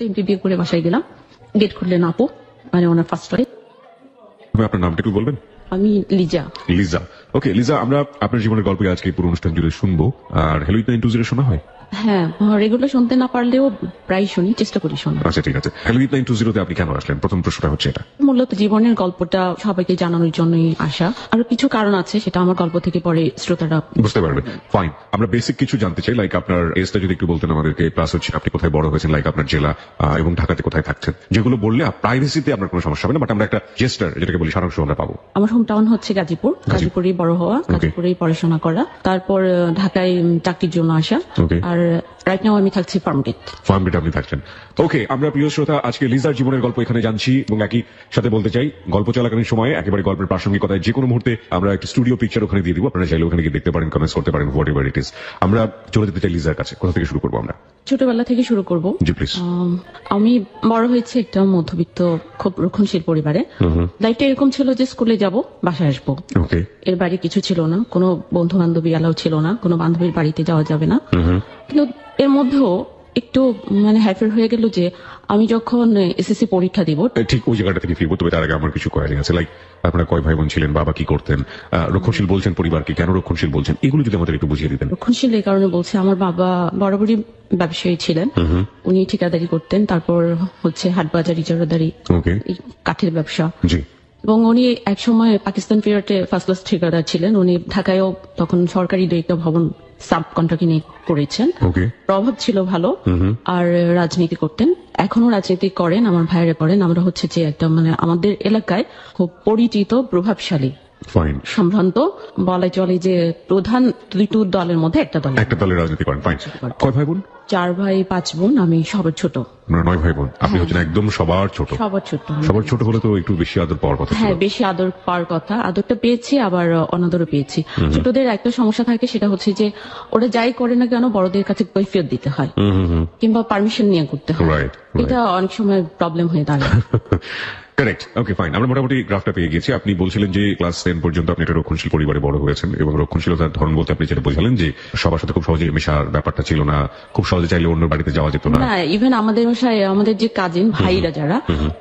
Simply বিয়ে করে বাসায় গেলাম, গেট খুললেন আপু, মানে ওনার ফার্স্ট ওয়াইফ। আপনার নামটা একটু বলবেন? আমি লিজা। লিজা। ওকে লিজা, আমরা আপনার জীবনের গল্প আজকে পুরো অনুষ্ঠান জুড়ে শুনবো। আর হ্যালো 920 শোনা হয়? হ্যাঁ, রেগুলার শুনতে না পারলেও প্রায় শুনি, চেষ্টা করি শোনা। আচ্ছা ঠিক আছে। হ্যালো 920 আপনি কেন আসলেন? প্রথম প্রশ্নটা হচ্ছে এটা। মূলত জীবনের গল্পটা সবাইকে জানানোর জন্যই আসা। আরো কিছু কারণ আছে, সেটা আমার গল্প থেকে পরে শ্রোতারা বুঝতে পারবে। ফাইন, আমরা বেসিক কিছু জানতে চাই, লাইক আপনার এজটা যদি একটু বলতেন আমাদেরকে, প্লাস হচ্ছে আপনি কোথায় বড় হয়েছেন, লাইক আপনার জেলা এবং ঢাকাতে কোথায় থাকছেন, যেগুলো বললে প্রাইভেসিতে আপনার কোনো সমস্যা হবে না, বাট আমরা একটা জেস্টার যেটাকে বলি সারাংশ আমরা পাবো। আমার হোম টাউন হচ্ছে গাজীপুর, গাজীপুরেই বড় হওয়া, গাজীপুরেই পড়াশোনা করা, তারপর ঢাকায় চাকরির জন্য আসা। আর রাইট নাও আমি থাকছি ফার্মগেট। ফার্মগেট আপনি থাকছেন। ওকে, আমরা প্রিয় শ্রোতা আজকে লিজার জীবনের গল্প এখানে জানছি এবং একই সাথে বলতে চাই গল্প চলাকালীন সময়ে একেবারে গল্পের প্রাসঙ্গিকতায় যে কোনো মুহূর্তে আমরা একটা স্টুডিও পিকচার ওখানে দিয়ে দিব, আপনারা চাইলে ওখানে গিয়ে দেখতে পারেন, কমেন্টস করতে পারেন, হোয়াট এভার ইট ইজ। আমরা চলে যেতে চাই লিজার কাছে। কোথা থেকে শুরু করবো আমরা? ছোটবেলা থেকে শুরু করব। জি প্লিজ। আমি বড় হয়েছে একটা মধ্যবিত্ত খুব রক্ষণশীল পরিবারে। লাইফটা এরকম ছিল যে স্কুলে যাব, বাসায় আসবো, ওকে। এর বাইরে কিছু ছিল না, কোনো বন্ধু বান্ধবী এলাও ছিল না, কোনো বান্ধবীর বাড়িতে যাওয়া যাবে না। কিন্তু এর মধ্যেও একটু মানে হ্যাপি হয়ে গেল যে আমি যখন এসএসসি পরীক্ষা দিব, ঠিক ওই জায়গাটা থেকে ফিরবো, তবে তার আগে আমার কিছু কোয়ারি আছে, লাইক আপনারা কয় ভাই বোন ছিলেন, বাবা কি করতেন, রক্ষণশীল বলছেন পরিবারকে, কেন রক্ষণশীল বলছেন, এগুলো যদি আমাদের একটু বুঝিয়ে দিতেন। রক্ষণশীল এই কারণে বলছে, আমার বাবা বরাবরই ব্যবসায়ী ছিলেন, উনি ঠিকাদারি করতেন, তারপর হচ্ছে হাটবাজার, ইজারাদারি, কাঠের ব্যবসা। জি। এবং উনি একসময় পাকিস্তান পিরিয়ডে ফার্স্ট ক্লাস ঠিকাদার ছিলেন। উনি ঢাকায়ও তখন সরকারি দুইটা ভবন সাব কন্ট্রাক্টে নিয়ে করেছেন। প্রভাব ছিল ভালো। আর রাজনীতি করতেন, এখনো রাজনীতি করেন, আমার ভাইয়েরা করেন। আমরা হচ্ছে যে একটা মানে আমাদের এলাকায় খুব পরিচিত প্রভাবশালী সম্ভ্রান্ত বলা চলে যে প্রধান দুটো দলের মধ্যে একটা দলের রাজনীতি করেন। কয় ভাই বোন? 4 ভাই 5 বোন, আমি সবার ছোট। 9 ভাই বোন, আপনি হচ্ছেন একদম সবার ছোট। সবার ছোট হলে তো একটু বেশি আদর পাওয়ার কথা। হ্যাঁ, বেশি আদর পাওয়ার কথা। আদরটা পেয়েছি, আবার অনাদরও পেয়েছি। ছোটদের একটা সমস্যা থাকে, সেটা হচ্ছে যে ওরা যাই করে না কেন বড়দের কাছে কৈফিয়ত দিতে হয়, কিংবা পারমিশন নিয়ে করতে হয়। এটা অনেক সময় প্রবলেম হয়ে দাঁড়ায়। কারেক্ট। ওকে ফাইন, আমরা মোটামুটি গ্রাফটা পেয়ে গেছি। আপনি বলছিলেন যে ক্লাস 10 পর্যন্ত আপনি একটা রক্ষণশীল পরিবারে বড় হয়েছেন, এবং রক্ষণশীলতার ধরন বলতে আপনি যেটা বোঝালেন যে সবার সাথে খুব সহজে মেশার ব্যাপারটা ছিল না, খুব সহজে চাইলে অন্য বাড়িতে যাওয়া যেত না। ইভেন আমাদের বাসায় আমাদের যে কাজিন ভাইরা যারা,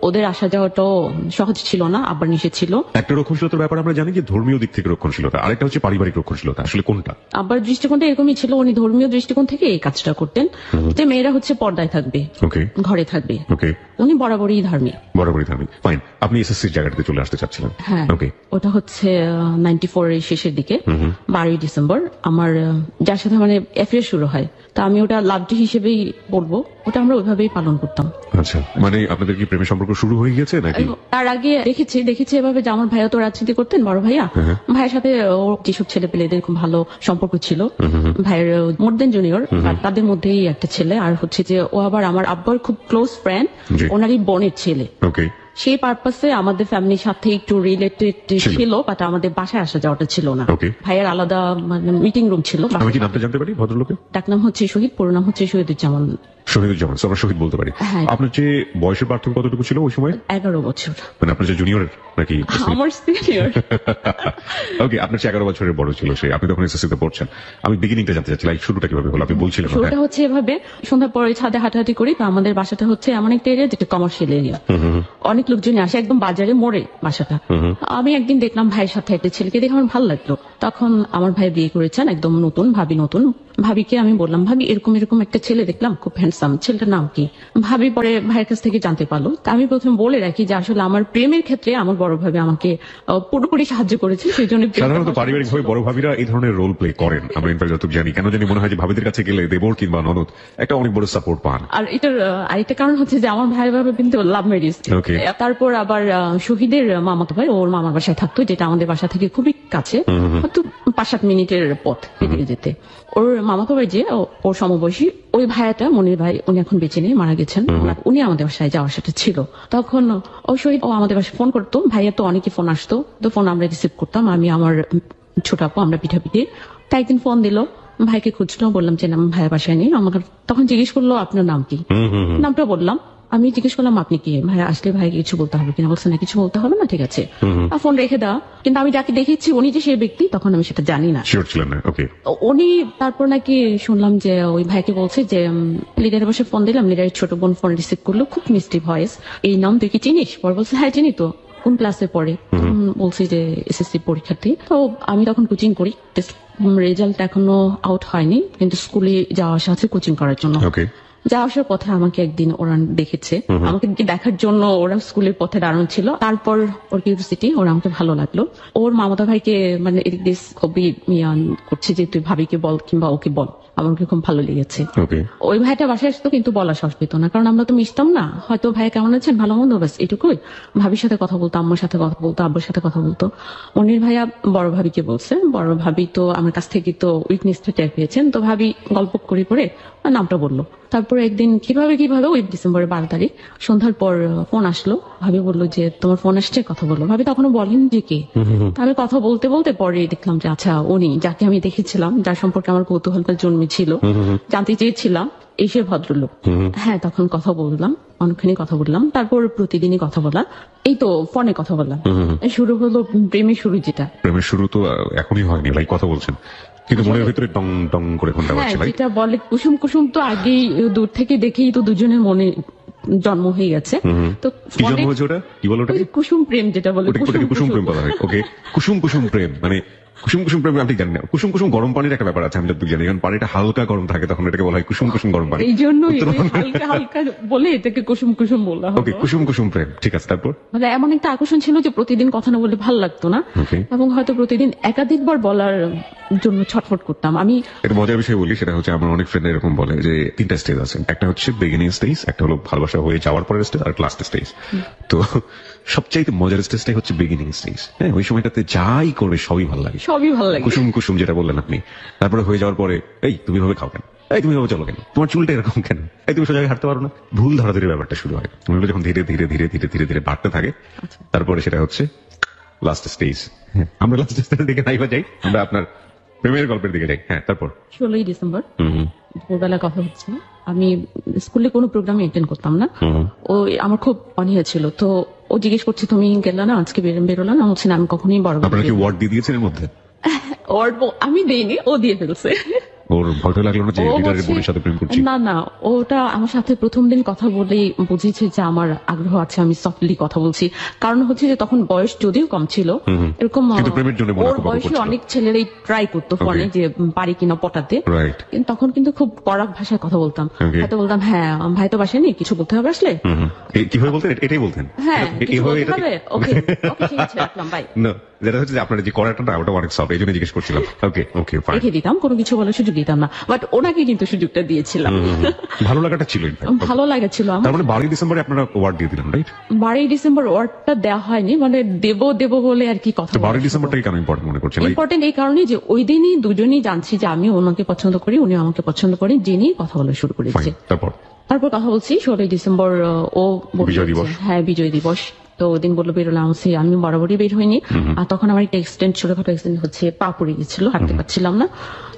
ওদের আসা যাওয়াটাও সহজ ছিল না, আবার নিষেধ ছিল। একটা রক্ষণশীলতার ব্যাপার আমরা জানি যে ধর্মীয় দিক থেকে রক্ষণশীলতা, আরেকটা হচ্ছে পারিবারিক রক্ষণশীলতা, আসলে কোনটা? আবার দৃষ্টিকোণটা এরকমই ছিল, উনি ধর্মীয় দৃষ্টিকোণ থেকে এই কাজটা করতেন যে মেয়েরা হচ্ছে পর্দায় থাকবে, ঘরে থাকবে। উনি বরাবরই ধার্মিক। ফাইন, আপনি এসএসসির জায়গাটাতে চলে আসতে চাচ্ছিলেন। হ্যাঁ, ওটা হচ্ছে 94 এর শেষের দিকে, 12ই ডিসেম্বর আমার যার সাথে মানে অ্যাফেয়ার শুরু হয়, তা আমি ওটা লাভ ডে হিসেবেই বলবো, ওটা আমরা ওইভাবেই পালন করতাম। আচ্ছা, মানে আপনাদের কি প্রেমের সম্পর্ক শুরু হয়ে গেছে নাকি? তার আগে দেখেছি এভাবে যে আমার ভাইয়া তো রাজনীতি করতেন, বড় ভাইয়া, ভাইয়ের সাথে ওর যেসব ছেলে পেলেদের খুব ভালো সম্পর্ক ছিল। ভাইয়ের মোর দেন জুনিয়র, তাদের মধ্যেই একটা ছেলে, আর হচ্ছে যে ও আবার আমার আব্বার খুব ক্লোজ ফ্রেন্ড, ওনারই বোনের ছেলে। সেই পারপাসে আমাদের ফ্যামিলির সাথে একটু রিলেটেড ছিল, বাট আমাদের বাসায় আসা যাওয়াটা ছিল না। ভাইয়ের আলাদা মানে মিটিং রুম ছিল। আমি কি নামটা জানতে পারি ভদ্রলোকের? ডাকনাম হচ্ছে শহীদ, পুরো নাম হচ্ছে শহীদুজ্জামান। আমরা শহীদ বলতে পারি। আপনার যে বয়সের পার্থক্য কতটুকু ছিল ওই সময়? 11 বছর। মানে আপনার যে জুনিয়র নাকি? আমার সিনিয়র। ওকে, আপনার 11 বছরের বড় ছিল সে, আপনি তখন এসএসসি তে পড়ছেন। আমি বিগিনিংটা জানতে চাচ্ছি, লাইক শুরুটা কিভাবে হলো আপনি বলছিলেন? শুরুটা হচ্ছে এভাবে, সন্ধ্যার পরে ছাদে হাঁটাহাঁটি করি, তো আমাদের বাসাটা হচ্ছে এমন একটা এরিয়া যেটা কমার্শিয়াল এরিয়া, অনেক লোকজন আসে, একদম বাজারে মোড়ে বাসাটা। আমি একদিন দেখলাম ভাইয়ের সাথে একটা ছেলেকে, দেখে আমার ভালো লাগলো। তখন আমার ভাই বিয়ে করেছেন, একদম নতুন, ভাবি নতুন। ভাবিকে আমি বললাম, ভাবি এরকম এরকম একটা ছেলে দেখলাম, খুব হ্যান্ডসাম, ছেলেটার নাম কি? ভাবি পরে ভাইয়ের কাছ থেকে জানতে পারলো। তা আমি প্রথমে বলে রাখি যে আসলে আমার প্রেমের ক্ষেত্রে আমার বড় ভাবি আমাকে পুরোপুরি সাহায্য করেছে, সেই জন্য। সাধারণত পারিবারিক ভাবে বড় ভাবিরা এই ধরনের রোল প্লে করেন, আমরা ইনফ্যাক্ট যতটুকু জানি। কেন জানি মনে হয় যে ভাবিদের কাছে গেলে দেবর কিংবা ননদ একটা অনেক বড় সাপোর্ট পান। আর এটার আরেকটা কারণ হচ্ছে যে আমার ভাই ভাবে কিন্তু লাভ ম্যারেজ। তারপর আবার শহীদের মামাতো ভাই ওর মামার বাসায় থাকতো, যেটা আমাদের বাসা থেকে খুবই কাছে, হয়তো 5-7 মিনিটের পথ হেঁটে যেতে। ওর মামাতো ভাই যে ওর সমবয়সী, ওই ভাইয়াটা মনির ভাই, উনি এখন বেঁচে নেই, মারা গেছেন। উনি আমাদের বাসায় যাওয়ার সাথে ছিল। তখন ও শহীদ ও আমাদের বাসায় ফোন করতো, ভাইয়া তো অনেকে ফোন আসতো, তো ফোন আমরা রিসিভ করতাম, আমি আমার ছোট আপু আমরা পিঠাপিঠি। তাই একদিন ফোন দিল, ভাইকে খুঁজলো, বললাম যে নাম ভাইয়া বাসায় নেই। আমাকে তখন জিজ্ঞেস করলো আপনার নাম কি? নামটা বললাম, আমি জিজ্ঞেস করলাম আপনি কি? ভাই আসলে ভাই কিছু বলতে হবে কিনা? বলছে না কিছু বলতে হবে না, ঠিক আছে ফোন রেখে দাও। কিন্তু আমি যাকে দেখেছি উনি যে সেই ব্যক্তি তখন আমি সেটা জানি না। শিওর ছিলেন না? ওকে। উনি তারপর নাকি শুনলাম যে ওই ভাইকে বলছে যে লিডারের বসে ফোন দিলাম, লিডারের ছোট বোন ফোন রিসিভ করলো, খুব মিষ্টি ভয়েস, এই নাম তুই কি চিনিস? পর বলছে হ্যাঁ চিনি তো, কোন ক্লাসে পড়ে? বলছি যে এসএসসি পরীক্ষার্থী। তো আমি তখন কোচিং করি, রেজাল্ট এখনো আউট হয়নি, কিন্তু স্কুলে যাওয়া আসা আছে কোচিং করার জন্য। যাওয়া আসার পথে আমাকে একদিন ওরা দেখেছে, আমাকে দেখার জন্য ওরা স্কুলের পথে দাঁড়ানো ছিল। তারপর ওর কিউরিওসিটি, ওরা আমাকে ভালো লাগলো। ওর মামাতো ভাইকে মানে এদিক দিয়ে খুবই করছে যে তুই ভাবিকে বল কিংবা ওকে বল, আমাকে খুব ভালো লেগেছে। ওই ভাইটা বাসায় আসতো কিন্তু বলা সাহস পেত না, কারণ আমরা তো মিশতাম না। হয়তো ভাই কেমন আছেন, ভালো মন্দ, ব্যাস এটুকুই। ভাবির সাথে কথা বলতো, আম্মার সাথে কথা বলতো, আব্বুর সাথে কথা বলতো। মনির ভাইয়া বড় ভাবিকে বলছে, বড় ভাবি তো আমার কাছ থেকে তো উইকনেসটা টের পেয়েছেন, তো ভাবি গল্প করে করে নামটা বললো। তারপরে একদিন কিভাবে ওই ডিসেম্বরের 12 তারিখ সন্ধ্যার পর ফোন আসলো। ভাবি বললো যে তোমার ফোন আসছে, কথা বললো। ভাবি তখনও বলেন যে কে। আমি কথা বলতে বলতে পরে দেখলাম যে আচ্ছা উনি, যাকে আমি দেখেছিলাম, যার সম্পর্কে আমার কৌতূহলটা জন্মেছিল, জানতে চেয়েছিলাম, এই সে ভদ্রলোক। হ্যাঁ, তখন কথা বললাম, অনেকখানি কথা বললাম। তারপর প্রতিদিনই কথা বলা, এই তো ফোনে কথা বললাম। শুরু হলো প্রেমের শুরু, যেটা প্রেমের শুরু তো এখনই হয়নি, ভাই কথা বলছেন কিন্তু মনের ভিতরে ডং ডং করে ঘন্টা বাজছে ভাই। যেটা বলে কুসুম কুসুম, তো আগেই দূর থেকে দেখেই তো দুজনের মনে জন্ম হয়ে গেছে। তো কি জন্ম হয়েছে ওটা? কি বলো ওটাকে? কুসুম প্রেম, যেটা বলে কুসুম প্রেম বলা হয়। ওকে, কুসুম কুসুম প্রেম মানে কুসুম কুসুম প্রেম আমি জানি না। কুসুম কুসুম গরম পানির একটা ব্যাপার আছে, আমি যতটুকু জানি। কারণ পানিটা হালকা গরম থাকে তখন এটাকে বলা হয় কুসুম কুসুম গরম পানি। এই জন্যই হালকা হালকা বলে এটাকে কুসুম কুসুম বলা হয়। ওকে, কুসুম কুসুম প্রেম, ঠিক আছে। তারপর মানে এমন একটা আকর্ষণ ছিল যে প্রতিদিন কথা না বললে ভালো লাগতো না, এবং হয়তো প্রতিদিন একাধিকবার বলার জন্য ছটফট করতাম আমি। একটা মজার বিষয় বলি, সেটা হচ্ছে আমার অনেক ফ্রেন্ড এরকম বলে যে 3টা স্টেজ আছে। একটা হচ্ছে বিগিনিং স্টেজ, একটা হলো ভালোবাসা হয়ে যাওয়ার পরের স্টেজ, আর লাস্ট স্টেজ। তো সবচাইতে মজার স্টেজটাই হচ্ছে বিগিনিং স্টেজ। হ্যাঁ, ওই সময়টাতে যাই করবে সবই ভালো লাগে, সবই ভালো লাগে, কুসুম কুসুম যেটা বললেন আপনি। তারপরে হয়ে যাওয়ার পরে এই তুমি ভাবে খাও কেন, এই তুমি ভাবে চলো কেন, তোমার চুলটা এরকম কেন, এই তুমি সোজা হাঁটতে পারো না, ভুল ধরাধরি ব্যাপারটা শুরু হয়। মনে যখন ধীরে ধীরে ধীরে ধীরে ধীরে ধীরে বাড়তে থাকে, তারপরে সেটা হচ্ছে লাস্ট স্টেজ। আমরা লাস্ট স্টেজের দিকে নাই বা যাই, আমরা আপনার প্রেমের গল্পের দিকে যাই। হ্যাঁ, তারপর 16ই ডিসেম্বর ভোরবেলা কথা হচ্ছে, আমি স্কুলে কোনো প্রোগ্রামে অ্যাটেন্ড করতাম না। ও আমার খুব অনীহা ছিল, তো ও জিজ্ঞেস করছে তুমি গেলা না আজকে, বেরোলা না? বলছি না, আমি কখনোই বড় আপনারা কি ওয়ার্ড দিয়ে দিয়েছেন এর মধ্যে? ওয়ার্ড আমি দেইনি, ও দিয়ে ফেলছে। ওর ভয় লাগলো না যে লিডারের বোনের সাথে প্রেম করছি? না না, ওটা আমার সাথে প্রথম দিন কথা বলেই বুঝেছে যে আমার আগ্রহ আছে, আমি সফটলি কথা বলছি। কারণ হচ্ছে যে তখন বয়স যদিও কম ছিল, এরকম ওর বয়সে অনেক ছেলেরাই ট্রাই করতো ফোনে যে পারি কিনা পটাতে, কিন্তু তখন কিন্তু খুব কড়া ভাষায় কথা বলতাম। হয়তো বলতাম হ্যাঁ ভাই তো বাসায় নেই, কিছু বলতে হবে আসলে। কিভাবে বলতেন? এটাই বলতেন? হ্যাঁ, ওকে ওকে ঠিক আছে রাখলাম বাই। না, যেটা হচ্ছে যে আপনার যে কড়াটা না, ওটা অনেক সফট, এই জন্য জিজ্ঞেস করছিলাম। ওকে ওকে ফাইন, রেখে দিতাম, কোনো কিছু বলার সুযোগ দিতাম না, বাট ওনাকে কিন্তু সুযোগটা দিয়েছিলাম। ভালো লাগাটা ছিল, ভালো লাগা ছিল আমার। তার মানে 12 ডিসেম্বরে আপনারা ওয়ার্ড দিয়ে দিলেন, রাইট? 12 ডিসেম্বর ওয়ার্ডটা দেওয়া হয়নি, মানে দেব বলে আর কি কথা। 12 ডিসেম্বরটাই কেন ইম্পর্টেন্ট মনে করছেন? ইম্পর্টেন্ট এই কারণে যে ওই দিনই দুজনেই জানছি যে আমি ওনাকে পছন্দ করি, উনি আমাকে পছন্দ করেন, জেনেই কথা বলা শুরু করেছে। তারপর কথা বলছি 16 ডিসেম্বর, ও বিজয় দিবস। হ্যাঁ, বিজয় দিবস। তো ওদিন বললো বেরোলাম, আমি বরাবরই বের হইনি। আর তখন আমার একটা এক্সিডেন্ট, ছোটখাটো এক্সিডেন্ট হচ্ছে, পা পড়ে গেছিল, হাঁটতে পারছিলাম না,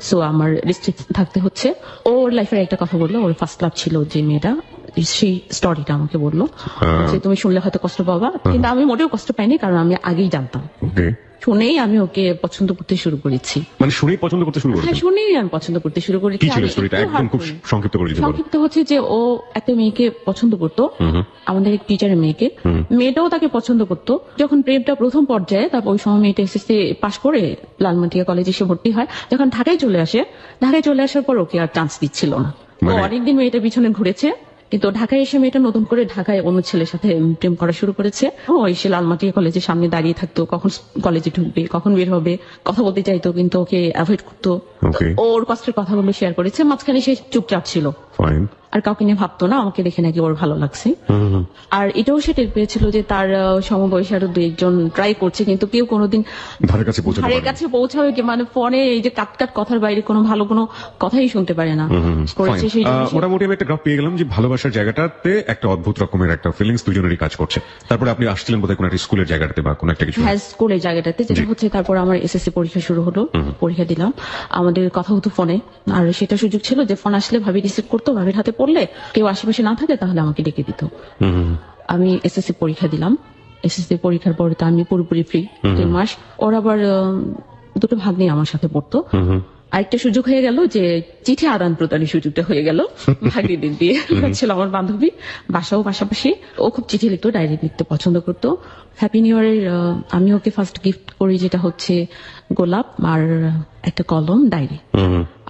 সো আমার রেস্ট্রিক্ট থাকতে হচ্ছে। ওর লাইফের একটা কথা বললো, ওর ফার্স্ট লাভ ছিল যে মেয়েটা, সেই স্টোরিটা আমাকে বললো যে তুমি শুনলে হয়তো কষ্ট পাবা, কিন্তু আমি মোটেও কষ্ট পাইনি, কারণ আমি আগেই জানতাম। শুনেই আমি ওকে পছন্দ করতে শুরু করেছি। মানে শুনেই পছন্দ করতে শুরু করেছি? হ্যাঁ, শুনেই আমি পছন্দ করতে শুরু করেছি। কি ছিল স্টোরিটা? একদম খুব সংক্ষিপ্ত করে দিতে পারো। সংক্ষিপ্ত হচ্ছে যে ও একটা মেয়েকে পছন্দ করতো, আমাদের এক টিচারের মেয়েকে, মেয়েটাও তাকে পছন্দ করতো। যখন প্রেমটা প্রথম পর্যায়ে, তারপর ওই সময় মেয়েটা এসএসসি পাশ করে লালমাটিয়া কলেজে এসে ভর্তি হয়। যখন ঢাকায় চলে আসার পর ওকে আর চান্স দিচ্ছিল না। ও অনেকদিন মেয়েটার পিছনে ঘুরেছে, কিন্তু ঢাকায় এসে মেয়েটা নতুন করে ঢাকায় অন্য ছেলের সাথে প্রেম করা শুরু করেছে। ও এসে লালমাটিয়া কলেজের সামনে দাঁড়িয়ে থাকতো, কখন কলেজে ঢুকবে, কখন বের হবে, কথা বলতে চাইতো, কিন্তু ওকে অ্যাভয়েড করতো। ওর কষ্টের কথাগুলো শেয়ার করেছে, মাঝখানে সে চুপচাপ ছিল, আর কাউকে নিয়ে ভাবতো না। আমাকে দেখে নাকি ওর ভালো লাগছে, আর এটাও সে টের পেয়েছিল যে তার সমবয়সী আরো 2-1 ট্রাই করছে, কিন্তু কেউ কোনোদিন ধারের কাছে পৌঁছাবে কি, মানে ফোনে এই যে কাট কথার বাইরে কোনো ভালো কোনো কথাই শুনতে পারে না। মোটামুটি আমি একটা গ্রাফ পেয়ে গেলাম যে ভালোবাসার জায়গাটাতে একটা অদ্ভুত রকমের একটা ফিলিংস দুজনেরই কাজ করছে। তারপরে আপনি আসছিলেন বোধহয় কোনো একটা স্কুলের জায়গাটাতে বা কোনো একটা কিছু? হ্যাঁ, স্কুলের জায়গাটাতে, যেটা হচ্ছে তারপর আমার এসএসসি পরীক্ষা শুরু হলো, পরীক্ষা দিলাম, আমাদের কথা হতো ফোনে। আর সেটা সুযোগ ছিল যে ফোন আসলে ভাবি রিসিভ করতো, পড়তো, ভাবির হাতে পড়লে কেউ আশেপাশে না থাকে তাহলে আমাকে ডেকে দিত। আমি এসএসসি পরীক্ষা দিলাম। এসএসসি পরীক্ষার পরে তো আমি পুরোপুরি ফ্রি 3 মাস। ওর আবার দুটো ভাগ্নি আমার সাথে পড়তো। আরেকটা সুযোগ হয়ে গেল যে চিঠি আদান প্রদানের সুযোগটা হয়ে গেল ভাগ্নিদের দিয়ে। ছিল আমার বান্ধবী, বাসাও পাশাপাশি। ও খুব চিঠি লিখতো, ডায়েরি লিখতে পছন্দ করতো। হ্যাপি নিউ ইয়ারের আমি ওকে ফার্স্ট গিফট করি, যেটা হচ্ছে গোলাপ আর একটা কলম, ডায়েরি।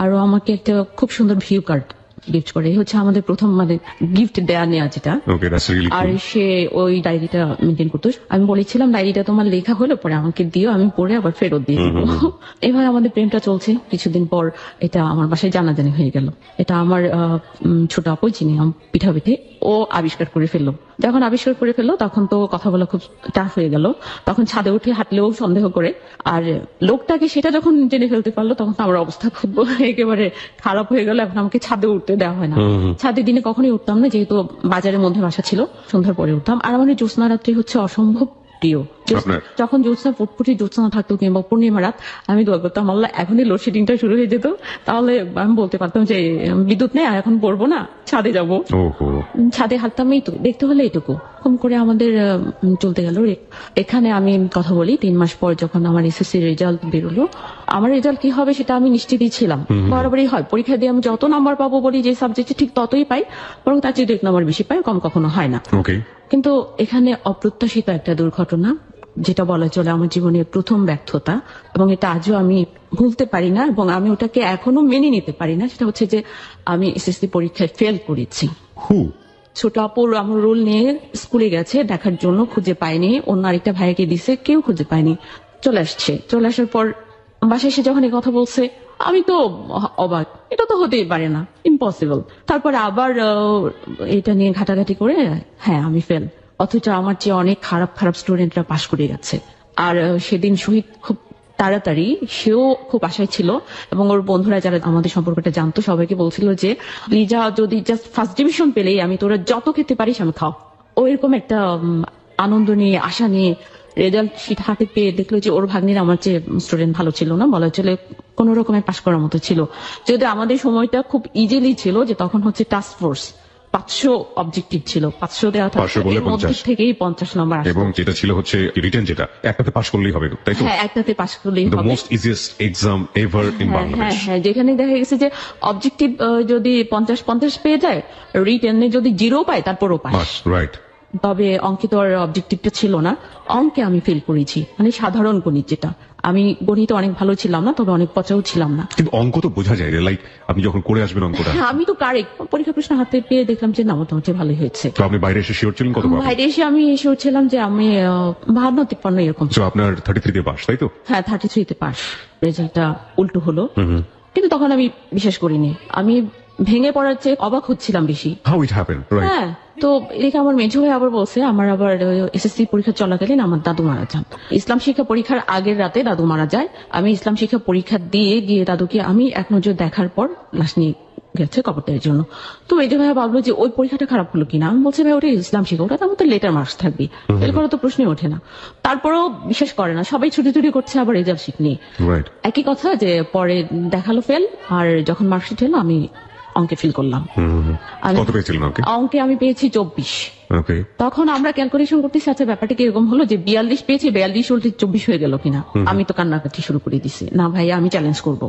আর ও আমাকে একটা খুব সুন্দর ভিউ কার্ড গিফট করে। এই হচ্ছে আমাদের প্রথম মানে গিফট দেয়া নেওয়া যেটা। আর সে ওই ডায়েরিটা মেনটেন করতো। আমি বলেছিলাম ডায়েরিটা তোমার লেখা হলো, পরে আমাকে দিও, আমি পড়ে আবার ফেরত দিয়ে দিব। এভাবে আমাদের প্রেমটা চলছে। কিছুদিন পর এটা আমার বাসায় জানাজানি হয়ে গেল। এটা আমার ছোট আপু, যিনি পিঠা পিঠে, ও আবিষ্কার করে ফেললো। যখন আবিষ্কার করে ফেললো তখন তো কথা বলা খুব টাফ হয়ে গেল। তখন ছাদে উঠে হাঁটলেও সন্দেহ করে। আর লোকটাকে সেটা যখন জেনে ফেলতে পারলো তখন তো আমার অবস্থা খুব একেবারে খারাপ হয়ে গেল। এখন আমাকে ছাদে উঠতে দেওয়া হয় না। ছাদে দিনে কখনোই উঠতাম না, যেহেতু বাজারের মধ্যে বাসা ছিল। সন্ধ্যার পরে উঠতাম। আর আমার জ্যোৎস্না রাত্রি হচ্ছে অসম্ভব প্রিয়। যখন জ্যোৎস্না ফুটফুটি জ্যোৎস্না থাকতো কিংবা পূর্ণিমা রাত, আমি দোয়া করতাম আল্লাহ এখনই লোডশেডিংটা শুরু হয়ে যেত, তাহলে আমি বলতে পারতাম যে বিদ্যুৎ নেই, এখন পড়বো না, ছাদে যাবো। ছাদে হাঁটতাম, এই তো দেখতে হলে এটুকু কম করে আমাদের চলতে গেল। এখানে আমি কথা বলি 3 মাস পর যখন আমার এসএসসি রেজাল্ট বেরোলো। আমার রেজাল্ট কি হবে সেটা আমি নিশ্চিতই ছিলাম। বরাবরই হয়, পরীক্ষা দিয়ে আমি যত নাম্বার পাবো বলি যে সাবজেক্টে ঠিক ততই পাই, বরং তার চেয়ে 1 নাম্বার বেশি পাই, কম কখনো হয় না। কিন্তু এখানে অপ্রত্যাশিত একটা দুর্ঘটনা, যেটা বলা চলে আমার জীবনের প্রথম ব্যর্থতা, এবং এটা আজও আমি ভুলতে পারি না এবং আমি ওটাকে এখনো মেনে নিতে পারি না। সেটা হচ্ছে যে আমি এসএসসি পরীক্ষায় ফেল করেছি। ছোট আপুর আমার রোল নিয়ে স্কুলে গেছে দেখার জন্য, খুঁজে পায়নি। অন্য আরেকটা ভাইকে দিছে, কেউ খুঁজে পায়নি। চলে আসার পর বাসায় এসে যখন এই কথা বলছে, আমি তো অবাক, এটা তো হতেই পারে না, ইম্পসিবল। তারপর আবার এটা নিয়ে ঘাটাঘাটি করে, হ্যাঁ আমি ফেল, অথচ আমার চেয়ে অনেক খারাপ খারাপ স্টুডেন্টরা পাশ করে গেছে। আর সেদিন শহীদ খুব তাড়াতাড়ি, সেও খুব আশায় ছিল এবং ওর বন্ধুরা যারা আমাদের সম্পর্কটা জানতো সবাইকে বলছিল যে লিজা যদি জাস্ট ফার্স্ট ডিভিশন পেলেই আমি তোরা যত খেতে পারিস আমি খাও। ও এরকম একটা আনন্দ নিয়ে, আশা নিয়ে রেজাল্ট শিট হাতে পেয়ে দেখলো যে ওর ভাগ্নির আমার চেয়ে স্টুডেন্ট ভালো ছিল না, বলা চলে কোন রকমের পাশ করার মতো ছিল। যদি আমাদের সময়টা খুব ইজিলি ছিল, যে তখন হচ্ছে টাস্ক ফোর্স 500 অবজেক্টিভ ছিল, 500 দেওয়া থেকেই 50 নম্বর আসতো, এবং যেটা ছিল হচ্ছে রিটেন, যেটা একটাতে পাস করলেই হবে, তাই তো? হ্যাঁ, একটাতে পাস করলেই হবে। Most easiest exam ever in Bangladesh. হ্যাঁ, যেখানে দেখা গেছে যে অবজেক্টিভ যদি 50 পেয়ে যায়, রিটেনে যদি 0 পায় তারপরও পাস। রাইট। তবে অঙ্কে তো আর অবজেক্টিভটা ছিল না। অঙ্কে আমি ফেল করেছি, মানে সাধারণ গণিত যেটা। আমি গণিতে অনেক ভালো ছিলাম না, তবে অনেক পচাও ছিলাম না। কিন্তু অঙ্ক তো বোঝা যায়, লাইক আপনি যখন করে আসবেন অঙ্কটা। হ্যাঁ, আমি তো কারেক্ট পরীক্ষা প্রশ্ন হাতে পেয়ে দেখলাম যে না, মোটামুটি ভালোই হয়েছে। তো আপনি বাইরে এসে শিওর ছিলেন কত? বাইরে এসে আমি শিওর ছিলাম যে আমি 52-53 এরকম। তো আপনার 33 তে পাস, তাই তো? হ্যাঁ, 33 তে পাস। রেজাল্টটা উল্টো হলো, কিন্তু তখন আমি বিশ্বাস করিনি। আমি ভেঙে পড়ার চেয়ে অবাক হচ্ছিলাম বেশি। How it happened, right? হ্যাঁ, তো এদিকে আমার মেঝো ভাই আবার বলছে, আমার আবার এসএসসি পরীক্ষা চলাকালীন আমার দাদু মারা যান। ইসলাম শিক্ষা পরীক্ষার আগের রাতে দাদু মারা যায়। আমি ইসলাম শিক্ষা পরীক্ষা দিয়ে গিয়ে দাদুকে আমি এক নজর দেখার পর লাশ নিয়ে গেছে কবরদাহের জন্য। তো মেঝো ভাই ভাবলো যে ওই পরীক্ষাটা খারাপ হলো কিনা। আমি বলছি ভাই ওটা ইসলাম শিক্ষা, ওটা তো লেটার মার্কস থাকবে, ফেল করা তো প্রশ্নই ওঠে না। তারপরেও বিশ্বাস করে না, সবাই ছুটি করছে আবার রেজাল্ট শিট নিয়ে। একই কথা, যে পরে দেখালো ফেল, আর যখন মার্কশিট হলো আমি অঙ্কে ফিল করলাম। অঙ্কে আমি পেয়েছি 24। তখন আমরা ক্যালকুলেশন করতেছি, আচ্ছা ব্যাপারটা কিরকম হলো যে 42 পেয়েছি, 42 উল্টে 24 হয়ে গেল কিনা। আমি তো কান্নাকাটি শুরু করে দিছি, না ভাইয়া আমি চ্যালেঞ্জ করব।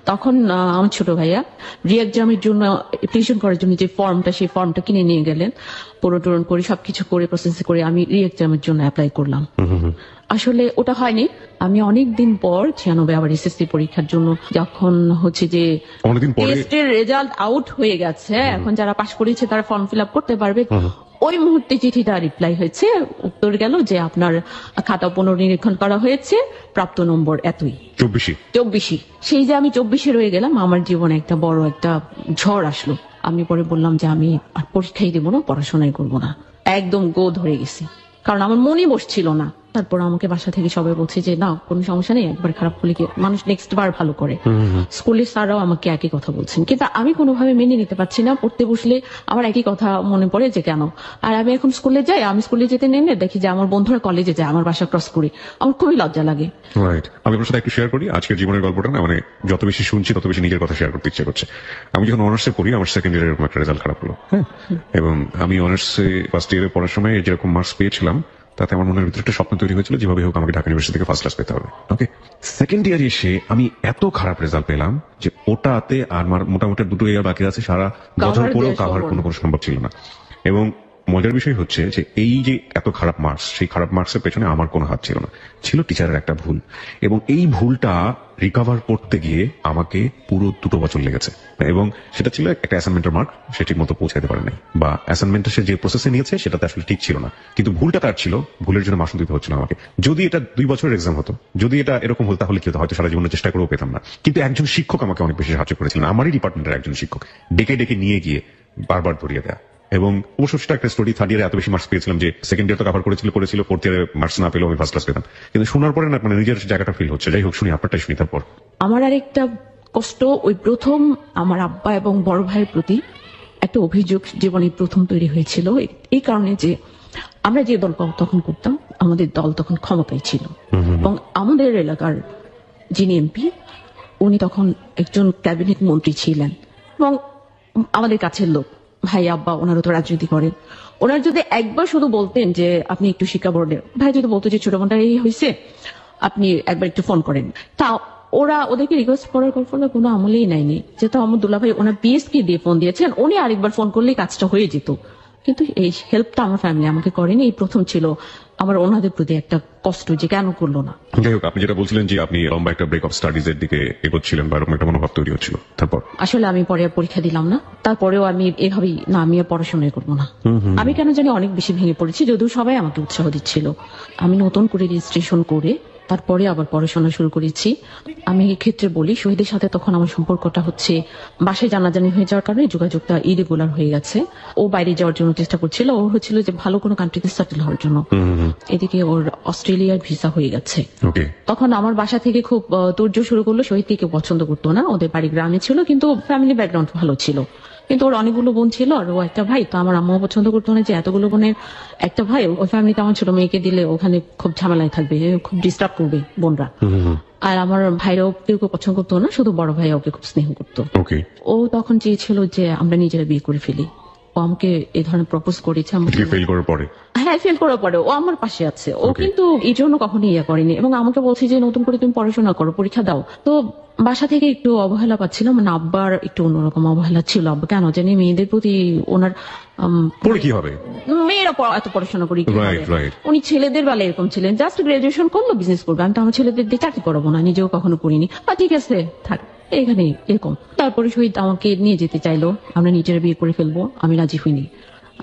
তখন আমার ছোট ভাইয়া রি এক্সামের জন্য অ্যাপ্লিকেশন করার জন্য যে ফর্মটা, সেই ফর্মটা কিনে নিয়ে গেলেন। পূরণ করে সবকিছু করে প্রসেস করে আমি রি এক্সামের জন্য অ্যাপ্লাই করলাম। আসলে ওটা হয়নি। আমি অনেকদিন পর 96 আবার এসএসসি পরীক্ষার জন্য, যখন হচ্ছে যে টেস্টের রেজাল্ট আউট হয়ে গেছে, এখন যারা পাশ করেছে তারা ফর্ম ফিল আপ করতে পারবে, ওই মুহূর্তে চিঠিটা রিপ্লাই হয়েছে, উত্তর গেল যে আপনার খাতা পুনর্নিরীক্ষণ করা হয়েছে, প্রাপ্ত নম্বর এতই, 24। সেই যে আমি 24 রয়ে গেলাম, আমার জীবনে একটা বড় একটা ঝড় আসলো। আমি পরে বললাম যে আমি আর পরীক্ষাই দেবো না, পড়াশোনাই করবো না, একদম গো ধরে গেছি। কারণ আমার মনে বসছিল না, তারপর আমাকে বাসা থেকে সবাই বলছে যে না কোনো সমস্যা নেই, একবার খারাপ করলে কি মানুষ নেক্সট বার ভালো করে। স্কুলের স্যাররাও আমাকে একই কথা বলছেন, কিন্তু আমি কোনোভাবে মেনে নিতে পারছি না। পড়তে বসলে আমার একই কথা মনে পড়ে যে কেন। আর আমি এখন স্কুলে যাই, আমি স্কুলে যেতে নেমে দেখি যে আমার বন্ধুরা কলেজে যায়, আমার বাসা ক্রস করে, আমার খুবই লজ্জা লাগে। রাইট, আমি আপনার সাথে একটু শেয়ার করি আজকের জীবনের গল্পটা। না মানে যত বেশি শুনছি তত বেশি নিজের কথা শেয়ার করতে ইচ্ছে করছে। আমি যখন অনার্সে পড়ি, আমার সেকেন্ড ইয়ারের এরকম একটা রেজাল্ট খারাপ হলো, হ্যাঁ, এবং আমি অনার্সে ফার্স্ট ইয়ারে পড়ার সময় যেরকম মার্কস পেয়েছিলাম তাতে আমার মনের ভিতরে একটা স্বপ্ন তৈরি হয়েছিল যেভাবে হোক আমাকে ঢাকা ইউনিভার্সিটি থেকে ফার্স্ট ক্লাস পেতে হবে। ওকে, সেকেন্ড ইয়ারে এসে আমি এত খারাপ রেজাল্ট পেলাম যে ওটাতে আর আমার মোটামুটি 2 ইয়ার বাকি আছে, সারা বছর পরেও কাভার কোনো সম্ভব ছিল না। এবং মজার বিষয় হচ্ছে যে এই যে এত খারাপ মার্কস, সেই খারাপ মার্কসের পেছনে আমার কোনো হাত ছিল না, ছিল টিচারের একটা ভুল। এবং এই ভুলটা রিকভার করতে গিয়ে আমাকে পুরো 2 বছর লেগেছে। এবং সেটা ছিল একটা অ্যাসাইনমেন্টের মার্ক সে ঠিক মতো পৌঁছাতে পারে নাই, বা অ্যাসাইনমেন্টটা সে যে প্রসেসে নিয়েছে সেটাতে আসলে ঠিক ছিল না, কিন্তু ভুলটা তার ছিল, ভুলের জন্য মাসুল দিতে হচ্ছিল আমাকে। যদি এটা 2 বছরের এক্সাম হতো, যদি এটা এরকম হতো তাহলে কি হতো, হয়তো সারা জীবনের চেষ্টা করেও পেতাম না। কিন্তু একজন শিক্ষক আমাকে অনেক বেশি সাহায্য করেছিলেন, আমারই ডিপার্টমেন্টের একজন শিক্ষক, ডেকে ডেকে নিয়ে গিয়ে বারবার ধরিয়ে দেয়া। এবং অবশ্য সেটা একটা স্টোরি, থার্ড ইয়ারে এত বেশি মার্কস পেয়েছিলাম যে সেকেন্ড ইয়ার তো কভার করেছিল, ফোর্থ ইয়ারে মার্কস না পেলেও আমি ফার্স্ট ক্লাস পেতাম। কিন্তু শোনার পরে না মানে নিজের জায়গাটা ফিল হচ্ছে। যাই হোক, শুনি আপনারটাই শুনি তারপর। আমার আরেকটা কষ্ট, ওই প্রথম আমার আব্বা এবং বড় ভাইয়ের প্রতি একটা অভিযোগ জীবনে প্রথম তৈরি হয়েছিল এই কারণে যে আমরা যে দল তখন করতাম, আমাদের দল তখন ক্ষমতায় ছিল, এবং আমাদের এলাকার যিনি এমপি উনি তখন একজন ক্যাবিনেট মন্ত্রী ছিলেন, এবং আমাদের কাছের লোক। ভাই আব্বা ওনারা তো রাজনীতি করেন, ওনারা যদি একবার শুধু বলতেন যে আপনি একটু শিক্ষা বোর্ডে, ভাই যদি বলতো যে ছোট বোনটা এই হয়েছে আপনি একবার একটু ফোন করেন, তা ওরা ওদেরকে রিকোয়েস্ট করার ফলে কোনো আমলেই নেয়নি। যেহেতু আমার দুলা ভাই ওনার বিএসকে দিয়ে ফোন দিয়েছেন, উনি আরেকবার ফোন করলেই কাজটা হয়ে যেত, কিন্তু এই হেল্পটা আমার ফ্যামিলি আমাকে করেনি। এই প্রথম ছিল আমার ওনাদের প্রতি একটা কষ্ট যে কেন করলো না। যাই হোক, আপনি যেটা বলছিলেন যে আপনি লম্বা একটা ব্রেক অফ স্টাডিজ এর দিকে এগোচ্ছিলেন বা এরকম একটা মনোভাব তৈরি হচ্ছিল, তারপর আসলে আমি পরে আর পরীক্ষা দিলাম না, তারপরেও আমি এভাবেই না আমি আর পড়াশোনাই করবো না। আমি কেন জানি অনেক বেশি ভেঙে পড়েছি, যদিও সবাই আমাকে উৎসাহ দিচ্ছিল। আমি নতুন করে রেজিস্ট্রেশন করে তারপরে আবার পড়াশোনা শুরু করেছি। আমি এক্ষেত্রে বলি, শহীদের সাথে তখন আমার সম্পর্কটা হচ্ছে বাসায় জানাজানি হয়ে যাওয়ার কারণে যোগাযোগটা ইরেগুলার হয়ে গেছে। ও বাইরে যাওয়ার জন্য চেষ্টা করছিল, ওর হচ্ছিল যে ভালো কোনো কান্ট্রিতে সেটেল হওয়ার জন্য, এদিকে ওর অস্ট্রেলিয়ার ভিসা হয়ে গেছে। তখন আমার বাসা থেকে খুব তোড়জোড় শুরু করলো, শহীদকে কেউ পছন্দ করতো না, ওদের বাড়ি গ্রামে ছিল কিন্তু ফ্যামিলি ব্যাকগ্রাউন্ড ভালো ছিল, কিন্তু ওর অনেকগুলো বোন ছিল আর ও একটা ভাই। তো আমার আম্মাও পছন্দ করতো না যে এতগুলো বোনের একটা ভাই, ওই ফ্যামিলিতে আমার ছোট মেয়েকে দিলে ওখানে খুব ঝামেলায় থাকবে, খুব ডিস্টার্ব করবে বোনরা। আর আমার ভাইরাও কেউ কেউ পছন্দ করতো না, শুধু বড় ভাই ওকে খুব স্নেহ করতো। ও তখন চেয়েছিল যে আমরা নিজেরা বিয়ে করে ফেলি। ও আমাকে এই ধরনের প্রপোজ করেছে। হ্যাঁ, ফেল করার পরে ও আমার পাশে আছে, ও কিন্তু এই জন্য কখনো ইয়ে করেনি, এবং আমাকে বলছে যে নতুন করে তুমি পড়াশোনা করো, পরীক্ষা দাও। তো বাসা থেকে একটু অবহেলা পাচ্ছিলাম, মানে আব্বার একটু অন্যরকম অবহেলা ছিল। আব্বা কেন জানি মেয়েদের প্রতি ওনার কি হবে, মেয়েরা এত পড়াশোনা করি, উনি ছেলেদের বেলায় এরকম ছিলেন, জাস্ট গ্রাজুয়েশন করলো বিজনেস করবে। আমি তো আমার ছেলেদের দিয়ে চাকরি করাবো না, নিজেও কখনো করিনি। ঠিক আছে থাক এখানে এরকম। তারপরে শহীদ আমাকে নিয়ে যেতে চাইলো, আমরা নিজেরা বিয়ে করে ফেলবো, আমি রাজি হইনি।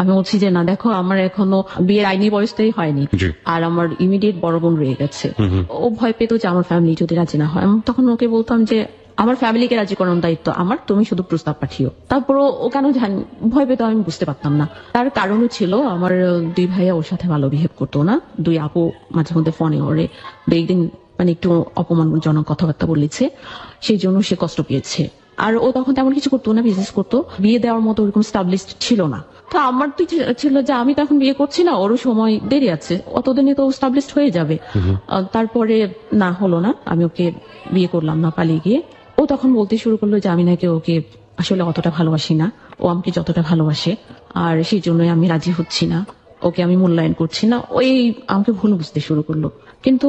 আমি বলছি যে না দেখো, আমার এখনো বিয়ের আইনি বয়সটাই হয়নি, আর আমার ইমিডিয়েট বড় বোন রয়ে গেছে। ও ভয় পেত যে আমার ফ্যামিলি যদি রাজি না হয়। আমি তখন ওকে বলতাম যে আমার ফ্যামিলিকে রাজি করানোর দায়িত্ব আমার, তুমি শুধু প্রস্তাব পাঠিও। তারপর ও কেন ভয় পেত আমি বুঝতে পারতাম না। তার কারণও ছিল আমার 2 ভাইয়া ওর সাথে ভালো বিহেভ করতো না। 2 আপু মাঝে মধ্যে ফোনে ওরে 2 দিন মানে একটু অপমানজনক কথাবার্তা বলেছে, সেই জন্য সে কষ্ট পেয়েছে। আর ও তখন তেমন কিছু করতো না, বিজনেস করতো, বিয়ে দেওয়ার মতো ওরকম স্টাবলিশড ছিল না। তো আমার তো ছিল যে আমি তো এখন বিয়ে করছি না, ওরও সময় দেরি আছে, অতদিনে তো স্টাবলিশড হয়ে যাবে। তারপরে না হলো না, আমি ওকে বিয়ে করলাম না, পালিয়ে গিয়ে। ও তখন বলতে শুরু করলো যে আমি নাকি ওকে আসলে অতটা ভালোবাসি না, ও আমাকে যতটা ভালোবাসে, আর সেই জন্যই আমি রাজি হচ্ছি না, ওকে আমি মূল্যায়ন করছি না। ওই আমাকে ভুল বুঝতে শুরু করলো, কিন্তু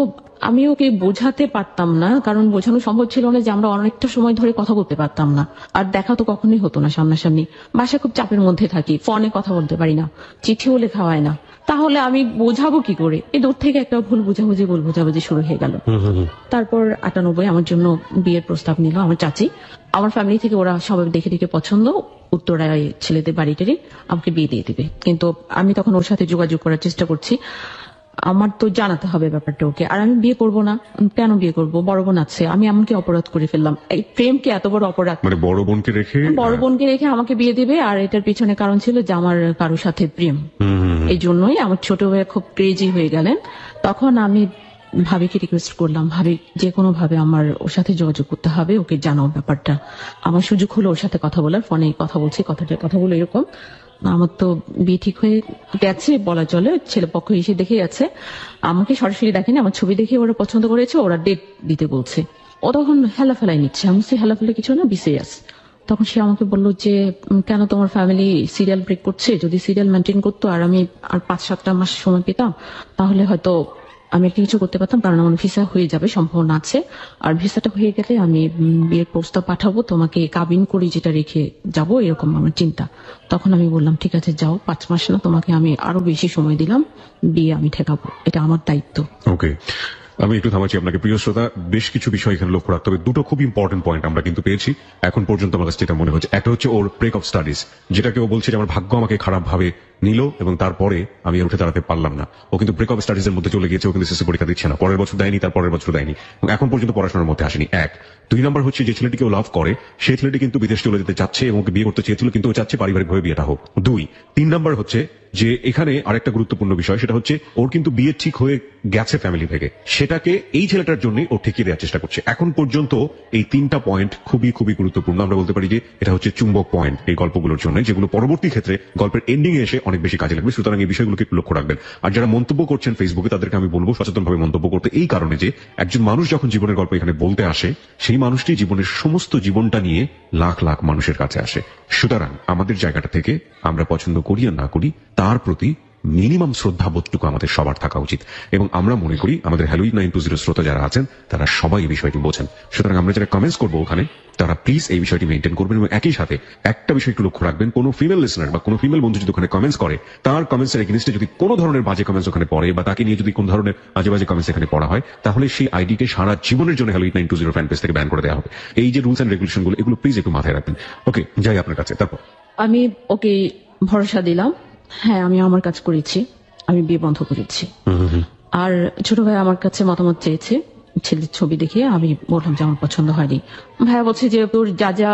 আমি ওকে বোঝাতে পারতাম না, কারণ বোঝানো সম্ভব ছিল না যে আমরা অনেকটা সময় ধরে কথা বলতে পারতাম না, আর দেখা তো কখনোই হতো না সামনাসামনি। বাসায় খুব চাপের মধ্যে থাকি, ফোনে কথা বলতে পারি না, চিঠিও লেখা হয় না, তাহলে আমি বোঝাবো কি করে? এই দূর থেকে একটা ভুল বোঝাবুঝি শুরু হয়ে গেল। তারপর 98 আমার জন্য বিয়ের প্রস্তাব নিল আমার চাচি। আমার ফ্যামিলি থেকে ওরা সবাই দেখে দেখে পছন্দ, উত্তরায় ছেলেদের বাড়িটারে আমাকে বিয়ে দিয়ে দিবে। কিন্তু আমি তখন ওর সাথে যোগাযোগ করার চেষ্টা করছি, আমার তো জানাতে হবে ব্যাপারটা ওকে। আর আমি বিয়ে করব না, কেন বিয়ে করব? বড় বোন আছে, আমি এমন কি অপরাধ করে ফেললাম? এই প্রেমকে এত বড় অপরাধ? মানে বড় বোনকে রেখে আমাকে বিয়ে দিবে, আর এটার পিছনে কারণ ছিল যে আমার কারোর সাথে প্রেম। এই জন্যই আমার ছোট ভাই খুব ক্রেজি হয়ে গেলেন। তখন আমি ভাবিকে রিকোয়েস্ট করলাম, ভাবি যে কোনো ভাবে আমার ওর সাথে যোগাযোগ করতে হবে, ওকে জানাও ব্যাপারটা। আমার সুযোগ হলো ওর সাথে কথা বলার, ফোনে কথা বলছি, কথা বলে এরকম আমার তো বিয়ে ঠিক হয়ে গেছে বলা চলে, ছেলে পক্ষ এসে দেখে গেছে, আমাকে সরাসরি দেখেনি, আমার ছবি দেখে ওরা পছন্দ করেছে, ওরা ডেট দিতে বলছে। ও তখন হেলাফেলাই নিচ্ছে, আমি বলছি হেলাফেলা কিছু না, বিসিএস। তখন সে আমাকে বললো যে কেন তোমার ফ্যামিলি সিরিয়াল ব্রেক করছে? যদি সিরিয়াল মেনটেন করতো আর আমি আর 5-7 মাস সময় পেতাম, তাহলে হয়তো আমি একটা কিছু করতে পারতাম, কারণ আমার ভিসা হয়ে যাবে সম্ভাবনা আছে। আর ভিসাটা হয়ে গেলে আমি বিয়ের প্রস্তাব পাঠাবো, তোমাকে কাবিন করে যেটা রেখে যাব, এরকম আমার চিন্তা। তখন আমি বললাম ঠিক আছে যাও, 5 মাস না, তোমাকে আমি আরো বেশি সময় দিলাম, বিয়ে আমি ঠেকাবো, এটা আমার দায়িত্ব। ওকে, আমি একটু থামাচ্ছি আপনাকে। প্রিয় শ্রোতা, বেশ কিছু বিষয় এখানে লক্ষ্য রাখতে হবে। দুটো খুব ইম্পর্টেন্ট পয়েন্ট আমরা কিন্তু পেয়েছি এখন পর্যন্ত। আমার কাছে যেটা মনে হচ্ছে, একটা হচ্ছে ওর ব্রেক অফ স্টাডিজ, যেটাকে ও বলছে যে আমার ভাগ্য আমাকে খারাপ ভাবে নিল এবং তারপরে আমি উঠে দাঁড়াতে পারলাম না। ও কিন্তু ব্রেক অফ স্টাডিজ এর মধ্যে চলে গিয়েছে, ও কিন্তু এসএসসি পরীক্ষা দিচ্ছে না, পরের বছর দেয়নি, তার পরের বছর দেয়নি, এবং এখন পর্যন্ত পড়াশোনার মধ্যে আসেনি। 1 2 নম্বর হচ্ছে যে ছেলেটিকে ও লাভ করে, সেই ছেলেটি কিন্তু বিদেশ চলে যেতে চাচ্ছে এবং ওকে বিয়ে করতে চেয়েছিল, কিন্তু ও চাচ্ছে পারিবারিকভাবে বিয়েটা হোক। 2 3 নম্বর হচ্ছে যে এখানে আরেকটা গুরুত্বপূর্ণ বিষয়, সেটা হচ্ছে ওর কিন্তু বিয়ে ঠিক হয়ে গেছে ফ্যামিলি থেকে, সেটাকে এই ছেলেটার জন্য ও ঠেকিয়ে দেওয়ার চেষ্টা করছে। এখন পর্যন্ত এই 3টা পয়েন্ট খুবই খুবই গুরুত্বপূর্ণ। আমরা বলতে পারি যে এটা হচ্ছে চুম্বক পয়েন্ট এই গল্পগুলোর জন্য, যেগুলো পরবর্তী ক্ষেত্রে গল্পের এন্ডিং এ এসে অনেক বেশি কাজে লাগবে। সুতরাং এই বিষয়গুলোকে একটু লক্ষ্য রাখবেন। আর যারা মন্তব্য করছেন ফেসবুকে, তাদেরকে আমি বলবো সচেতনভাবে মন্তব্য করতে, এই কারণে যে একজন মানুষ যখন জীবনের গল্প এখানে বলতে আসে, সেই মানুষটি জীবনের সমস্ত জীবনটা নিয়ে লাখ লাখ মানুষের কাছে আসে। সুতরাং আমাদের জায়গাটা থেকে আমরা পছন্দ করি আর না করি, তার প্রতি মিনিমাম শ্রদ্ধাবোধটুকু আমাদের সবার থাকা উচিত। এবং আমরা মনে করি আমাদের হ্যালোইড 920 শ্রোতা যারা আছেন তারা সবাই এই বিষয়টি বোঝেন। সুতরাং আমরা যারা কমেন্টস করবো ওখানে, তারা প্লিজ এই বিষয়টি মেনটেন করবেন। এবং একই সাথে একটা বিষয় একটু লক্ষ্য রাখবেন, কোনো ফিমেল লিসনার বা কোনো ফিমেল বন্ধু যদি ওখানে কমেন্টস করে, তার কমেন্টসের এগেইনস্টে যদি কোনো ধরনের বাজে কমেন্টস ওখানে পড়ে, বা তাকে নিয়ে যদি কোনো ধরনের আজে বাজে কমেন্টস এখানে পড়া হয়, তাহলে সেই আইডিকে সারা জীবনের জন্য হ্যালোইড 920 ফ্যান পেজ থেকে ব্যান করে দেওয়া হবে। এই যে রুলস এন্ড রেগুলেশন গুলো, এগুলো প্লিজ একটু মাথায় রাখবেন। ওকে, যাই আপনার কাছে। তারপর আমি ওকে ভরসা দিলাম, হ্যাঁ আমি আমার কাজ করেছি, আমি বিয়ে বন্ধ করেছি। আর ছোট ভাই আমার কাছে মতামত চেয়েছে ছেলের ছবি দেখে, আমি বললাম যে আমার পছন্দ হয়নি। ভাইয়া বলছে যে তোর যা যা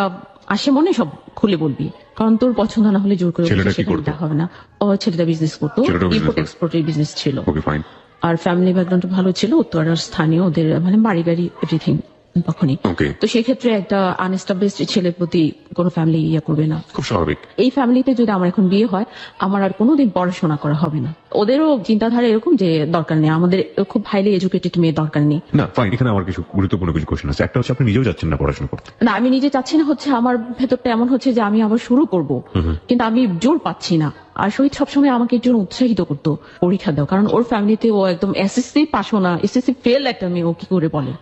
আসে মনে সব খুলে বলবি, কারণ তোর পছন্দ না হলে জোর করে সেটা হবে না। ও ছেলেটা বিজনেস করতো, ইম্পোর্ট এক্সপোর্টের বিজনেস ছিল, আর ফ্যামিলি ব্যাকগ্রাউন্ড ভালো ছিল, উত্তরার স্থানীয়, ওদের মানে বাড়ি এভরিথিং তখনই। তো সেক্ষেত্রে একটা আনএস্টাবলিশড ছেলের প্রতি কোনো ফ্যামিলি ইয়ে করবে না, খুব স্বাভাবিক। এই ফ্যামিলিতে যদি আমার এখন বিয়ে হয়, আমার আর কোনোদিন পড়াশোনা করা হবে না। ওদেরও চিন্তাধারা এরকম যে দরকার নেই, আমাদের খুব হাইলি এডুকেটেড মেয়ে দরকার নেই। না ফাইন, এখানে আমার কিছু গুরুত্বপূর্ণ কিছু কোশ্চেন আছে। একটা হচ্ছে আপনি নিজেও যাচ্ছেন না পড়াশোনা করতে। না, আমি নিজে চাচ্ছি না, হচ্ছে আমার ভেতরটা এমন হচ্ছে যে আমি আবার শুরু করব, কিন্তু আমি জোর পাচ্ছি না। আর শহীদ সবসময় আমাকে এর জন্য উৎসাহিত করতো, পরীক্ষা দাও, কারণ ওর ফ্যামিলিতে ও একদম এসএসসি পাশও না, এসএসসি ফেল একটা মেয়ে, ও কি করে বলে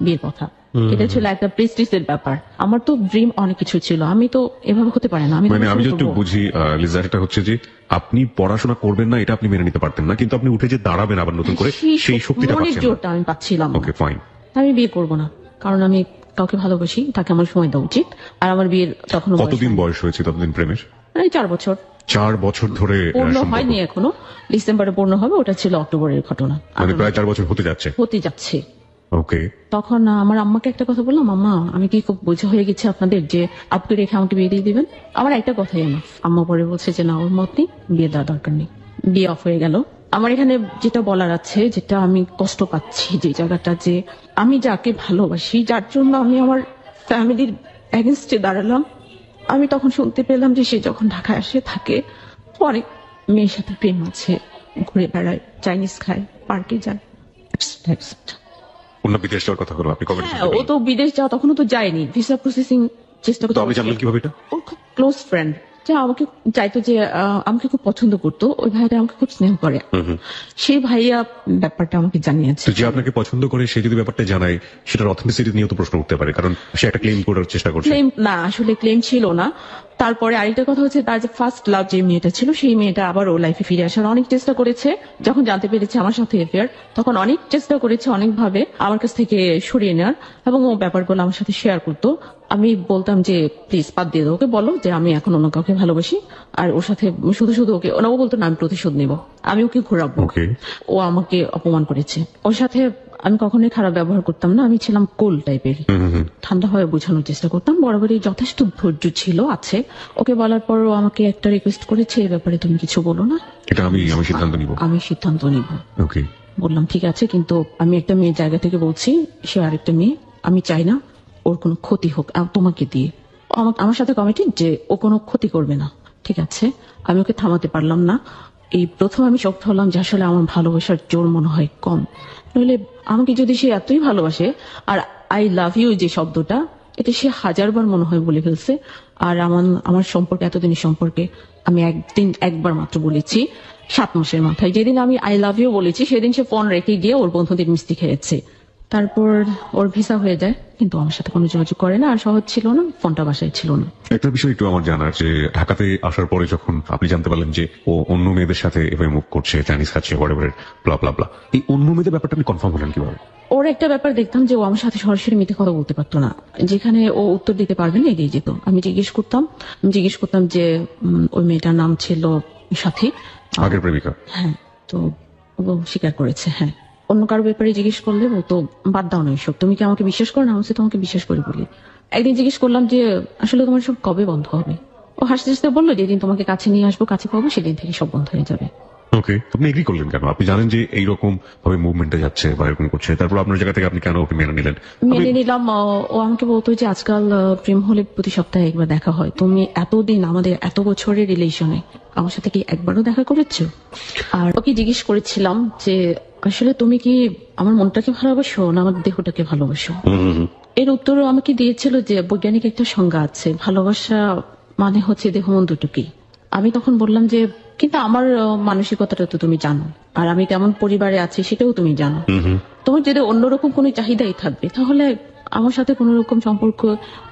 বিয়ের কথা? এটা ছিল একটা প্রেস্টিজের ব্যাপার। আমার তো ড্রিম অনেক কিছু ছিল, আমি তো এভাবে হতে পারে না। আমি যদি বুঝি লিজা, এটা হচ্ছে যে আপনি পড়াশোনা করবেন না এটা আপনি মেনে নিতে পারতেন না, কিন্তু আপনি উঠে যে দাঁড়াবেন আবার নতুন করে, সেই শক্তিটা পাচ্ছেন না। জোরটা আমি পাচ্ছিলাম। ওকে ফাইন, আমি বিয়ে করব না, কারণ আমি কাউকে ভালোবাসি, তাকে আমার সময় দেওয়া উচিত। আর আমার বিয়ের তখন কতদিন বয়স হয়েছে ততদিন প্রেমের? 4 বছর। 4 বছর ধরে পূর্ণ হয়নি এখনো, ডিসেম্বরে পূর্ণ হবে, ওটা ছিল অক্টোবরের ঘটনা। মানে প্রায় 4 বছর হতে যাচ্ছে। ওকে, তখন আমার আম্মাকে একটা কথা বললাম, আম্মা আমি কি খুব বোঝা হয়ে গেছে আপনাদের যে আপনি রেখে আমাকে বিয়ে দিয়ে দিবেন? আমার একটা কথাই আম্মা পরে বলছে যে না, ওর মত নেই, বিয়ে দেওয়ার দরকার নেই। বিয়ে অফ হয়ে গেল। আমার এখানে যেটা বলার আছে, যেটা আমি কষ্ট পাচ্ছি, যে জায়গাটা, যে আমি যাকে ভালোবাসি, যার জন্য আমি আমার ফ্যামিলির এগেনস্টে দাঁড়ালাম, আমি তখন শুনতে পেলাম যে সে যখন ঢাকায় আসে থাকে, অনেক মেয়ের সাথে প্রেম আছে, ঘুরে বেড়ায়, চাইনিজ খায়, পার্কে যায়। বিদেশ যাওয়ার কথা হলো, আপনি কবে? ও তো বিদেশ যাওয়া তখনও তো যায়নি, ভিসা প্রসেসিং চেষ্টা করতে। আপনি জানলেন কিভাবে এটা? ওর খুব ক্লোজ ফ্রেন্ড, যে আমাকে চাইতো, যে আমাকে খুব পছন্দ করতো, ওই ভাইটা আমাকে খুব স্নেহ করে, সেই ভাইয়া ব্যাপারটা আমাকে জানিয়েছে। যে আপনাকে পছন্দ করে সে যদি ব্যাপারটা জানায়, সেটার অথেন্টিসিটি নিয়ে তো প্রশ্ন উঠতে পারে, কারণ সে একটা ক্লেম করার চেষ্টা করছে। ক্লেম না, আসলে ক্লেম ছিল না। তারপরে আরেকটা কথা হচ্ছে, তার যে ফার্স্ট লাভ যে মেয়েটা ছিল, সেই মেয়েটা আবার ও লাইফে ফিরে আসার অনেক চেষ্টা করেছে। যখন জানতে পেরেছে আমার সাথে অ্যাফেয়ার, তখন অনেক চেষ্টা করেছে অনেকভাবে আমার কাছ থেকে সরিয়ে নেওয়ার, এবং ও ব্যাপারগুলো আমার সাথে শেয়ার করতো। আমি বলতাম যে প্লিজ বাদ দিয়ে দাও, ওকে বলো যে আমি এখন অন্য কাউকে ভালোবাসি, আর ওর সাথে শুধু শুধু ওকে, ও বলতো না আমি প্রতিশোধ নিব, আমি ওকে ঘোরাবো। Okay. ও আমাকে অপমান করেছে। ওর সাথে আমি কখনোই খারাপ ব্যবহার করতাম না, আমি ছিলাম কোল টাইপের, ঠান্ডা হয়ে বোঝানোর চেষ্টা করতাম। বরাবরই যথেষ্ট ধৈর্য ছিল আছে। ওকে বলার পর ও আমাকে একটা রিকোয়েস্ট করেছে, এই ব্যাপারে তুমি কিছু বলো না, এটা আমি সিদ্ধান্ত নিব। আমি সিদ্ধান্ত নিব। ওকে। বললাম ঠিক আছে, কিন্তু আমি একটা মেয়ের জায়গা থেকে বলছি, সে আরেকটা মেয়ে, আমি চাই না ওর কোনো ক্ষতি হোক তোমাকে দিয়ে। ও আমার সাথে কমিটেড যে ও কোনো ক্ষতি করবে না। ঠিক আছে, আমি ওকে থামাতে পারলাম না। এই প্রথম আমি শক্ত হলাম যে আসলে আমার ভালোবাসার জোর মনে হয় কম, নইলে আমাকে যদি সে এতই ভালোবাসে, আর আই লাভ ইউ যে শব্দটা, এটা সে 1000 বার মনে হয় বলে ফেলছে। আর আমার সম্পর্কে, এতদিনের সম্পর্কে আমি একবার মাত্র বলেছি 7 মাসের মাথায়, যেদিন আমি আই লাভ ইউ বলেছি সেদিন সে ফোন রেখে গিয়ে ওর বন্ধুদের মিষ্টি খেয়েছে। তারপর ওর ভিসা হয়ে যায়, কিন্তু আমার সাথে কোনো যোগাযোগ করে না, আর সহজ ছিল না, ফোনটা বাসায় ছিল না। একটা বিষয় একটু আমার জানার, যে ঢাকাতে আসার পরে যখন আপনি জানতে পারলেন যে ও অন্য মেয়েদের সাথে এভাবে মুভ করছে, চাইনিজ খাচ্ছে, হোয়াটএভার, ব্লা ব্লা ব্লা, এই অন্য মেয়েদের ব্যাপারটা আপনি কনফার্ম হলেন কিভাবে? ওর একটা ব্যাপার দেখতাম যে ও আমার সাথে সরাসরি মিথ্যে কথা বলতে পারতো না, যেখানে ও উত্তর দিতে পারবে না এগিয়ে যেত। আমি জিজ্ঞেস করতাম যে ওই মেয়েটার নাম ছিল সাথী, আগের প্রেমিকা। হ্যাঁ, তো ও স্বীকার করেছে। হ্যাঁ, অন্য কারো ব্যাপারে জিজ্ঞেস করলে ও তো বাদ দাও না এসব, তুমি কি আমাকে বিশ্বাস করো না? আমি তোমাকে বিশ্বাস করি বলি। একদিন জিজ্ঞেস করলাম যে আসলে তোমার সব কবে বন্ধ হবে? ও হাসতে হাসতে বললো যেদিন তোমাকে কাছে নিয়ে আসবো, কাছে পাবো, সেদিন থেকে সব বন্ধ হয়ে যাবে। ওকে, আপনি এগ্রি করলেন কেন? আপনি জানেন যে এইরকম ভাবে মুভমেন্টে যাচ্ছে বা এরকম করছে, তারপর আপনার জায়গা থেকে আপনি কেন ওকে মেনে নিলেন? মেনে নিলাম। ও আমাকে বলতো যে আজকাল প্রেম হলে প্রতি সপ্তাহে একবার দেখা হয়, তুমি এতদিন আমাদের এত বছরের রিলেশনে আমার সাথে কি একবারও দেখা করেছো? আর ওকে জিজ্ঞেস করেছিলাম যে আসলে তুমি কি আমার মনটাকে ভালোবাসো না আমার দেহটাকে ভালোবাসো? এর উত্তরও আমাকে দিয়েছিল যে বৈজ্ঞানিক একটা সংজ্ঞা আছে, ভালোবাসা মানে হচ্ছে দেহ মন দুটোকেই। আমি তখন বললাম যে কিন্তু আমার মানসিকতাটা তো তুমি জানো, আর আমি কেমন পরিবারে আছি সেটাও তুমি জানো। তোমার যদি অন্যরকম কোনো চাহিদাই থাকবে তাহলে আমার সাথে কোনো রকম সম্পর্ক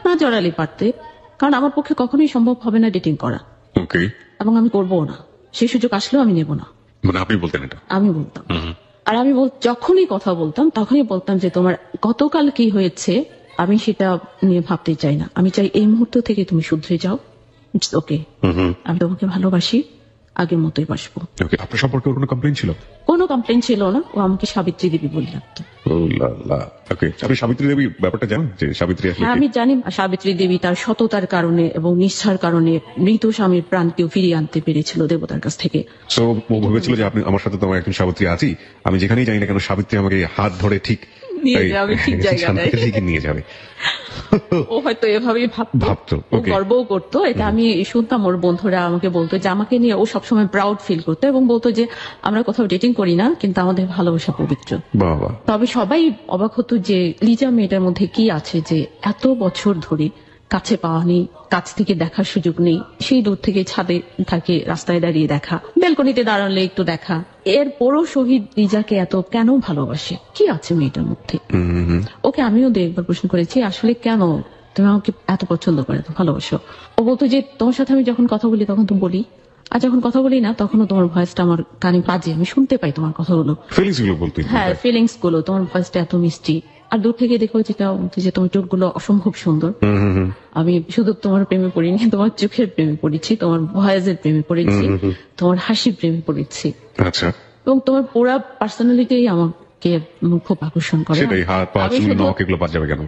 না জড়ালে পারতে, কারণ আমার পক্ষে কখনোই সম্ভব হবে না ডেটিং করা, ওকে। এবং আমি করবো না। সেই সুযোগ আসলেও আমি নেব না। মানে আপনি বলতেন এটা? আমি বলতাম। আর আমি যখনই কথা বলতাম তখনই বলতাম যে তোমার গতকাল কি হয়েছে আমি সেটা নিয়ে ভাবতে চাই না, আমি চাই এই মুহূর্ত থেকে তুমি শুধরে যাও। ইটস ওকে, আমি তোমাকে ভালোবাসি, আগের মতোই বাসবো। ওকে, আপনার সম্পর্কে ওর কোনো কমপ্লেইন ছিল? কোনো কমপ্লেন ছিল না। ও আমাকে সাবিত্রী দেবী বলে রাখতো। ওকে, আপনি সাবিত্রী দেবী ব্যাপারটা জানেন যে সাবিত্রী আসলে হ্যাঁ, আমি জানি সাবিত্রী দেবী তার সততার কারণে এবং নিষ্ঠার কারণে মৃত স্বামীর প্রাণকেও ফিরিয়ে আনতে পেরেছিল দেবতার কাছ থেকে। সো ও ভেবেছিল যে আপনি আমার সাথে তো আমার একজন সাবিত্রী আছি, আমি যেখানেই যাই না কেন সাবিত্রী আমাকে হাত ধরে ঠিক নিয়ে যাবে, ঠিক জায়গায় নিয়ে যাবে। ও হয়তো এভাবেই ভাবতো। ও ওকে। গর্বও করতো, এটা আমি শুনতাম। ওর বন্ধুরা আমাকে বলতো যে আমাকে নিয়ে ও সবসময় প্রাউড ফিল করতো এবং বলতো যে আমরা কোথাও ডেটিং করি না, কিন্তু আমাদের ভালোবাসা পবিত্র। বাবা। তবে সবাই অবাক হতো যে লিজা মেয়েটার মধ্যে কি আছে যে এত বছর ধরে কাছে পাওয়া নেই, কাছ থেকে দেখার সুযোগ নেই, সেই দূর থেকে ছাদে থাকে, রাস্তায় দাঁড়িয়ে দেখা, ব্যালকনিতে দাঁড়ালে একটু দেখা, এরপরও শহীদ লিজাকে এত কেন ভালোবাসে? কি আছে মেয়েটার মধ্যে? ওকে আমিও একবার প্রশ্ন করেছি আসলে কেন তুমি আমাকে এত পছন্দ করে, এত ভালোবাসো? ও বলতো যে তোমার সাথে আমি যখন কথা বলি তখন তো বলি, আর যখন কথা বলি না তখনও তোমার ভয়েসটা আমার কানে বাজে, আমি শুনতে পাই তোমার কথাগুলো। ফিলিংস গুলো বলতে? হ্যাঁ, ফিলিংস গুলো, তোমার ভয়েসটা এত মিষ্টি, আর দূর থেকে দেখো যেটা যে তোমার চোখগুলো অসম্ভব সুন্দর। আমি শুধু তোমার প্রেমে পড়িনি, তোমার চোখের প্রেমে পড়েছি, তোমার ভয়েসের প্রেমে পড়েছি, তোমার হাসির প্রেমে পড়েছি। আচ্ছা। এবং তোমার পুরা পার্সোনালিটি আমাকে খুব আকর্ষণ করে। সেটাই, হাত পা চুল নখ এগুলো বাদ যাবে কেন?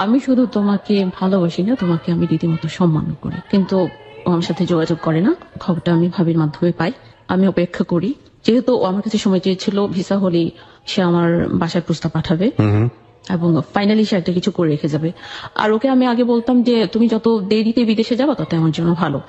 আমি শুধু তোমাকে ভালোবাসি না, তোমাকে আমি রীতিমতো সম্মান করি। কিন্তু ও আমার সাথে যোগাযোগ করে না, খবরটা আমি ভাবির মাধ্যমে পাই। আমি অপেক্ষা করি, যেহেতু ও আমার কাছে সময় চেয়েছিল, ভিসা হলেই সে আমার বাসায় প্রস্তাব পাঠাবে এবং ফাইনালি সে একটা কিছু করে রেখে যাবে। আর ওকে আমি আগে বলতাম যে তুমি যত দেরিতে বিদেশে যাবা তত আমার জন্য ভালো,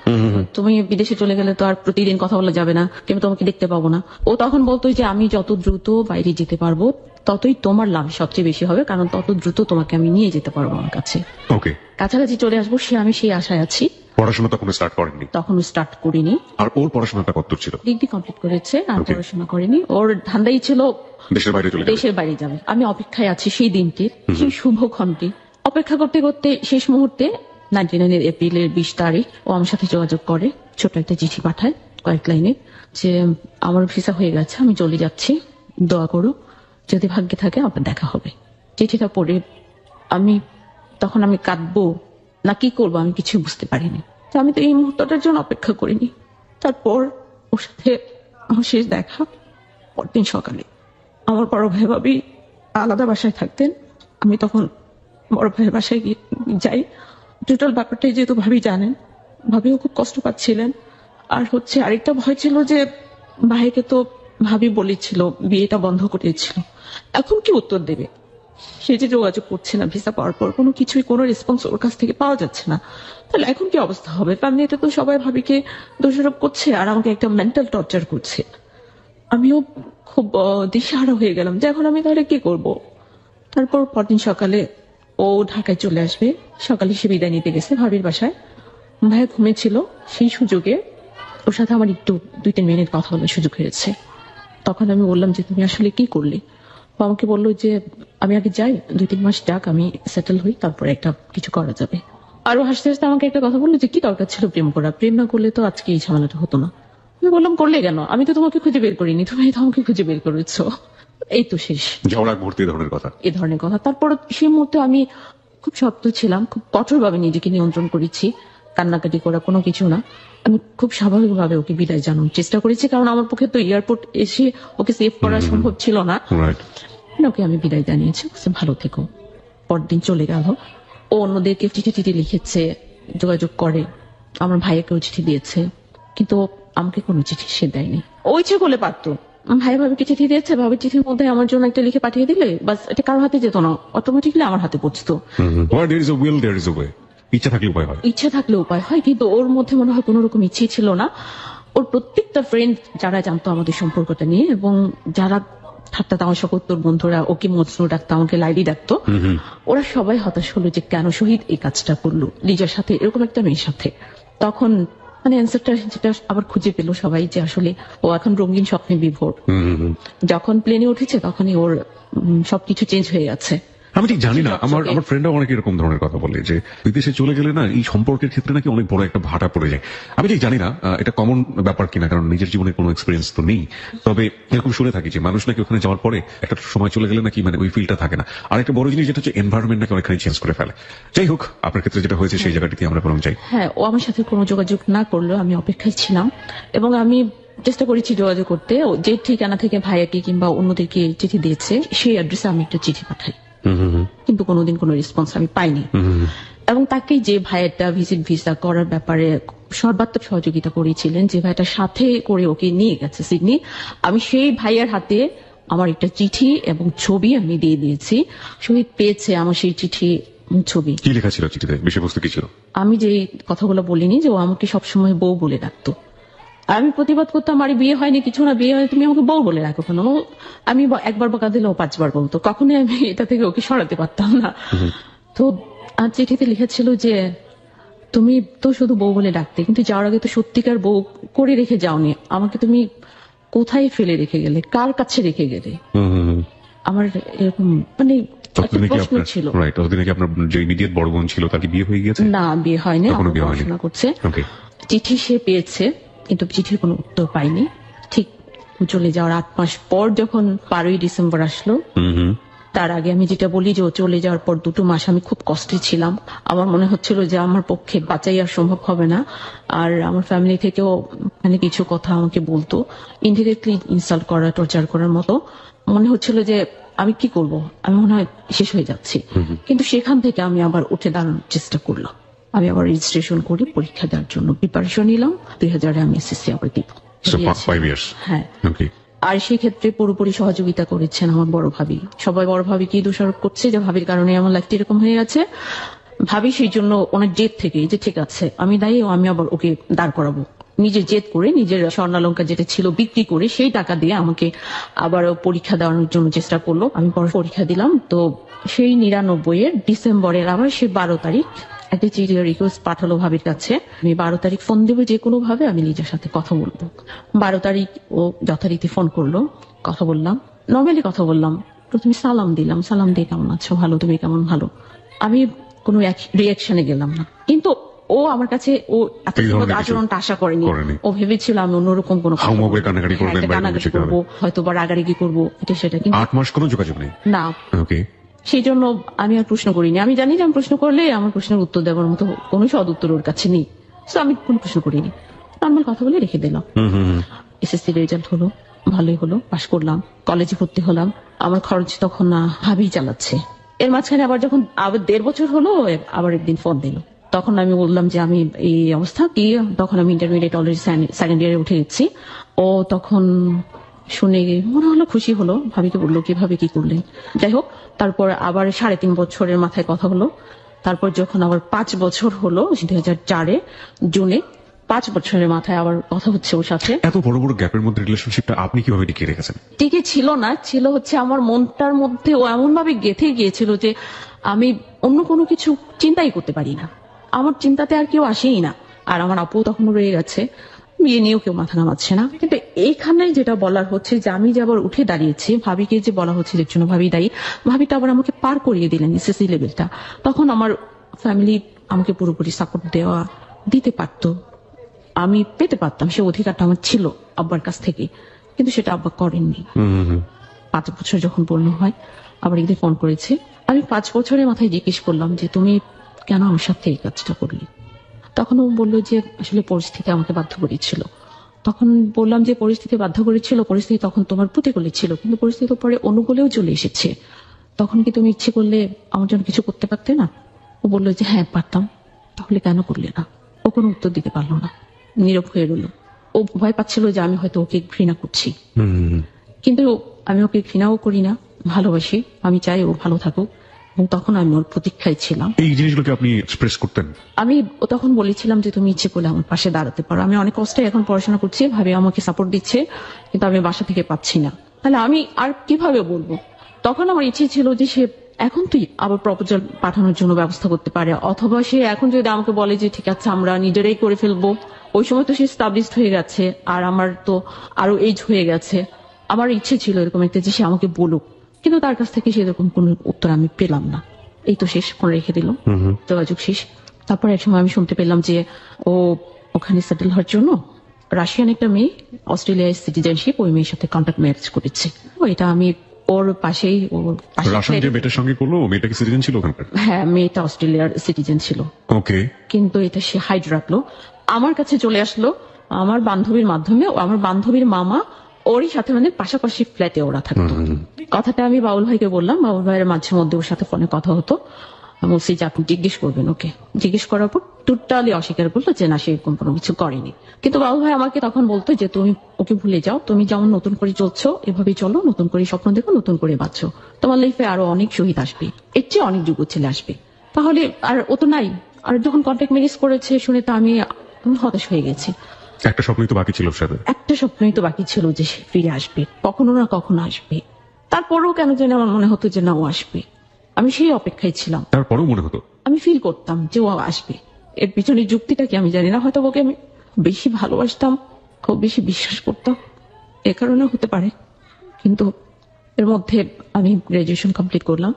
তুমি বিদেশে চলে গেলে তো আর প্রতিদিন কথা বলা যাবে না, কিন্তু তোমাকে দেখতে পাবো না। ও তখন বলতো যে আমি যত দ্রুত বাইরে যেতে পারবো ততই তোমার লাভ সবচেয়ে বেশি হবে, কারণ তত দ্রুত তোমাকে আমি নিয়ে যেতে পারবো আমার কাছে, ওকে, কাছাকাছি চলে আসবো। আমি সেই আশায় আছি। পড়াশোনা তখন স্টার্ট করেননি? তখনও স্টার্ট করিনি। আর ওর পড়াশোনাটা কত ছিল? ডিগ্রি কমপ্লিট করেছে, আর পড়াশোনা করেনি। ওর ধান্দাই ছিল দেশের বাইরে চলে যাবে। দেশের বাইরে যাবে। আমি অপেক্ষায় আছি সেই দিনটির, সেই শুভক্ষণটি। অপেক্ষা করতে করতে শেষ মুহূর্তে 99 এপ্রিলের 20 তারিখ ও আমার সাথে যোগাযোগ করে, ছোট একটা চিঠি পাঠায় কয়েক লাইনে যে আমার ভিসা হয়ে গেছে, আমি চলে যাচ্ছি, দোয়া করো, যদি ভাগ্যে থাকে আবার দেখা হবে। চিঠিটা পড়ে আমি তখন আমি কাঁদবো না কি করবো আমি কিছু বুঝতে পারিনি। তো আমি তো এই মুহূর্তটার জন্য অপেক্ষা করিনি। তারপর ওর সাথে আমার শেষ দেখা পরদিন সকালে। আমার বড় ভাই ভাবি আলাদা বাসায় থাকতেন, আমি তখন বড় ভাইয়ের বাসায় যাই। টোটাল ব্যাপারটাই যেহেতু ভাবি জানেন, ভাবিও খুব কষ্ট পাচ্ছিলেন। আর হচ্ছে আরেকটা ভয় ছিল যে ভাইকে তো ভাবি বলেছিল বিয়েটা বন্ধ করে দিচ্ছিল, এখন কি উত্তর দেবে? সে যে যোগাযোগ করছে না, ভিসা পাওয়ার পর কোনো কিছুই কোনো রেসপন্স ওর কাছ থেকে পাওয়া যাচ্ছে না, তাহলে এখন কি অবস্থা হবে? ফ্যামিলিতে তো সবাই ভাবিকে দোষারোপ করছে আর আমাকে একটা মেন্টাল টর্চার করছে। আমিও খুব দিশাহারা হয়ে গেলাম যে এখন আমি তাহলে কি করব। তারপর পরদিন সকালে ও ঢাকায় চলে আসবে, সকালে সে বিদায় নিতে গেছে ভাবির বাসায়। ভাইয়া ঘুমিয়েছিল, সেই সুযোগে ওর সাথে আমার একটু 2-3 মিনিট কথা বলার সুযোগ হয়েছে। তখন আমি বললাম যে তুমি আসলে কি করলে? ও আমাকে বললো যে আমি আগে যাই, 2-3 মাস যাক, আমি সেটেল হই, তারপরে একটা কিছু করা যাবে। আরো হাসতে হাসতে আমাকে একটা কথা বললো যে কি দরকার ছিল প্রেম করা, প্রেম না করলে তো আজকে এই ঝামেলাটা হতো না। আমি বললাম করলে কেন? আমি তো তোমাকে খুঁজে বের করিনি, তুমি তো আমাকে খুঁজে বের করেছো। এই তো শেষ যাওয়ার এক মুহূর্তে এই ধরনের কথা। তারপর সেই মুহূর্তে আমি খুব শক্ত ছিলাম, খুব কঠোরভাবে নিজেকে নিয়ন্ত্রণ করেছি, কান্নাকাটি করা কোনো কিছু না। আমি খুব স্বাভাবিকভাবে ওকে বিদায় জানানোর চেষ্টা করেছি, কারণ আমার পক্ষে তো এয়ারপোর্ট এসে ওকে সেভ করা সম্ভব ছিল না। ওকে আমি বিদায় জানিয়েছি, ভালো থেকো। পরদিন চলে গেল। ও অন্যদেরকে চিঠি লিখেছে, যোগাযোগ করে, আমার ভাইয়াকেও চিঠি দিয়েছে, কিন্তু আমাকে কোনো চিঠি সে দেয়নি। ও ইচ্ছে করলে পারতো, ভাই ভাবিকে চিঠি দিয়েছে, ভাবির চিঠির মধ্যে আমার জন্য একটা লিখে পাঠিয়ে দিলে বাস, এটা কারোর হাতে যেত না, অটোমেটিকলি আমার হাতে পৌঁছতো। ইচ্ছা থাকলে উপায় হয়, কিন্তু ওর মধ্যে মনে হয় কোনো রকম ইচ্ছে ছিল না। ওর প্রত্যেকটা ফ্রেন্ড যারা জানতো আমাদের সম্পর্কটা নিয়ে, এবং যারা ঠাট্টা তামাশা করতো, বন্ধুরা ওকে মজনু ডাকতো, আমাকে লাইলি ডাকতো, ওরা সবাই হতাশ হলো যে কেন শহীদ এই কাজটা করলো লিজার সাথে, এরকম একটা মেয়ের সাথে। তখন মানে অ্যান্সারটা যেটা আবার খুঁজে পেল সবাই, যে আসলে ও এখন রঙিন স্বপ্নে বিভোর। যখন প্লেনে উঠেছে তখনই ওর সবকিছু চেঞ্জ হয়ে গেছে। আমি ঠিক জানি না, আমার ফ্রেন্ডরা অনেক এরকম ধরনের কথা বলে যে বিদেশে চলে গেলে না এই সম্পর্কের ক্ষেত্রে নাকি অনেক বড় একটা ভাটা পড়ে যায়। আমি ঠিক জানি না এটা কমন ব্যাপার কিনা, কারণ নিজের জীবনে কোনো এক্সপিরিয়েন্স তো নেই। তবে এরকম শুনে থাকি যে মানুষ নাকি ওখানে যাওয়ার পরে একটা সময় চলে গেলে নাকি মানে ওই ফিলটা থাকে না। আর একটা বড় জিনিস যেটা হচ্ছে এনভায়রনমেন্ট নাকি অনেকখানি চেঞ্জ করে ফেলে। যাই হোক, আপনার ক্ষেত্রে যেটা হয়েছে সেই জায়গাটিতে আমরা বরং যাই। হ্যাঁ, ও আমার সাথে কোনো যোগাযোগ না করলেও আমি অপেক্ষায় ছিলাম, এবং আমি চেষ্টা করেছি যোগাযোগ করতে। যে ঠিকানা থেকে ভাইয়াকে কিংবা অন্যদেরকে চিঠি দিয়েছে সেই অ্যাড্রেসে আমি একটা চিঠি পাঠাই, কিন্তু কোনোদিন কোনো রেসপন্স আমি পাইনি। এবং তাকে যে ভাইয়াটা ভিসা করার ব্যাপারে সর্বাত্মক সহযোগিতা করেছিলেন, যে ভাইয়াটার সাথে করে ওকে নিয়ে গেছে সিডনি, আমি সেই ভাইয়ার হাতে আমার একটা চিঠি এবং ছবি আমি দিয়ে দিয়েছি। শহীদ পেয়েছে আমার সেই চিঠি, ছবি। কি লেখা ছিল চিঠিতে, বিষয়বস্তু কি ছিল? আমি যে কথাগুলো বলিনি যে ও আমাকে সবসময় বউ বলে ডাকতো, আমি প্রতিবাদ করতাম আরে বিয়ে হয়নি, কিছু না, বিয়ে হয় তুমি আমাকে বউ বলে রাখো কেন? আমি একবার বকা দিলে ও 5 বার বলতো, কখনোই আমি এটা থেকে ওকে সরাতে পারতাম না। তো আর চিঠিতে লিখেছিল যে তুমি তো শুধু বউ বলে ডাকতে, কিন্তু যাওয়ার আগে তো সত্যিকার বউ করে রেখে যাওনি, আমাকে তুমি কোথায় ফেলে রেখে গেলে, কার কাছে রেখে গেলে? আমার এরকম মানে প্রশ্ন ছিল। আপনার যে ইমিডিয়েট বড় বোন ছিল তার কি বিয়ে হয়ে গেছে? না, বিয়ে হয়নি, পড়াশোনা করছে। চিঠি সে পেয়েছে, কিন্তু চিঠির কোনো উত্তর পাইনি। ঠিক চলে যাওয়ার 8 মাস পর যখন 12ই ডিসেম্বর আসলো, তার আগে আমি যেটা বলি যে ও চলে যাওয়ার পর 2 মাস আমি খুব কষ্টে ছিলাম। আমার মনে হচ্ছিল যে আমার পক্ষে বাঁচাই আর সম্ভব হবে না। আর আমার ফ্যামিলি থেকেও মানে কিছু কথা আমাকে বলতো, ইনডিরেক্টলি ইনসাল্ট করা, টর্চার করার মতো। মনে হচ্ছিল যে আমি কি করব, আমি মনে হয় শেষ হয়ে যাচ্ছি। কিন্তু সেখান থেকে আমি আবার উঠে দাঁড়ানোর চেষ্টা করলাম। আমি আবার রেজিস্ট্রেশন করি, পরীক্ষা দেওয়ার জন্য প্রিপারেশন নিলাম। 2000-এ আমি এসএসসি আবার দিব। হ্যাঁ, আর সেই ক্ষেত্রে পুরোপুরি সহযোগিতা করেছেন আমার বড় ভাবি। সবাই বড় ভাবিকে দোষারোপ করছে যে ভাবির কারণে আমার লাইফটা এরকম হয়ে গেছে। ভাবি সেই জন্য অনেক জেদ থেকে যে ঠিক আছে আমি দায়ী, আমি আবার ওকে দাঁড় করাবো। নিজের জেদ করে, নিজের স্বর্ণালঙ্কার যেটা ছিল বিক্রি করে সেই টাকা দিয়ে আমাকে আবার পরীক্ষা দেওয়ানোর জন্য চেষ্টা করলো। আমি পরীক্ষা দিলাম। তো সেই 99-এর ডিসেম্বরের আবার সে 12 তারিখ একটা চিঠি রিকোয়েস্ট পাঠালো ভাবির কাছে, আমি 12 তারিখ ফোন দেবো, যে কোনো ভাবে আমি লিজার সাথে কথা বলবো। 12 তারিখ ও যথারীতি ফোন করলো, কথা বললাম, নর্মালি কথা বললাম, প্রথমে সালাম দিলাম, সালাম দিয়ে কেমন আছো, ভালো, তুমি কেমন? ভালো। আমি কোনো রিয়াকশনে গেলাম না, কিন্তু ও আমার কাছে ও আচরণটা আশা করেনি। ও ভেবেছিল আমি অন্যরকম কোনো কান্নাকাটি করবো, হয়তো বা রাগারাগি করবো, এটা সেটা। কিন্তু 8 মাস কোনো যোগাযোগ নেই। না, সেই জন্য আমি আর প্রশ্ন করিনি। আমি জানি যে আমি প্রশ্ন করলে আমার প্রশ্নের উত্তর দেওয়ার মতো কোনো সদ উত্তর ওর কাছে নেই, তো আমি কোনো প্রশ্ন করিনি, নর্মাল কথা বলে রেখে দিলাম। এসএসসি রেজাল্ট হলো, ভালোই হলো, পাশ করলাম, কলেজে ভর্তি হলাম। আমার খরচ তখন ভাবি চালাচ্ছে। এর মাঝখানে আবার যখন আবার 1.5 বছর হলো, আবার একদিন ফোন দিল। তখন আমি বললাম যে আমি এই অবস্থা কি, তখন আমি ইন্টারমিডিয়েট অলরেডি সেকেন্ড ইয়ারে উঠে গেছি। ও তখন শুনে মনে হলো, খুশি হলো, ভাবিকে বললো কিভাবে কি করলেন। যাই হোক, তারপর আবার 3.5 বছরের মাথায় কথা হলো। তারপর যখন আবার 5 বছর হলো 2004 জুনে, 5 বছরের মাথায় আবার কথা হচ্ছে ওর সাথে। এত বড় বড় গ্যাপের মধ্যে রিলেশনশিপটা আপনি কিভাবে টিকিয়ে রেখেছেন? টিকে ছিল না, ছিল হচ্ছে আমার মনটার মধ্যে ও এমন ভাবে গেঁথে গিয়েছিল যে আমি অন্য কোনো কিছু চিন্তাই করতে পারি না, আমার চিন্তাতে আর কেউ আসেই না। আর আমার আপু তখনও রয়ে গেছে, বিয়ে নিয়েও কেউ মাথা নামাচ্ছে না। কিন্তু এইখানে যেটা বলার হচ্ছে যে আমি যে আবার উঠে দাঁড়িয়েছি, ভাবিকে যে বলা হচ্ছে যে জন্য ভাবি দায়ী, ভাবিটা আবার আমাকে পার করিয়ে দিলেন এসএসসি লেভেলটা। তখন আমার ফ্যামিলি আমাকে পুরোপুরি সাপোর্ট দিতে পারতো, আমি পেতে পারতাম, সে অধিকারটা আমার ছিল আব্বার কাছ থেকে, কিন্তু সেটা আব্বা করেননি। 5 বছর যখন পূর্ণ হয়, আবার একদিন ফোন করেছে। আমি 5 বছরের মাথায় জিজ্ঞেস করলাম যে তুমি কেন আমার সাথে এই কাজটা করলে। তখন ও বললো যে আসলে পরিস্থিতি আমাকে বাধ্য করেছিল। তখন বললাম যে পরিস্থিতি বাধ্য করেছিল, পরিস্থিতি তখন তোমার প্রতিকূলে ছিল, কিন্তু পরিস্থিতি পরে অনুকূলেও চলে এসেছে। তখন কি তুমি ইচ্ছে করলে আমার জন্য কিছু করতে পারতে না? ও বললো যে হ্যাঁ পারতাম। তাহলে কেন করলে না? ও কোনো উত্তর দিতে পারলো না, নীরব হয়ে রইল। ও ভয় পাচ্ছিল যে আমি হয়তো ওকে ঘৃণা করছি, কিন্তু আমি ওকে ঘৃণাও করি না, ভালোবাসি, আমি চাই ও ভালো থাকুক। এবং তখন আমি ওর প্রতীক্ষায় ছিলাম। এই জিনিসগুলোকে আপনি এক্সপ্রেস করতেন? আমি তখন বলেছিলাম যে তুমি ইচ্ছে করলে আমার পাশে দাঁড়াতে পারো, আমি অনেক কষ্টে এখন পড়াশোনা করছি, ভাবি আমাকে সাপোর্ট দিচ্ছে, কিন্তু আমি বাসা থেকে পাচ্ছি না, তাহলে আমি আর কিভাবে বলবো। তখন আমার ইচ্ছে ছিল যে সে এখন তুই আবার প্রপোজাল পাঠানোর জন্য ব্যবস্থা করতে পারে, অথবা সে এখন যদি আমাকে বলে যে ঠিক আছে আমরা নিজেরাই করে ফেলবো। ওই সময় তো সে স্টাবলিশড হয়ে গেছে, আর আমার তো আরো এজ হয়ে গেছে। আমার ইচ্ছে ছিল এরকম একটা যে সে আমাকে বলুক, কিন্তু তার কাছ থেকে সেরকম কোন উত্তর আমি পেলাম না। এই তো শেষ, ফোন রেখে দিল, যোগাযোগ শেষ। তারপর এক সময় আমি শুনতে পেলাম যে ও ওখানে সেটেল হওয়ার জন্য রাশিয়ান একটা মেয়ে, অস্ট্রেলিয়ায় সিটিজেনশিপ, ওই মেয়ের সাথে কন্ট্যাক্ট ম্যারেজ করেছে। এটা আমি ওর পাশেই, রাশিয়ান যে মেয়েটার সঙ্গে করলো, মেয়েটা কি সিটিজেন ছিল ওখানকার? হ্যাঁ, মেয়েটা অস্ট্রেলিয়ার সিটিজেন ছিল। ওকে। কিন্তু এটা সে হাইড রাখলো, আমার কাছে চলে আসলো আমার বান্ধবীর মাধ্যমে। আমার বান্ধবীর মামা ওরই সাথে, মানে পাশাপাশি ফ্ল্যাটে ওরা থাকতো। কথাটা আমি বাউল ভাইকে বললাম, বাউল ভাইয়ের মাঝে মধ্যে ওর সাথে ফোনে কথা হতো। বলছি যে আপনি জিজ্ঞেস করবেন ওকে। জিজ্ঞেস করার পর টোটালি অস্বীকার করলো যে না, সে এরকম কোনো কিছু করেনি। কিন্তু বাউল ভাই আমাকে তখন বলতো যে তুমি ওকে ভুলে যাও, তুমি যেমন নতুন করে চলছো এভাবেই চলো, নতুন করে স্বপ্ন দেখো, নতুন করে বাঁচো, তোমার লাইফে আরো অনেক শহীদ আসবে, এর চেয়ে অনেক যুগ ছেলে আসবে। তাহলে আর ও তো নাই। আর যখন কন্ট্যাক্ট ম্যারেজ করেছে শুনে তো আমি হতাশ হয়ে গেছি। একটা স্বপ্নই তো বাকি ছিল সাথে, একটা স্বপ্নই তো বাকি ছিল যে সে ফিরে আসবে, কখনো না কখনো আসবে। তারপরেও কেন জানি আমার মনে হতো যে না, ও আসবে, আমি সেই অপেক্ষায় ছিলাম। তারপরেও মনে হতো, আমি ফিল করতাম যে ও আসবে। এর পিছনে যুক্তিটা কি আমি জানি না, হয়তো ওকে আমি বেশি ভালোবাসতাম, খুব বেশি বিশ্বাস করতাম, এ কারণে হতে পারে। কিন্তু এর মধ্যে আমি গ্রাজুয়েশন কমপ্লিট করলাম,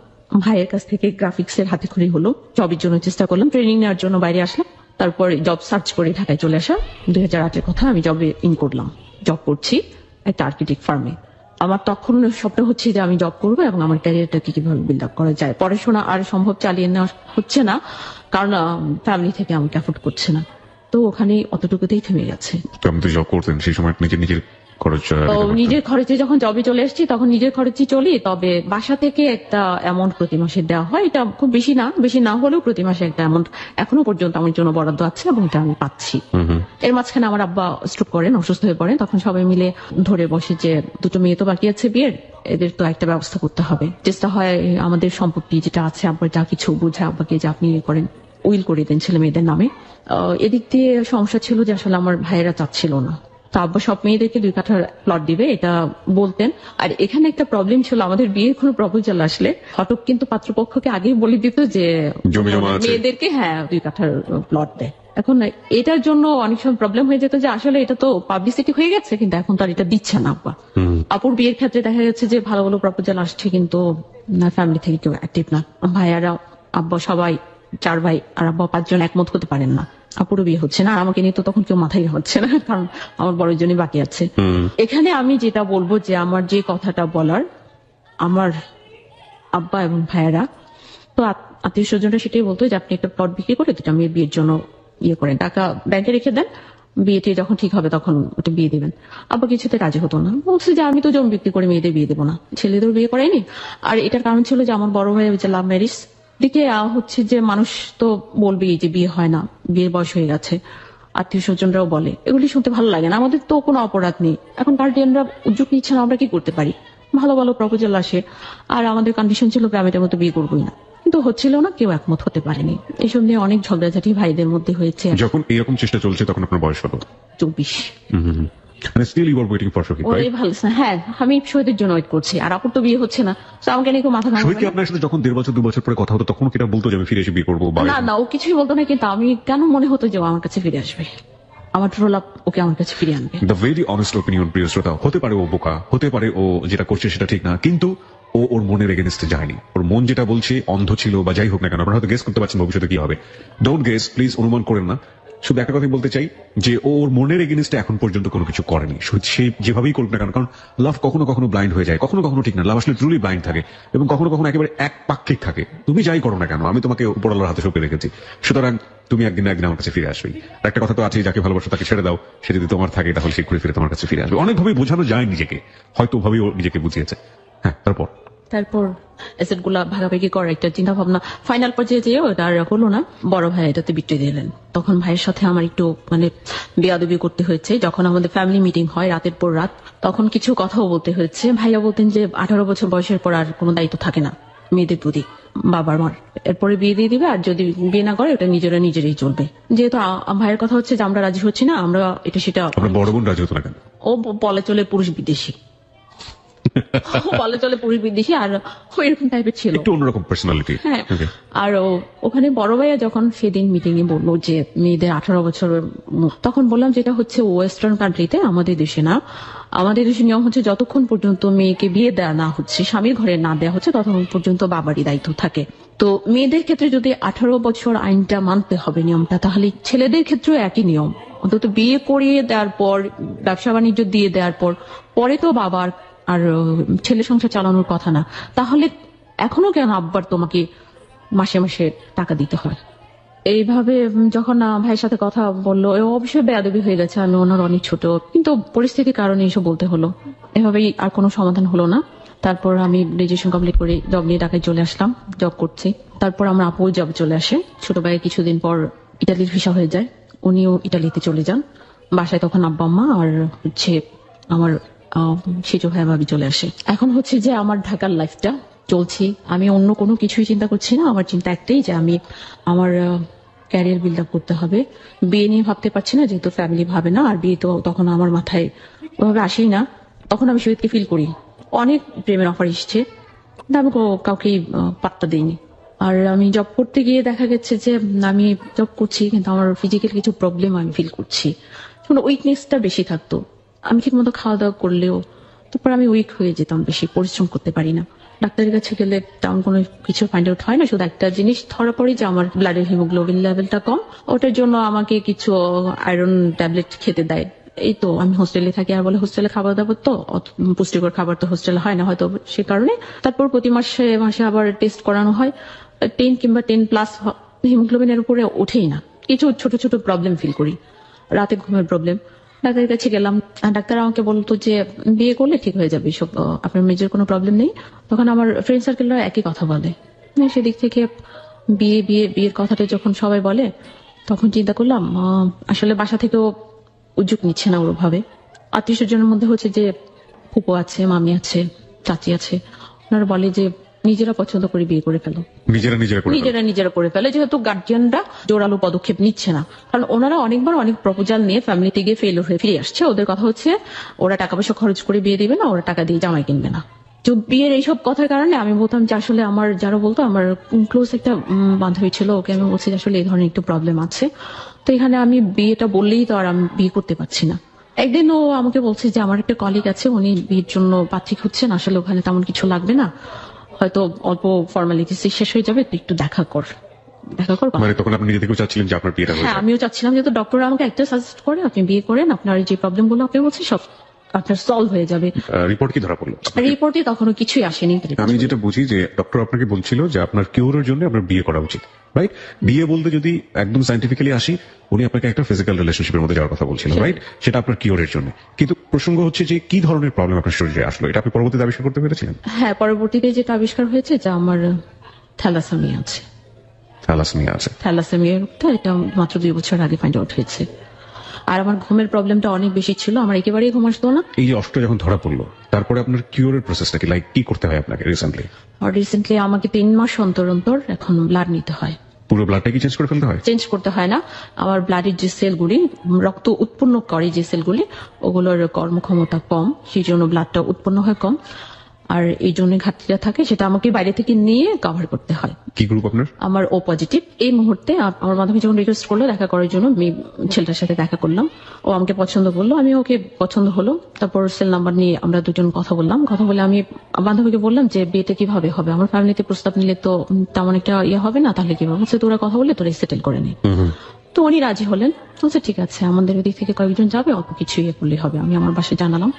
ভাইয়ের কাছ থেকে গ্রাফিক্সের হাতে খড়ি হলো, জবের জন্য চেষ্টা করলাম, ট্রেনিং নেওয়ার জন্য বাইরে আসলাম। তারপর জব সার্চ করে ঢাকায় চলে আসা। 2008-এর কথা, আমি জবে ইন করলাম, জব করছি একটা আর্কিটেক্ট ফার্মে। আমার তখন স্বপ্ন হচ্ছে যে আমি জব করবো এবং আমার ক্যারিয়ারটাকে কিভাবে বিল্ড আপ করা যায়। পড়াশোনা আর সম্ভব চালিয়ে নেওয়া হচ্ছে না, কারণ ফ্যামিলি থেকে আমাকে অ্যাফোর্ড করছে না, তো ওখানে অতটুকুতেই থেমে গেছে। আপনি তো জব করতেন সেই সময়, নিজের খরচ, নিজের খরচে যখন জবে চলে এসেছি তখন নিজের খরচে চলি, তবে বাসা থেকে একটা অ্যামাউন্ট প্রতি মাসে দেওয়া হয়, এটা খুব বেশি না, বেশি না হলেও প্রতি মাসে একটা অ্যামাউন্ট এখনো পর্যন্ত আমার জন্য বরাদ্দ আছে এবং এটা আমি পাচ্ছি। এর মাঝখানে আমার আব্বা স্ট্রোক করেন, অসুস্থ হয়ে পড়েন, তখন সবাই মিলে ধরে বসে যে দুটো মেয়ে তো বাকি আছে বিয়ের, এদের তো একটা ব্যবস্থা করতে হবে। চেষ্টা হয় আমাদের সম্পত্তি যেটা আছে, আব্বার যা কিছু বোঝা আব্বাকে যে আপনি করেন, উইল করে দেন ছেলে মেয়েদের নামে। এদিক দিয়ে সমস্যা ছিল যে আসলে আমার ভাইয়েরা চাচ্ছিল না, তো আব্বা সব মেয়েদেরকে 2 কাঠা প্লট দিবে এটা বলতেন। আর এখানে একটা প্রবলেম ছিল, আমাদের বিয়ের কোনো প্রপোজাল আসলে ফটক কিন্তু পাত্রপক্ষকে আগেই বলে দিত যে মেয়েদেরকে 2 কাঠার প্লট দেয়। এখন এটার জন্য অনেক সময় প্রবলেম হয়ে যেত যে আসলে এটা তো পাবলিসিটি হয়ে গেছে, কিন্তু এখন তো আর এটা দিচ্ছে না আব্বা। আপুর বিয়ের ক্ষেত্রে দেখা গেছে যে ভালো ভালো প্রপোজাল আসছে, কিন্তু ফ্যামিলি থেকে কেউ অ্যাক্টিভ না, ভাইয়ারা আব্বা সবাই 4 ভাই আর আব্বা 5 জন একমত হতে পারেন না, আপুরও বিয়ে হচ্ছে না, আর আমাকে নিয়ে তো তখন কেউ মাথায় হচ্ছে না, কারণ আমার বড় জনই বাকি আছে। এখানে আমি যেটা বলবো যে আমার যে কথাটা বলার, আমার আব্বা এবং ভাইয়েরা। তো আত্মীয় স্বজনরা সেটাই বলতো যে আপনি একটা প্লট বিক্রি করে দুটা মেয়ের বিয়ের জন্য ইয়ে করেন, টাকা ব্যাংকে রেখে দেন, বিয়েটি যখন ঠিক হবে তখন ওটা বিয়ে দিবেন। আব্বা কিছুতে রাজি হতো না, বলছে যে আমি তো জমি বিক্রি করে মেয়েদের বিয়ে দেবো না, ছেলেদের বিয়ে করাইনি। আর এটার কারণ ছিল যে আমার বড় ভাই যে লাভ ম্যারেজ দিকে হচ্ছে যে মানুষ তো বলবেই যে বিয়ে হয় না, বিয়ের বয়স হয়ে গেছে, আত্মীয় স্বজনরাও বলে, এগুলি শুনতে ভালো লাগে না। আমাদের তো কোনো অপরাধ নেই, এখন গার্ডিয়ানরা উদ্যোগ নিচ্ছে না, আমরা কি করতে পারি? ভালো ভালো প্রপোজাল আসে, আর আমাদের কন্ডিশন ছিল গ্রামের মতো বিয়ে করবোই না, কিন্তু হচ্ছিল না, কেউ একমত হতে পারেনি। এসব নিয়ে অনেক ঝগড়াঝাটি ভাইদের মধ্যে হয়েছে। যখন এরকম চেষ্টা চলছে তখন আপনার বয়স কত? 24। মানে still you are waiting for Shahid, ওই ভালো না, হ্যাঁ আমি শহীদের জন্য ওয়েট করছি, আর আপুর তো বিয়ে হচ্ছে না, তো আমাকে নিয়ে খুব মাথা শহীদ কি ঘামাবে না। আপনার সাথে যখন 1.5 বছর 2 বছর পরে কথা হতো তখন কি এটা বলতো যে আমি ফিরে এসে বিয়ে করবো? না না, ও কিছুই বলতো না, কিন্তু আমি কেন মনে হতো যে ও আমার কাছে ফিরে আসবে, আমার ট্রোল আপ ওকে আমার কাছে ফিরে আনবে। দ্য ভেরি অনেস্ট ওপিনিয়ন, প্রিয় শ্রোতা। হতে পারে ও বোকা, হতে পারে ও যেটা করছে সেটা ঠিক না, কিন্তু ও ওর মনের এগেনস্টে যায়নি। ওর মন যেটা বলছে অন্ধ ছিল বা যাই হোক না কেন, আপনারা হয়তো গেস করতে পারছেন ভবিষ্যতে কি হবে। ডোন্ট গেস প্লিজ, অনুমান করেন না। শুধু একটা কথাই বলতে চাই যে ও ওর মনের এগেনস্টে এখন পর্যন্ত কোনো কিছু করেনি। সে যেভাবেই করুক না কেন, কারণ লাভ কখনো কখনো ব্লাইন্ড হয়ে যায়, কখনো কখনো ঠিক না, লাভ আসলে ট্রুলি ব্লাইন্ড থাকে এবং কখনো কখনো একেবারে এক পাক্ষিক থাকে। তুমি যাই করো না কেন, আমি তোমাকে উপরওয়ালার হাতে সঁপে রেখেছি, সুতরাং তুমি একদিন না একদিন আমার কাছে ফিরে আসবেই। আর একটা কথা তো আছেই, যাকে ভালোবাসো তাকে ছেড়ে দাও, সে যদি তোমার থাকে তাহলে সে ঘুরে ফিরে তোমার কাছে ফিরে আসবে। অনেকভাবেই বোঝানো যায় নিজেকে, হয়তো ওভাবেই ও নিজেকে বুঝিয়েছে। হ্যাঁ, তারপর অ্যাসেট গুলা ভাগাভাগি করার একটা চিন্তা ভাবনা ফাইনাল পর্যায়ে যেয়ে ওটা আর হলো না। বড় ভাই এটাতে বিট্রে দিলেন, তখন ভাইয়ের সাথে আমার একটু মানে বেয়াদবি করতে হয়েছে। যখন আমাদের ফ্যামিলি মিটিং হয় রাতের পর রাত, তখন কিছু কথাও বলতে হয়েছে। ভাইয়া বলতেন যে 18 বছর বয়সের পর আর কোনো দায়িত্ব থাকে না মেয়েদের প্রতি বাবার মার, এরপরে বিয়ে দিয়ে দিবে, আর যদি বিয়ে না করে ওটা নিজেরাই চলবে। যেহেতু ভাইয়ের কথা হচ্ছে যে আমরা রাজি হচ্ছি না, আমরা এটা সেটা, বড় বোন রাজি হতো না কেন? ও বলে চলে পুরুষ বিদেশি, বলে চলে পুরুষ বিদেশি, আর ওইরকম টাইপের ছিল, একটু অন্যরকম পার্সোনালিটি। হ্যাঁ। আর ওখানে বড় ভাইয়া যখন সেদিন মিটিং এ বললো যে মেয়েদের 18 বছর, তখন বললাম যেটা হচ্ছে ওয়েস্টার্ন কান্ট্রিতে, আমাদের দেশে না। আমাদের দেশে নিয়ম হচ্ছে যতক্ষণ পর্যন্ত মেয়েকে বিয়ে দেওয়া না হচ্ছে, স্বামীর ঘরে না দেওয়া হচ্ছে, ততক্ষণ পর্যন্ত বাবারই দায়িত্ব থাকে। তো মেয়েদের ক্ষেত্রে যদি 18 বছর আইনটা মানতে হবে নিয়মটা, তাহলে ছেলেদের ক্ষেত্রেও একই নিয়ম। অন্তত বিয়ে করিয়ে দেওয়ার পর, ব্যবসা বাণিজ্য দিয়ে দেওয়ার পর, পরে তো বাবার আর ছেলে সংসার চালানোর কথা না, তাহলে এখনো কেন আব্বার তোমাকে মাসে মাসে টাকা দিতে হয়? এইভাবে যখন ভাইয়ের সাথে কথা বললো, অবশ্যই বেয়াদবি হয়ে গেছে, আমি ওনার অনেক ছোট, কিন্তু পরিস্থিতির কারণে এসব বলতে হলো। এভাবেই আর কোনো সমাধান হলো না। তারপর আমি গ্রাজুয়েশন কমপ্লিট করে জব নিয়ে ঢাকায় চলে আসলাম, জব করছি। তারপর আমার আপু জব চলে আসে, ছোট ভাইয়ের কিছুদিন পর ইটালির ভিসা হয়ে যায়, উনিও ইটালিতে চলে যান। বাসায় তখন আব্বা আম্মা আর হচ্ছে আমার সেজো ভাই ভাবি চলে আসে। এখন হচ্ছে যে আমার ঢাকার লাইফটা চলছি, আমি অন্য কোনো কিছুই চিন্তা করছি না। আমার চিন্তা একটাই যে আমি আমার ক্যারিয়ার বিল্ড আপ করতে হবে। বিয়ে নিয়ে ভাবতে পারছি না, যেহেতু ফ্যামিলি ভাবে না, আর বিয়ে তো তখন আমার মাথায় ওভাবে আসেই না। তখন আমি শহীদকে ফিল করি, অনেক প্রেমের অফার এসছে, কিন্তু আমি কাউকেই পাত্তা দিইনি। আর আমি জব করতে গিয়ে দেখা গেছে যে আমি জব করছি, কিন্তু আমার ফিজিক্যাল কিছু প্রবলেম আমি ফিল করছি, উইকনেসটা বেশি থাকতো। আমি ঠিক মতো খাওয়া দাওয়া করলেও তারপর আমি উইক হয়ে যেতাম, বেশি পরিশ্রম করতে পারি না। ডাক্তারের কাছে গেলে তেমন কোনো কিছু ফাইন্ড আউট হয় না, শুধু একটা জিনিস ধরা পড়ে যে আমার ব্লাডের হিমোগ্লোবিন লেভেলটা কম, ওটার জন্য আমাকে কিছু আয়রন ট্যাবলেট খেতে দেয়। এই তো আমি হোস্টেলে থাকি, আর বলে হোস্টেলে খাবার দাবার তো পুষ্টিকর খাবার তো হোস্টেলে হয় না হয়তো, সে কারণে তারপর প্রতি মাসে মাসে আবার টেস্ট করানো হয়। 10 কিংবা 10+ হিমোগ্লোবিনের উপরে ওঠেই না। কিছু ছোট ছোট প্রবলেম ফিল করি, রাতে ঘুমের প্রবলেম। ডাক্তারের কাছে গেলাম, ডাক্তার আমাকে বলতো যে বিয়ে করলে ঠিক হয়ে যাবে, সব আপনার মেজর কোনো প্রবলেম নেই। তখন আমার ফ্রেন্ড সার্কেলরা একই কথা বলে, সেদিক থেকে বিয়ের কথাটা যখন সবাই বলে, তখন চিন্তা করলাম আসলে বাসা থেকেও উদ্যোগ নিচ্ছে না ওরভাবে। আত্মীয় স্বজনের মধ্যে হচ্ছে যে ফুপো আছে, মামি আছে, চাচি আছে, ওনারা বলে যে নিজেরা পছন্দ করে বিয়ে করে ফেলো, নিজেরা করে ফেলে, যেহেতু গার্জিয়ানরা জোরালো পদক্ষেপ নিচ্ছে না। কারণ ওনারা অনেকবার অনেক প্রপোজাল নিয়ে ফ্যামিলিতে গিয়ে ফেল হয়ে ফিরে আসছে। ওদের কথা হচ্ছে ওরা টাকা পয়সা খরচ করে বিয়ে দিবে না, ওরা টাকা দিয়ে জামাই কিনবে না। তো বিয়ের এইসব কথার কারণে আমি বলতাম যে আসলে আমার যারা বলতো, আমার ক্লোজ একটা বান্ধবী ছিল, ওকে আমি বলছি যে আসলে এই ধরনের একটু প্রবলেম আছে, তো এখানে আমি বিয়েটা বললেই তো আর আমি বিয়ে করতে পারছি না। একদিন ও আমাকে বলছে যে আমার একটা কলিগ আছে, উনি বিয়ের জন্য পাত্রী খুঁজছেন, আসলে ওখানে তেমন কিছু লাগবে না, হয়তো অল্প ফর্মালিটিস শেষ হয়ে যাবে, তুই একটু দেখা কর। মানে তখন আপনি নিজে থেকেও চাচ্ছিলেন যে আপনার বিয়েটা হয়ে যাক? হ্যাঁ, আমিও চাচ্ছিলাম, যেহেতু ডক্টর আমাকে একটা সাজেস্ট করে আপনি বিয়ে করেন, আপনার যে প্রবলেম গুলো আপনি বলছেন সব আপনার সলভ হয়ে যাবে। রিপোর্ট কি ধরা পড়লো? রিপোর্টে তখনো কিছুই আসেনি। আমি যেটা বুঝি যে ডক্টর আপনাকে বলছিল যে আপনার কিউরের জন্য আপনার বিয়ে করা উচিত, রাইট? বিয়ে বলতে যদি একদম সাইন্টিফিক্যালি আসি, উনি আপনাকে একটা ফিজিক্যাল রিলেশনশিপের মধ্যে যাওয়ার কথা বলছিলেন, রাইট? সেটা আপনার কিউরের জন্য। কিন্তু প্রসঙ্গ হচ্ছে যে কি ধরনের প্রবলেম আপনার শরীরে আসলো, এটা আপনি পরবর্তীতে আবিষ্কার করতে পেরেছিলেন? হ্যাঁ, পরবর্তীতে যেটা আবিষ্কার হয়েছে যে আমার থ্যালাসেমিয়া আছে। থ্যালাসেমিয়া আছে? থ্যালাসেমিয়া রোগটা এটা মাত্র 2 বছর আগে ফাইন্ড আউট হয়েছে। আর আমার ঘুমের প্রবলেমটা অনেক বেশি ছিল, আমার একেবারেই ঘুম আসতো না। এই যে অষ্ট যখন ধরা পড়লো, তারপরে আপনার কিউরের প্রসেসটা কি, লাইক কি করতে হয় আপনাকে রিসেন্টলি? আর রিসেন্টলি আমাকে 3 মাস অন্তর অন্তর এখন ব্লাড নিতে হয়। পুরো ব্লাডটা কি চেঞ্জ করে ফেলতে হয়? চেঞ্জ করতে হয় না, আমার ব্লাডের যে সেলগুলি রক্ত উৎপন্ন করে যে সেলগুলি ওগুলোর কর্মক্ষমতা কম, সেই জন্য ব্লাডটা উৎপন্ন হয় কম, আর এই জন্য ঘাটতিটা থাকে, সেটা আমাকে বাইরে থেকে নিয়ে কভার করতে হয়। কি গ্রুপ আপনার? আমার ও পজিটিভ। এই মুহূর্তে আমার মাধ্যমে যখন রিকোয়েস্ট করলো দেখা করার জন্য, আমি ছেলেটার সাথে দেখা করলাম, ও আমাকে পছন্দ করলো, আমি ওকে পছন্দ হলো। তারপর সেল নাম্বার নিয়ে আমরা দুজন কথা বললাম, কথা বলে আমি বান্ধবীকে বললাম যে বিয়েটা কিভাবে হবে, আমার ফ্যামিলিতে প্রস্তাব নিলে তো তেমন একটা ইয়ে হবে না, তাহলে কিভাবে? বলছে তোরা কথা বলে তোরা সেটেল করে নে। তো উনি রাজি হলেন। বলছে ঠিক আছে, আমাদের দিক থেকে কয়েকজন যাবে, অল্প কিছু ইয়ে করলে হবে। আমি আমার বাসায় জানালাম,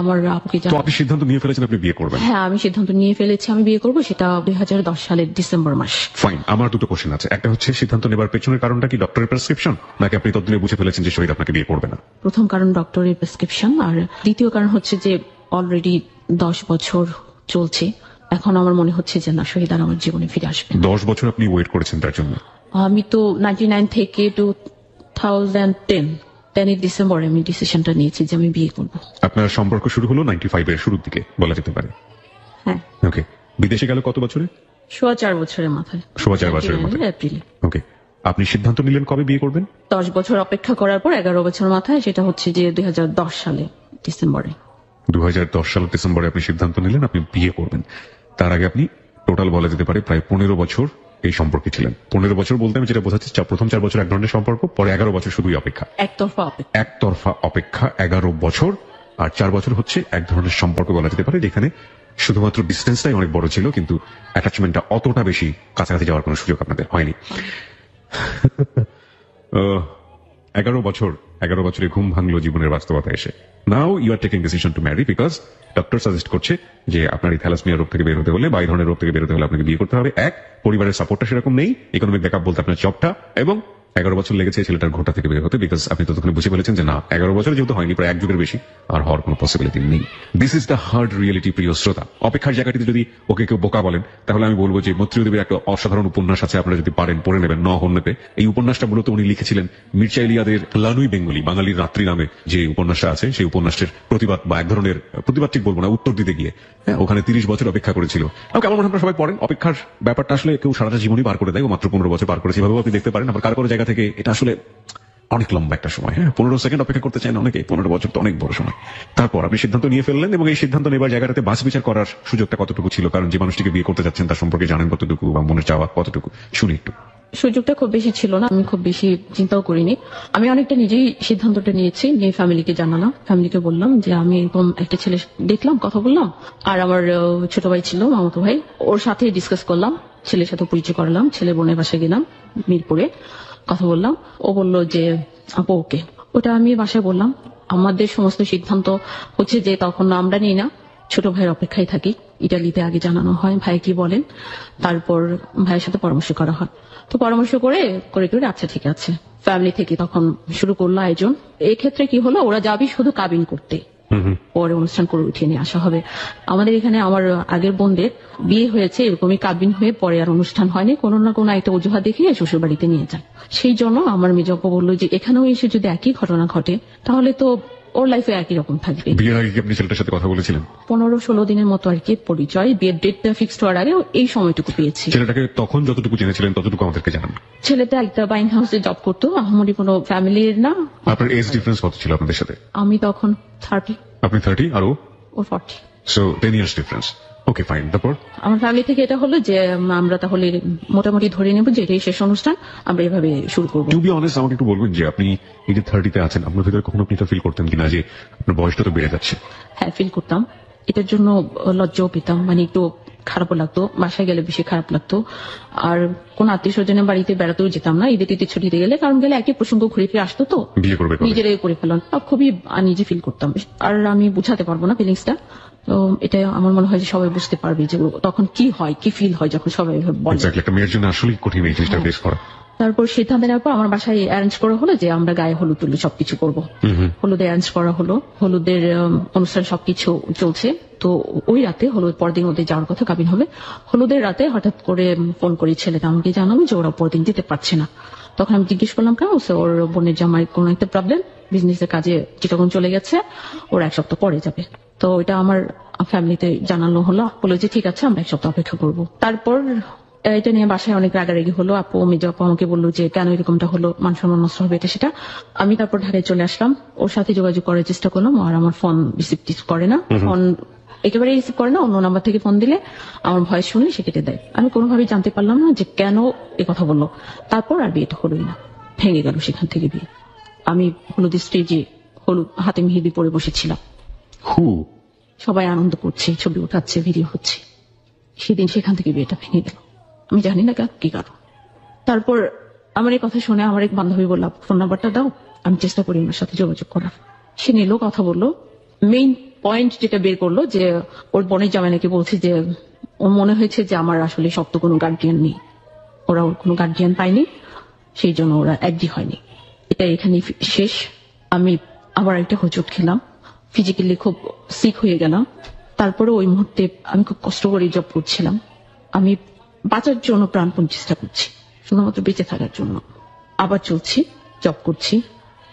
আমার আপুকে তো আপনি সিদ্ধান্ত নিয়ে ফেলেছেন আপনি বিয়ে করবেন? হ্যাঁ, আমি সিদ্ধান্ত নিয়ে ফেলেছি আমি বিয়ে করবো, সেটা 2010 সালের ডিসেম্বর মাস। ফাইন, আমার দুটো কোশ্চেন আছে। একটা হচ্ছে সিদ্ধান্ত নেবার পেছনের কারণটা কি ডক্টরের প্রেসক্রিপশন, নাকি আপনি তদবিরে বুঝে ফেলেছেন যে শহীদ আপনাকে বিয়ে করবে না? প্রথম কারণ ডক্টরের প্রেসক্রিপশন, আর দ্বিতীয় কারণ হচ্ছে যে অলরেডি 10 বছর চলছে, এখন আমার মনে হচ্ছে যে না, শহীদ আর আমার জীবনে ফিরে আসবে। 10 বছর আপনি ওয়েট করেছেন তার জন্য? আমি তো 99 থেকে 2010 এর ডিসেম্বরে আমি ডিসিশনটা নিয়েছি যে আমি বিয়ে করব। আপনার সম্পর্ক শুরু হলো 95 এর শুরুর দিকে বলা যেতে পারে? হ্যাঁ। ওকে, বিদেশে গেল কত বছরে? 4.5 বছরের মাথায়। 4.5 বছরের মাথায় এপ্রিলে। ওকে, আপনি সিদ্ধান্ত নিলেন কবে বিয়ে করবেন? 10 বছর অপেক্ষা করার পর 11 বছর মাথায়, সেটা হচ্ছে যে 2010 সালে ডিসেম্বরে। 2010 সালের ডিসেম্বরে আপনি সিদ্ধান্ত নিলেন আপনি বিয়ে করবেন। তার আগে আপনি টোটাল বলা যেতে পারে প্রায় 15 বছর এই সম্পর্কে ছিলেন। 15 বছর বলতে আমি যেটা বোঝাচ্ছি, প্রথম 4 বছর এক ধরনের সম্পর্ক, পরে 11 বছর শুধুই অপেক্ষা। একতরফা অপেক্ষা 11 বছর, আর 4 বছর হচ্ছে এক ধরনের সম্পর্ক বলা যেতে পারে, যেখানে শুধুমাত্র ডিস্টেন্সটাই অনেক বড় ছিল, কিন্তু অ্যাটাচমেন্টটা অতটা বেশি কাছাকাছি যাওয়ার কোনো সুযোগ আপনাদের হয়নি। 11 বছরে ঘুম ভাঙলো জীবনের বাস্তবতা এসে। Now you are taking decision to marry, because doctor suggest করছে যে আপনার এই থ্যালাসেমিয়া রোগ থেকে বের হতে হলে বা এই ধরনের রোগ থেকে বের হতে হলে আপনাকে বিয়ে করতে হবে। এক, পরিবারের সাপোর্টটা সেরকম নেই, ইকোনমিক ব্যাকআপ বলতে আপনার জবটা, এবং 11 বছর লেগেছে ছেলেটার ঘোটা থেকে বের হতে, বিকজ আপনি ততক্ষণে বুঝে ফেলেছেন যে না, 11 বছর যেহেতু হয়নি, প্রায় 1 যুগের বেশি আর হওয়ার কোনো পসিবিলিটি নেই। This is the hard reality. প্রিয় শ্রোতা, অপেক্ষার জায়গাটিতে যদি ওকে কেউ বোকা বলেন, তাহলে আমি বলবো যে মৈত্রীদেবীর একটা অসাধারণ উপন্যাস আছে, আপনারা যদি পারেন পড়ে নেবেন, ন হন্যতে। এই উপন্যাসটা মূলত উনি লিখেছিলেন মির্জা ইলিয়াদের লানুই বেঙ্গলি, বাঙালির রাত্রি নামে যে উপন্যাসটা আছে, সেই উপন্যাসের প্রতিবাদ বা এক ধরনের প্রতিবাদ ঠিক বলবো না, উত্তর দিতে গিয়ে ওখানে 30 বছর অপেক্ষা করেছিল। আমার মনে হয় আপনারা সবাই পড়েন। অপেক্ষার ব্যাপারটা আসলে কেউ সারাটা জীবনই পার করে দেয়, ও মাত্র 15 বছর পার করেছে, এভাবেও আপনি দেখতে পারেন। আবার কারো কারো জায়গা থেকে এটা আসলে অনেক লম্বা একটা সময়। 15 সেকেন্ড অপেক্ষা করতে চায় না অনেকে, 15 বছর তো অনেক বড় সময়। তারপর আপনি সিদ্ধান্ত নিয়ে ফেললেন, এবং এই সিদ্ধান্ত নেবার জায়গাটাতে বাছ বিচার করার সুযোগটা কতটুকু ছিল? কারণ যে মানুষটিকে বিয়ে করতে যাচ্ছেন তার সম্পর্কে জানেন কতটুকু, বা মনে চাওয়া কতটুকু, শুনি একটু। সুযোগটা খুব বেশি ছিল না, আমি খুব বেশি চিন্তাও করিনি। আমি অনেকটা নিজেই সিদ্ধান্তটা নিয়েছি, নিয়ে ফ্যামিলিকে জানালাম। ফ্যামিলিকে বললাম যে আমি এরকম একটা ছেলে দেখলাম, কথা বললাম, আর আমার ছোট ভাই ছিল, মামাতো ভাই, ওর সাথে ডিসকাস করলাম, ছেলের সাথে পরিচয় করালাম, ছেলে বোনের বাসায় গেলাম মিরপুরে, কথা বললাম। ও বললো যে আপু ওকে। ওটা আমি বাসায় বললাম। আমাদের সমস্ত সিদ্ধান্ত হচ্ছে যে তখন আমরা নিই না, ছোট ভাইয়ের অপেক্ষায় থাকি। ইটালিতে আগে জানানো হয় ভাই কি বলেন, তারপর ভাইয়ের সাথে পরামর্শ করা হয়। তো পরামর্শ করে আচ্ছা ঠিক আছে, ফ্যামিলি থেকে তখন শুরু করলো আয়োজন। এই ক্ষেত্রে কি হলো, ওরা যাবি শুধু কাবিন করতে, পরে অনুষ্ঠান করে উঠিয়ে নিয়ে আসা হবে। আমাদের এখানে আমার আগের বোনদের বিয়ে হয়েছে এরকমই, কাবিন হয়ে পরে আর অনুষ্ঠান হয়নি, কোনো না কোনো একটা অজুহাত দেখিয়ে শ্বশুর বাড়িতে নিয়ে যায়। সেই জন্য আমার মেজপ্পা বললো যে এখানেও এসে যদি একই ঘটনা ঘটে তাহলে তো ওর লাইফে একই রকম থাকবে। বিয়ের আগে আপনি ছেলেটার সাথে কথা বলেছিলেন? 15-16 দিনের মতো আর কি পরিচয়, বিয়ের ডেটটা ফিক্সড হওয়ার আগে এই সময়টুকু পেয়েছি। ছেলেটাকে তখন যতটুকু জেনেছিলেন ততটুকু আমাদেরকে জানান। ছেলেটা একটা বাইং হাউসে জব করতো, আহামরি কোনো ফ্যামিলির না। আপনার এজ ডিফারেন্স কত ছিল আপনাদের সাথে? আমি তখন 30। আপনি 30 আর ও 40, সো 10 ইয়ার্স ডিফারেন্স। ওকে ফাইন। তারপর আমার ফ্যামিলি থেকে এটা হলো যে আমরা তাহলে মোটামুটি ধরে নেব যে এটাই শেষ অনুষ্ঠান, আমরা এভাবে শুরু করবো। টু বি অনেস্ট, আমাকে একটু বলবেন যে আপনি এই যে 30-তে আছেন, আপনার ভিতরে কখনো আপনি ফিল করতেন কিনা যে আপনার বয়সটা তো বেড়ে যাচ্ছে? হ্যাঁ, ফিল করতাম। এটার জন্য লজ্জাও পেতাম, মানে একটু খারাপও লাগতো, বাসায় গেলে বেশি খারাপ লাগতো। আর কোন আত্মীয় স্বজনের বাড়িতে বেড়াতেও যেতাম না ঈদের টিতে ছুটিতে গেলে, কারণ গেলে একই প্রসঙ্গ ঘুরে ফিরে আসতো, তো বিয়ে করবে কবে? নিজেরাই করে ফেলাম, খুবই আনইজি ফিল করতাম। আর আমি বুঝাতে পারবো না ফিলিংসটা। তো এটা আমার মনে হয় যে সবাই বুঝতে পারবে যে তখন কি হয়, কি ফিল হয় যখন সবাই এভাবে বলে। Exactly, একটা মেয়ের জন্য আসলেই কঠিন এই জিনিসটা ফেস করা। তারপর সিদ্ধান্ত নেওয়ার পর আমার বাসায় অ্যারেঞ্জ করা হলো যে আমরা গায়ে হলুদ টুলুদ সবকিছু করবো। হলুদে অ্যারেঞ্জ করা হলো, হলুদের অনুষ্ঠান সবকিছু চলছে। তো ওই রাতে হলুদ পরদিন ওদের যাওয়ার কথা, কাবিন হবে। হলুদের রাতে হঠাৎ করে ফোন করে ছেলেটা আমাকে জানালো যে ওরা পরদিন যেতে পারছে না। তখন আমি জিজ্ঞেস করলাম কেন? ওর বোনের জামাই কোনো একটা প্রবলেম, বিজনেসের কাজে চিটাগং চলে গেছে, ওরা 1 সপ্তাহ পরে যাবে। তো এটা আমার ফ্যামিলিতে জানানো হলো যে ঠিক আছে আমরা 1 সপ্তাহ অপেক্ষা করবো। তারপর এটা নিয়ে বাসায় অনেক রাগারাগি হলো। আপু মেজো আপু আমাকে বললো যে কেন এরকমটা হলো, মান সম্মান নষ্ট হবে এটা সেটা। আমি তারপর ঢাকায় চলে আসলাম, ওর সাথে যোগাযোগ করার চেষ্টা করলাম, আর আমার ফোন রিসিভ করে না, ফোন একেবারে রিসিভ করে না। অন্য নাম্বার থেকে ফোন দিলে আমার ভয়েস শুনলে সে কেটে দেয়। আমি কোনোভাবেই জানতে পারলাম না যে কেন এ কথা বললো। তারপর আর বিয়েটা হলোই না, ভেঙে গেল সেখান থেকে বিয়ে। আমি হলুদের স্টেজে হলুদ হাতে মেহেদি পরে বসেছিলাম, সবাই আনন্দ করছে, ছবি উঠাচ্ছে, ভিডিও হচ্ছে। সেদিন সেখান থেকে বিয়েটা ভেঙে গেল, আমি জানি না কি কারণ। তারপর আমার এই কথা শুনে আমার এক বান্ধবী বলল ফোন নাম্বারটা দাও, আমি চেষ্টা করি ওনার সাথে যোগাযোগ করার। সে নিল, কথা বললো, মেইন পয়েন্ট যেটা বের করলো যে ওর বোনের জামাই নাকি বলছে যে ওর মনে হয়েছে যে আমার আসলে শক্ত কোনো গার্ডিয়ান নেই, ওরা ওর কোনো গার্ডিয়ান পায়নি, সেই জন্য ওরা একই হয়নি। এটা এখানে শেষ। আমি আবার একটা হোঁচট খেলাম, ফিজিক্যালি খুব সিক হয়ে গেলাম। তারপরে ওই মুহূর্তে আমি খুব কষ্ট করে জব করছিলাম, আমি বাঁচার জন্য প্রাণপণ চেষ্টা করছি, শুধুমাত্র বেঁচে থাকার জন্য। আবার চলছি, জব করছি,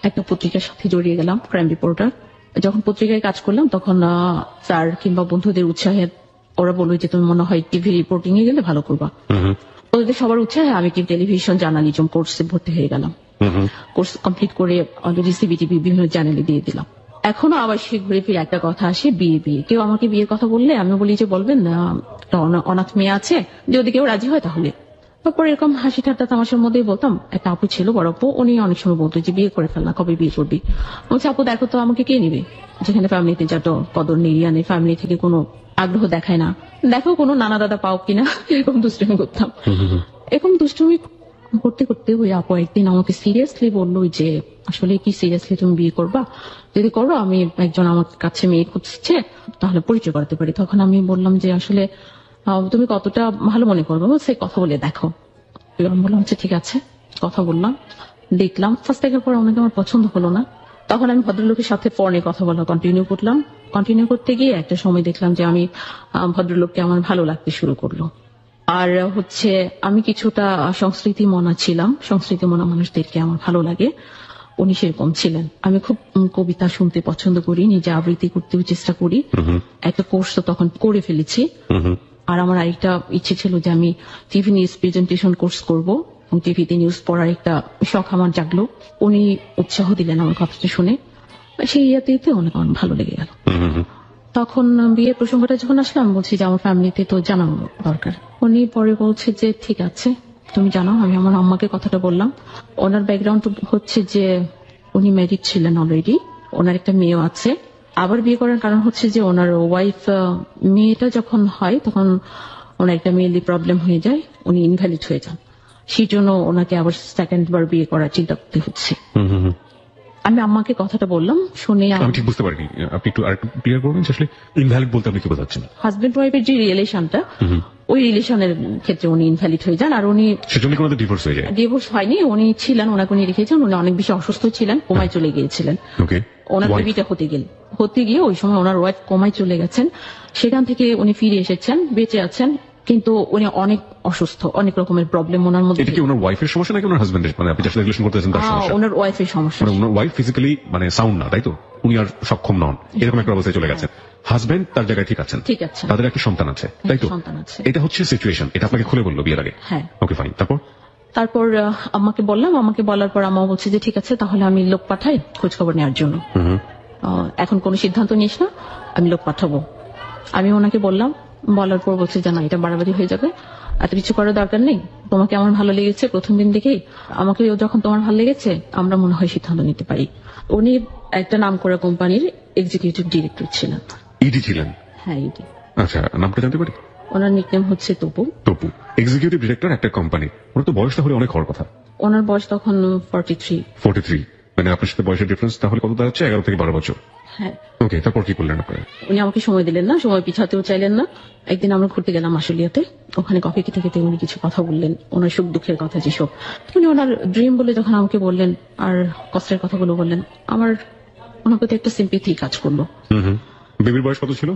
একটা পত্রিকার সাথে জড়িয়ে গেলাম, ক্রাইম রিপোর্টার। যখন পত্রিকায় কাজ করলাম তখন স্যার কিংবা বন্ধুদের উৎসাহে ওরা বললো যে তুমি মনে হয় টিভি রিপোর্টিং এ গেলে ভালো করবা। ওদের সবার উৎসাহে আমি কি টেলিভিশন জার্নালিজম কোর্সে ভর্তি হয়ে গেলাম। কোর্স কমপ্লিট করে অলরেডি সিবিটিভি বিভিন্ন চ্যানেলে দিয়ে দিলাম। এখনো আবার সে ঘুরে ফিরে একটা কথা আসে, বিয়ে বিয়ে। কেউ আমাকে বিয়ের কথা বললে আমি বলি যে বলবেন অনাথ মেয়ে আছে, যদি কেউ রাজি হয় তাহলে। তারপর এরকম হাসি ঠাট্টা তামাশার মধ্যেই বলতাম। একটা আপু ছিল, বড় আপু, উনি অনেক সময় বলতো যে বিয়ে করে ফেল না, কবে বিয়ে করবি? বলছে আপু দেখো তো আমাকে কে নিবে, যেখানে ফ্যামিলিতে যত কদর নেই, আনে ফ্যামিলি থেকে কোনো আগ্রহ দেখায় না, দেখো কোনো নানা দাদা পাও কিনা। এরকম দুষ্টুমি করতাম। এরকম দুষ্টুমি করতে করতে ওই আপু একদিন আমাকে সিরিয়াসলি বললো যে আসলে কি সিরিয়াসলি তুমি বিয়ে করবা? যদি করো, আমি একজন আমার কাছে মেয়ে খুঁজছে, তাহলে পরিচয় করাতে পারি। তখন আমি বললাম যে আসলে তুমি কতটা ভালো মনে করবো, সে কথা বলে দেখো। বললাম আচ্ছা ঠিক আছে, কথা বললাম, দেখলাম। ফার্স্ট দেখার পর অনেকে আমার পছন্দ হলো না। তখন আমি ভদ্রলোকের সাথে ফোনে কথা বলা কন্টিনিউ করলাম। কন্টিনিউ করতে গিয়ে একটা সময় দেখলাম যে আমি ভদ্রলোককে আমার ভালো লাগতে শুরু করলো। আর হচ্ছে আমি কিছুটা সংস্কৃতি মনা ছিলাম, সংস্কৃতি মনা মানুষদেরকে আমার ভালো লাগে, উনি সেরকম ছিলেন। আমি খুব কবিতা শুনতে পছন্দ করি, নিজে আবৃত্তি করতেও চেষ্টা করি। একটা কোর্স তো তখন করে ফেলেছি। আর আমার আরেকটা ইচ্ছে ছিল যে আমি টিভি নিউজ প্রেজেন্টেশন কোর্স করব, এবং টিভিতে নিউজ পড়ার একটা শখ আমার জাগলো। উনি উৎসাহ দিলেন আমার কথাটা শুনে, সেই ইয়াতে অনেক আমার ভালো লেগে গেল। তখন বিয়ের প্রসঙ্গটা যখন আসলাম, বলছি যে আমার ফ্যামিলিতে তো জানানো দরকার। উনি পরে বলছে যে ঠিক আছে তুমি জানাও। আমি আমার আম্মাকে কথাটা বললাম। ওনার ব্যাকগ্রাউন্ড হচ্ছে যে উনি ম্যারিড ছিলেন অলরেডি, ওনার একটা মেয়েও আছে। আবার বিয়ে করার কারণ হচ্ছে যে ওনার ওয়াইফ, মেয়েটা যখন হয় তখন ওনার একটা মেয়েলি প্রবলেম হয়ে যায়, উনি ইনভ্যালিড হয়ে যান, সেই জন্য ওনাকে আবার সেকেন্ড বার বিয়ে করার চিন্তা করতে হচ্ছে। আমি আম্মাকে কথাটা বললাম, শুনে আমি ঠিক বুঝতে পারিনি, আপনি একটু আরেকটু ক্লিয়ার করবেন যে আসলে ইনভ্যালিড বলতে আপনি কি বোঝাচ্ছেন? হাজবেন্ড ওয়াইফের যে রিলেশনটা, ওই রিলেশনের ক্ষেত্রে উনি ইনভ্যালিড হয়ে যান। আর উনি সেজন্য কোনো ডিভোর্স হয়ে যায়? ডিভোর্স হয়নি, উনি ছিলেন, ওনাকে উনি রেখেছেন, উনি অনেক বেশি অসুস্থ ছিলেন, কোমায় চলে গিয়েছিলেন। ওনার বেবিটা হতে গিয়ে ওই সময় ওনার ওয়াইফ কোমায় চলে গেছেন। সেখান থেকে উনি ফিরে এসেছেন, বেঁচে আছেন, কিন্তু উনি অনেক অসুস্থ, অনেক রকমের প্রবলেম ওনার মধ্যে। এটা কি ওনার ওয়াইফের সমস্যা নাকি ওনার হাজবেন্ডের, মানে আপনি যার সাথে রিলেশন করতেছেন তার সমস্যা? ওনার ওয়াইফের সমস্যা। মানে ওনার ওয়াইফ ফিজিক্যালি মানে সাউন্ড না, তাই তো? উনি আর সক্ষম নন, এরকম একটা অবস্থায় চলে গেছেন। হাজবেন্ড তার জায়গায় ঠিক আছেন, তাদের একটা সন্তান আছে, তাই তো? এটা হচ্ছে সিচুয়েশন, এটা আপনাকে খুলে বললো বিয়ের আগে? হ্যাঁ। ওকে ফাইন, তারপর আম্মাকে বললাম, আমাকে বলার পর আম্মা বলছে যে ঠিক আছে তাহলে আমি লোক পাঠাই খোঁজ খবর নেওয়ার জন্য। এখন কোনো সিদ্ধান্ত নিস না, আমি লোক পাঠাবো। আমি ওনাকে বললাম, বলার পর বলছে যে না, এটা বাড়াবাড়ি হয়ে যাবে, এত কিছু করার দরকার নেই, তোমাকে আমার ভালো লেগেছে প্রথম দিন দেখেই, আমাকে যখন তোমার ভালো লেগেছে আমরা মনে হয় সিদ্ধান্ত নিতে পারি। উনি একটা নাম করা কোম্পানির এক্সিকিউটিভ ডিরেক্টর ছিলেন। ইডি ছিলেন? হ্যাঁ, ইডি। আচ্ছা, নামটা জানতে পারি? ওনার নিকনেম হচ্ছে তপু। তপু এক্সিকিউটিভ ডিরেক্টর একটা কোম্পানি, ওনার তো বয়সটা হলে অনেক হওয়ার কথা। ওনার বয়স তখন 43। 43, মানে আপনার সাথে বয়সের ডিফারেন্স তাহলে কত দাঁড়াচ্ছে? 11 থেকে 12 বছর। হ্যাঁ। ওকে, তারপর কি করলেন আপনারা? উনি আমাকে সময় দিলেন না, সময় পিছাতেও চাইলেন না। একদিন আমরা ঘুরতে গেলাম আশুলিয়াতে, ওখানে কফি খেতে খেতে উনি কিছু কথা বললেন, ওনার সুখ দুঃখের কথা যেসব। উনি ওনার ড্রিম বলে যখন আমাকে বললেন আর কষ্টের কথাগুলো বললেন, আমার ওনার প্রতি একটা সিম্পেথি কাজ করলো। বেবির বয়স কত ছিল?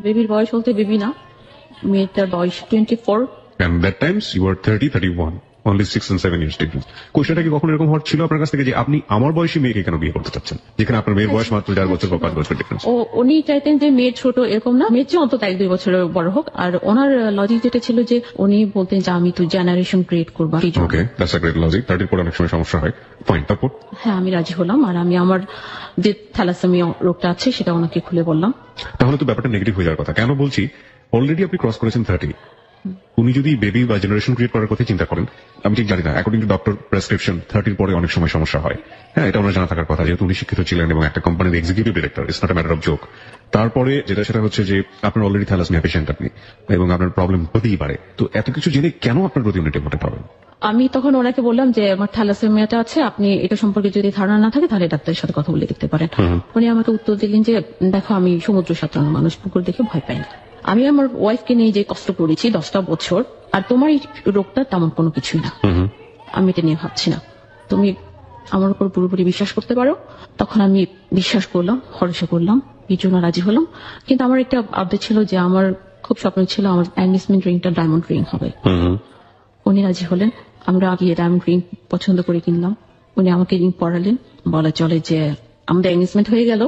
বেবির বয়স বলতে বেবি না, মেয়েটার বয়স 24। And that times you were 30, 31. Only 6 and 7 years difference. কোশ্চেনটা কি কখনো এরকম হওয়ার ছিল আপনার কাছ থেকে যে আপনি আমার বয়সী মেয়েকে কেন বিয়ে করতে চাচ্ছেন, যেখানে আপনার মেয়ের বয়স মাত্র 4 বছর বা 5 বছর ডিফারেন্স? উনি চাইতেন যে মেয়ের ছোট এরকম না, মেয়ের চেয়ে অন্তত 1-2 বছরের বড় হোক। আর ওনার লজিক যেটা ছিল যে উনি বলতেন যে আমি তো জেনারেশন ক্রিয়েট করবো। ওকে, দ্যাটস আ গ্রেট লজিক। 30 পরে অনেক সময় সমস্যা হয়। ফাইন, তারপর? হ্যাঁ, আমি রাজি হলাম, আর আমি আমার যে থ্যালাসেমিয়া রোগটা আছে সেটা ওনাকে খুলে বললাম। তাহলে তো ব্যাপারটা নেগেটিভ হয়ে যাওয়ার কথা। কেন বলছি, অলরেডি আপনি ক্রস করেছেন 30। উনি যদি বেবি বা জেনারেশন ক্রিয়েট করার কথা চিন্তা করেন, আমি ঠিক জানি না, অ্যাকর্ডিং টু ডক্টর প্রেসক্রিপশন 30 পরে অনেক সময় সমস্যা হয়। হ্যাঁ, এটা ওনার জানা থাকার কথা, যেহেতু উনি শিক্ষিত ছিলেন এবং একটা কোম্পানির executive director. It's not a matter of joke. তারপরে যেটা সেটা হচ্ছে যে আপনার অলরেডি থ্যালাসেমিয়া পেশেন্ট আপনি, এবং আপনার প্রবলেম হতেই পারে। তো এত কিছু জেনে কেন আপনার প্রতি উনি টেম্পারেট পাবেন? আমি তখন ওনাকে বললাম যে আমার থ্যালাসেমিয়াটা আছে, আপনি এটা সম্পর্কে যদি ধারণা না থাকে তাহলে ডাক্তারের সাথে কথা বলে দেখতে পারেন। উনি আমাকে উত্তর দিলেন যে দেখো, আমি সমুদ্র সাঁতরানো মানুষ, পুকুর দেখে ভয় পাই না। আমি আমার ওয়াইফকে নিয়ে যে কষ্ট করেছি 10টা বছর, আর তোমার এই রোগটা তেমন কোনো কিছুই না, আমি এটা নিয়ে ভাবছি না। তুমি আমার উপর পুরোপুরি বিশ্বাস করতে পারো। তখন আমি বিশ্বাস করলাম, ভরসা করলাম, এই জন্য রাজি হলাম। কিন্তু আমার একটা আপডেট ছিল যে আমার খুব স্বপ্ন ছিল আমার এনগেজমেন্ট রিংটা ডায়মন্ড রিং হবে। উনি রাজি হলেন, আমরা গিয়ে ডায়মন্ড রিং পছন্দ করে কিনলাম। উনি আমাকে রিং পরালেন, বলা চলে যে আমাদের এনগেজমেন্ট হয়ে গেল।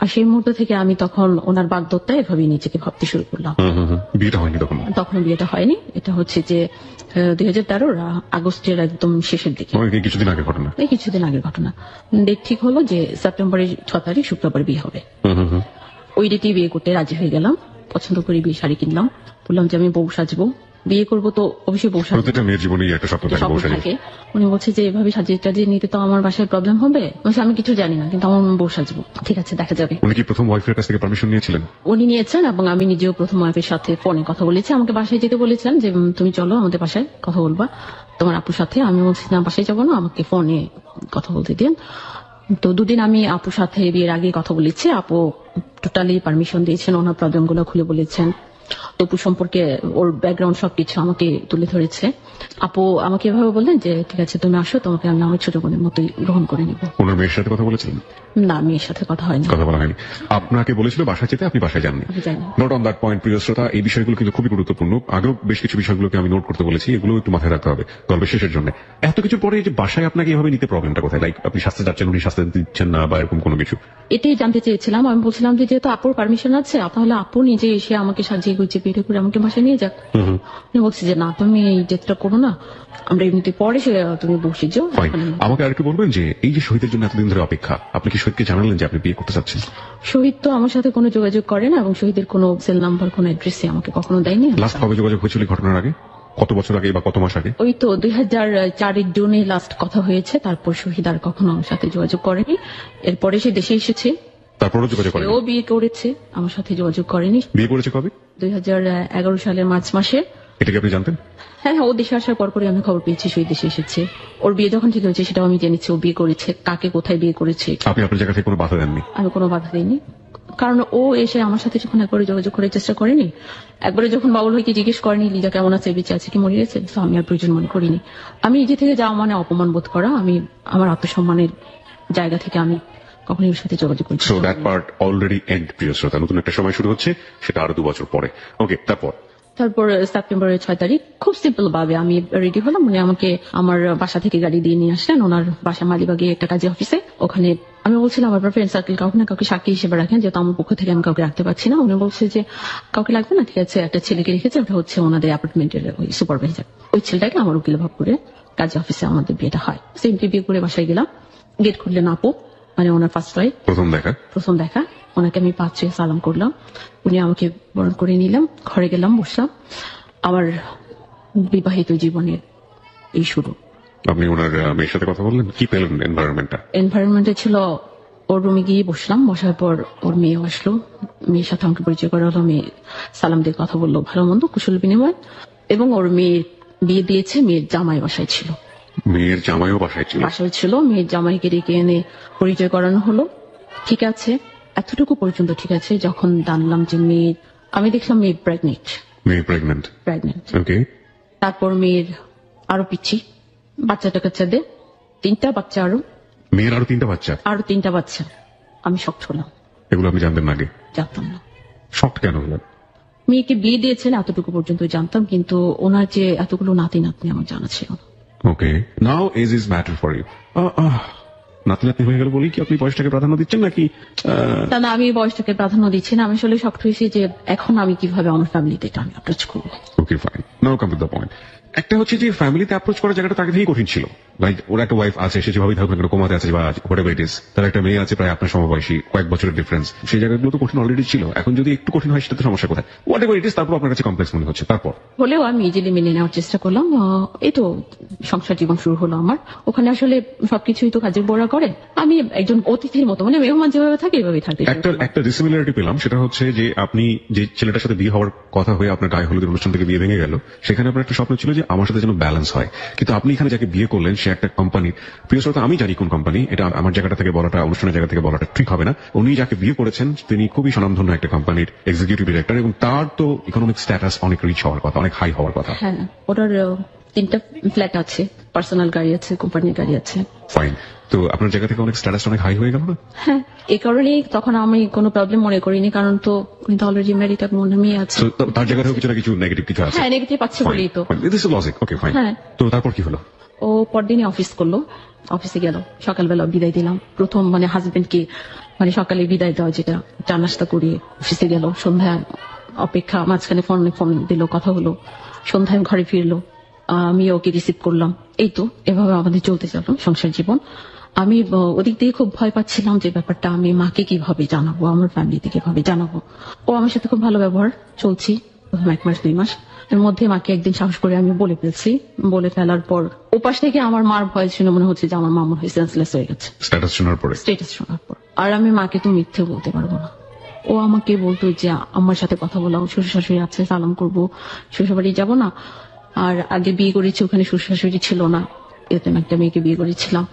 আর সেই মুহূর্ত থেকে আমি তখন ওনার বাগদত্তায় এভাবে নিজেকে ভাবতে শুরু করলাম। বিয়েটা হয়নি তখন? তখন বিয়েটা হয়নি, এটা হচ্ছে যে 2013 আগস্টের একদম শেষের দিকে, কিছুদিন আগের ঘটনা। এই কিছুদিন আগের ঘটনা। ডেট ঠিক হলো যে সেপ্টেম্বরের 6 তারিখ শুক্রবার বিয়ে হবে। ওই ডেটেই বিয়ে করতে রাজি হয়ে গেলাম। পছন্দ করে বিয়ে শাড়ি কিনলাম, বললাম যে আমি বউ সাজবো, বিয়ে করবো তো অবশ্যই বউ সাজবো। প্রত্যেকটা মেয়ের জীবনেই একটা স্বপ্ন থাকে। উনি বলছে যে এভাবে সাজিয়ে টাজিয়ে নিতে তো আমার বাসায় প্রবলেম হবে। বলছে আমি কিছু জানি না, কিন্তু আমার বউ সাজবো। ঠিক আছে, দেখা যাবে। উনি কি প্রথম ওয়াইফের কাছ থেকে পারমিশন নিয়েছিলেন? উনি নিয়েছেন, এবং আমি নিজেও প্রথম ওয়াইফের সাথে ফোনে কথা বলেছি। আমাকে বাসায় যেতে বলেছেন যে তুমি চলো আমাদের বাসায় কথা বলবা তোমার আপুর সাথে। আমি বলছি না, বাসায় যাবো না, আমাকে ফোনে কথা বলতে দিন। তো দুদিন আমি আপুর সাথে বিয়ের আগে কথা বলেছি। আপু টোটালি পারমিশন দিয়েছেন, ওনার প্রবলেম গুলো খুলে বলেছেন। তপু সম্পর্কে ওর ব্যাকগ্রাউন্ড সবকিছু আমাকে তুলে ধরেছে। আপু আমাকে এভাবে বললেন যে ঠিক আছে তুমি আসো, তোমাকে আমি আমার ছোট বোনের মতোই গ্রহণ করে নিব। ওনার মেয়ের সাথে কথা বলেছিলেন? না, মেয়ের সাথে কথা হয়নি। কথা বলা হয়নি। আপনাকে বলেছিল বাসায় যেতে, আপনি বাসায় যাননি। নোট অন দ্যাট পয়েন্ট, প্রিয় শ্রোতা। এই বিষয়গুলো কিন্তু খুবই গুরুত্বপূর্ণ। আগেও বেশ কিছু বিষয়গুলোকে আমি নোট করতে বলেছি, এগুলো একটু মাথায় রাখতে হবে গল্পের শেষের জন্য। এত কিছুর পরে যে বাসায় আপনাকে এভাবে নিতে প্রবলেমটা কোথায়? লাইক আপনি শাস্তি যাচ্ছেন, উনি শাস্তি দিচ্ছেন না, বা এরকম কোনো কিছু? এটাই জানতে চেয়েছিলাম। আমি বলছিলাম যে যেহেতু আপুর পারমিশন আছে, তাহলে আপু নিজে এসে আমাকে সাজিয়ে গুছিয়ে বিয়ে করে আমাকে বাসায় নিয়ে যাক। উনি বলছে যে না, তুমি এই ডেটটা করো না, আমরা এমনিতে পরে তুমি বসে যাও। আমাকে আর কি বলবেন যে এই যে শহীদের জন্য এতদিন ধরে অপেক্ষা, আপনি কি শহীদকে জানালেন যে আপনি বিয়ে করতে চাচ্ছেন? শহীদ তো আমার সাথে কোনো যোগাযোগ করে না, এবং শহীদের কোনো সেল নাম্বার, কোনো অ্যাড্রেসে আমাকে কখনো দেয়নি। লাস্ট কবে যোগাযোগ হয়েছিল ঘটনার আগে? কত বছর আগে বা কত মাস আগে? ওই তো 2004 জুনে লাস্ট কথা হয়েছে। তারপর শহীদ আর কখনো আমার সাথে যোগাযোগ করেনি। এরপরে সে দেশে এসেছে, তারপরও যোগাযোগ করেনি। ও বিয়ে করেছে, আমার সাথে যোগাযোগ করেনি। বিয়ে করেছে কবে? 2011 সালের মার্চ মাসে। এটা কি আপনি জানতেন? হ্যাঁ, ও দেশে আসার পরপরই আমি খবর পেয়েছি শহীদ দেশে এসেছে। ওর বিয়ে যখন ঠিক হয়েছে সেটাও আমি জেনেছি, ও বিয়ে করেছে, কাকে কোথায় বিয়ে করেছে। আপনি আপনার জায়গা থেকে কোনো বাধা দেননি? আমি কোনো বাধা দিইনি, কারণ ও এসে আমার সাথে যখন একবারে যোগাযোগ করার চেষ্টা করেনি, একবারে যখন বাবুল ভাইকে জিজ্ঞেস করেনি লিজা কেমন আছে, বেঁচে আছে কি মরে গেছে, তো আমি আর প্রয়োজন মনে করিনি। আমি নিজে থেকে যাওয়া মানে অপমান বোধ করা। আমি আমার আত্মসম্মানের জায়গা থেকে আমি কখনোই ওর সাথে যোগাযোগ করছি। So that part already end, প্রিয় শ্রোতা। নতুন একটা সময় শুরু হচ্ছে, সেটা আরো 2 বছর পরে। ওকে, তারপর সেপ্টেম্বরের 6 তারিখ খুব সিম্পল ভাবে আমি রেডি হলাম। উনি আমাকে আমার বাসা থেকে গাড়ি দিয়ে নিয়ে আসলেন ওনার বাসা মালিবাগে একটা কাজী অফিসে। ওখানে আমি বলছিলাম আপনার ফ্রেন্ড সার্কেল কাউকে না কাউকে সাক্ষী হিসেবে রাখেন, যেহেতু আমার পক্ষ থেকে আমি কাউকে রাখতে পারছি না। উনি বলছে যে কাউকে লাগবে না, ঠিক আছে, একটা ছেলেকে রেখেছে, ওটা হচ্ছে ওনাদের অ্যাপার্টমেন্টের ওই সুপারভাইজার। ওই ছেলেটাকে আমার উকিল ভাব করে কাজী অফিসে আমাদের বিয়েটা হয়। সিম্পলি বিয়ে করে বাসায় গেলাম। গেট খুললেন আপু, মানে ওনার ফার্স্ট ওয়াইফ। প্রথম দেখা ওনাকে আমি 5 ছুঁয়ে সালাম করলাম। উনি আমাকে বরণ করে নিলাম, ঘরে গেলাম, বসলাম। আমার বিবাহিত জীবনের এই শুরু। আপনি ওনার মেয়ের সাথে কথা বললেন, কি পেলেন এনভায়রনমেন্টটা? এনভায়রনমেন্টে ছিল ওর রুমে গিয়ে বসলাম, বসার পর ওর মেয়েও আসলো, মেয়ের সাথে আমাকে পরিচয় করা হলো, মেয়ে সালাম দিয়ে কথা বললো, ভালো মন্দ কুশল বিনিময়। এবং ওর মেয়ের বিয়ে দিয়েছে, মেয়ের জামাই বাসায় ছিল, মেয়ের জামাইও বাসায় ছিল? বাসায় ছিল। মেয়ের জামাইকে ডেকে এনে পরিচয় করানো হলো। ঠিক আছে, এতটুকু পর্যন্ত ঠিক আছে। যখন জানলাম যে মেয়ে, আমি দেখলাম মেয়ে প্রেগনেন্ট। মেয়ে প্রেগনেন্ট? ওকে। তারপর মেয়ের আরো পিচ্ছি, বাচ্চাটা কাচ্চাদের 3টা বাচ্চা, মেয়ের আরো 3টা বাচ্চা? আরো 3টা বাচ্চা। আমি শক্ট হলাম। এগুলো আপনি জানতেন না আগে? জানতাম না। শক্ট কেন হলেন? মেয়েকে বিয়ে দিয়েছেন এতটুকু পর্যন্ত জানতাম, কিন্তু ওনার যে এতগুলো নাতি নাতনি আমার জানা ছিল না। Okay, now age is matter for you. নাতি নাতনি হয়ে গেল বলি কি আপনি বয়সটাকে প্রাধান্য দিচ্ছেন নাকি? না, আমি বয়সটাকে প্রাধান্য দিচ্ছি না। আমি আসলে শক্ট হয়েছি যে এখন আমি কিভাবে আমার ফ্যামিলিতে এটা আমি অ্যাপ্রোচ করবো। Okay fine, now come to the point. একটা হচ্ছে যে ফ্যামিলিতে অ্যাপ্রোচ করার জায়গাটা তাকে থেকেই কঠিন ছিল। লাইক ওর একটা ওয়াইফ আছে, সে যেভাবে থাকুক না কোমাতে আছে বা হোয়াটএভার ইট ইজ, তার একটা মেয়ে আছে প্রায় আপনার সমবয়সী, কয়েক বছরের ডিফারেন্স। সেই জায়গাগুলো তো কঠিন অলরেডি ছিল, এখন যদি একটু কঠিন হয় সেটা তো সমস্যা কোথায়? হোয়াটএভার ইট ইজ, তারপর আপনার কাছে কমপ্লেক্স মনে হচ্ছে। তারপর হলেও আমি ইজিলি মেনে নেওয়ার চেষ্টা করলাম। এই তো সংসার জীবন শুরু হলো আমার। ওখানে আসলে সবকিছুই তো কাজে বড়া করে। আমি একজন অতিথির মতো, মানে মেহমান যেভাবে থাকে এভাবে থাকে। একটা ডিসিমিলারিটি পেলাম, সেটা হচ্ছে যে আপনি যে ছেলেটার সাথে বিয়ে হওয়ার কথা হয়ে আপনার গায়ে হলুদের অনুষ্ঠান থেকে বিয়ে ভেঙে গেল, সেখানে আপনার একটা স্বপ্ন ছিল যে আমার সাথে যেন ব্যালেন্স হয়। কিন্তু আপনি এখানে যাকে বিয়ে করলেন সে একটা কোম্পানি, প্রিয় শ্রোতা আমি জানি কোন কোম্পানি, এটা আমার জায়গাটা থেকে বলাটা, অনুষ্ঠানের জায়গা থেকে বলাটা ঠিক হবে না। উনি যাকে বিয়ে করেছেন তিনি খুবই স্বনামধন্য একটা কোম্পানির এক্সিকিউটিভ ডিরেক্টর, এবং তার তো ইকোনমিক স্ট্যাটাস অনেক রিচ হওয়ার কথা, অনেক হাই হওয়ার কথা। হ্যাঁ, ওনার 3টা ফ্ল্যাট আছে, পার্সোনাল গাড়ি আছে, কোম্পানির গাড়ি আছে। ফাইন, তো আপনার জায়গা থেকে অনেক স্ট্যাটাস অনেক হাই হয়ে গেল না? হ্যাঁ, এই কারণেই তখন আমি কোনো প্রবলেম মনে করিনি, কারণ তো উনি তো অলরেডি ম্যারিড, এক মনে মেয়ে আছে। তার জায়গা থেকে কিছু না কিছু নেগেটিভ কিছু আছে? হ্যাঁ, নেগেটিভ আছে বলেই তো। This is logic. Okay fine, তো তারপর কি হলো? ও পরদিনই অফিস করলো, অফিসে গেল, সকালবেলা বিদায় দিলাম। প্রথম মানে হাজবেন্ডকে মানে সকালে বিদায় দেওয়া, যেটা চা নাস্তা করিয়ে অফিসে গেল। সন্ধ্যায় অপেক্ষা, মাঝখানে ফোন দিল, কথা হলো। সন্ধ্যায় ঘরে ফিরলো, আমি ওকে রিসিভ করলাম। এই তো এভাবে আমাদের চলতে চলো সংসার জীবন। আমি ওদিক দিয়ে খুব ভয় পাচ্ছিলাম যে ব্যাপারটা আমি মাকে কিভাবে জানাবো, আমার ফ্যামিলিতে কিভাবে জানাবো। ও আমার সাথে খুব ভালো ব্যবহার, চলছি প্রথম 1 মাস 2 মাস। এর মধ্যে মাকে একদিন সাহস করে আমি বলে ফেলছি। বলে ফেলার পর ওপাশ থেকে আমার মার ভয় ছিল, মনে হচ্ছে যে আমার মা মনে হয় সেন্সলেস হয়ে গেছে স্ট্যাটাস শোনার পর। আর আমি মাকে তো মিথ্যে বলতে পারবো না। ও আমাকে বলতো যে আমার সাথে কথা বলা, শ্বশুর শাশুড়ি আছে, সালাম করবো, শ্বশুর বাড়ি যাবো না। আর আগে বিয়ে করেছি, ওখানে শ্বশুর শাশুড়ি ছিল না, এরকম একটা মেয়েকে বিয়ে করেছিলাম।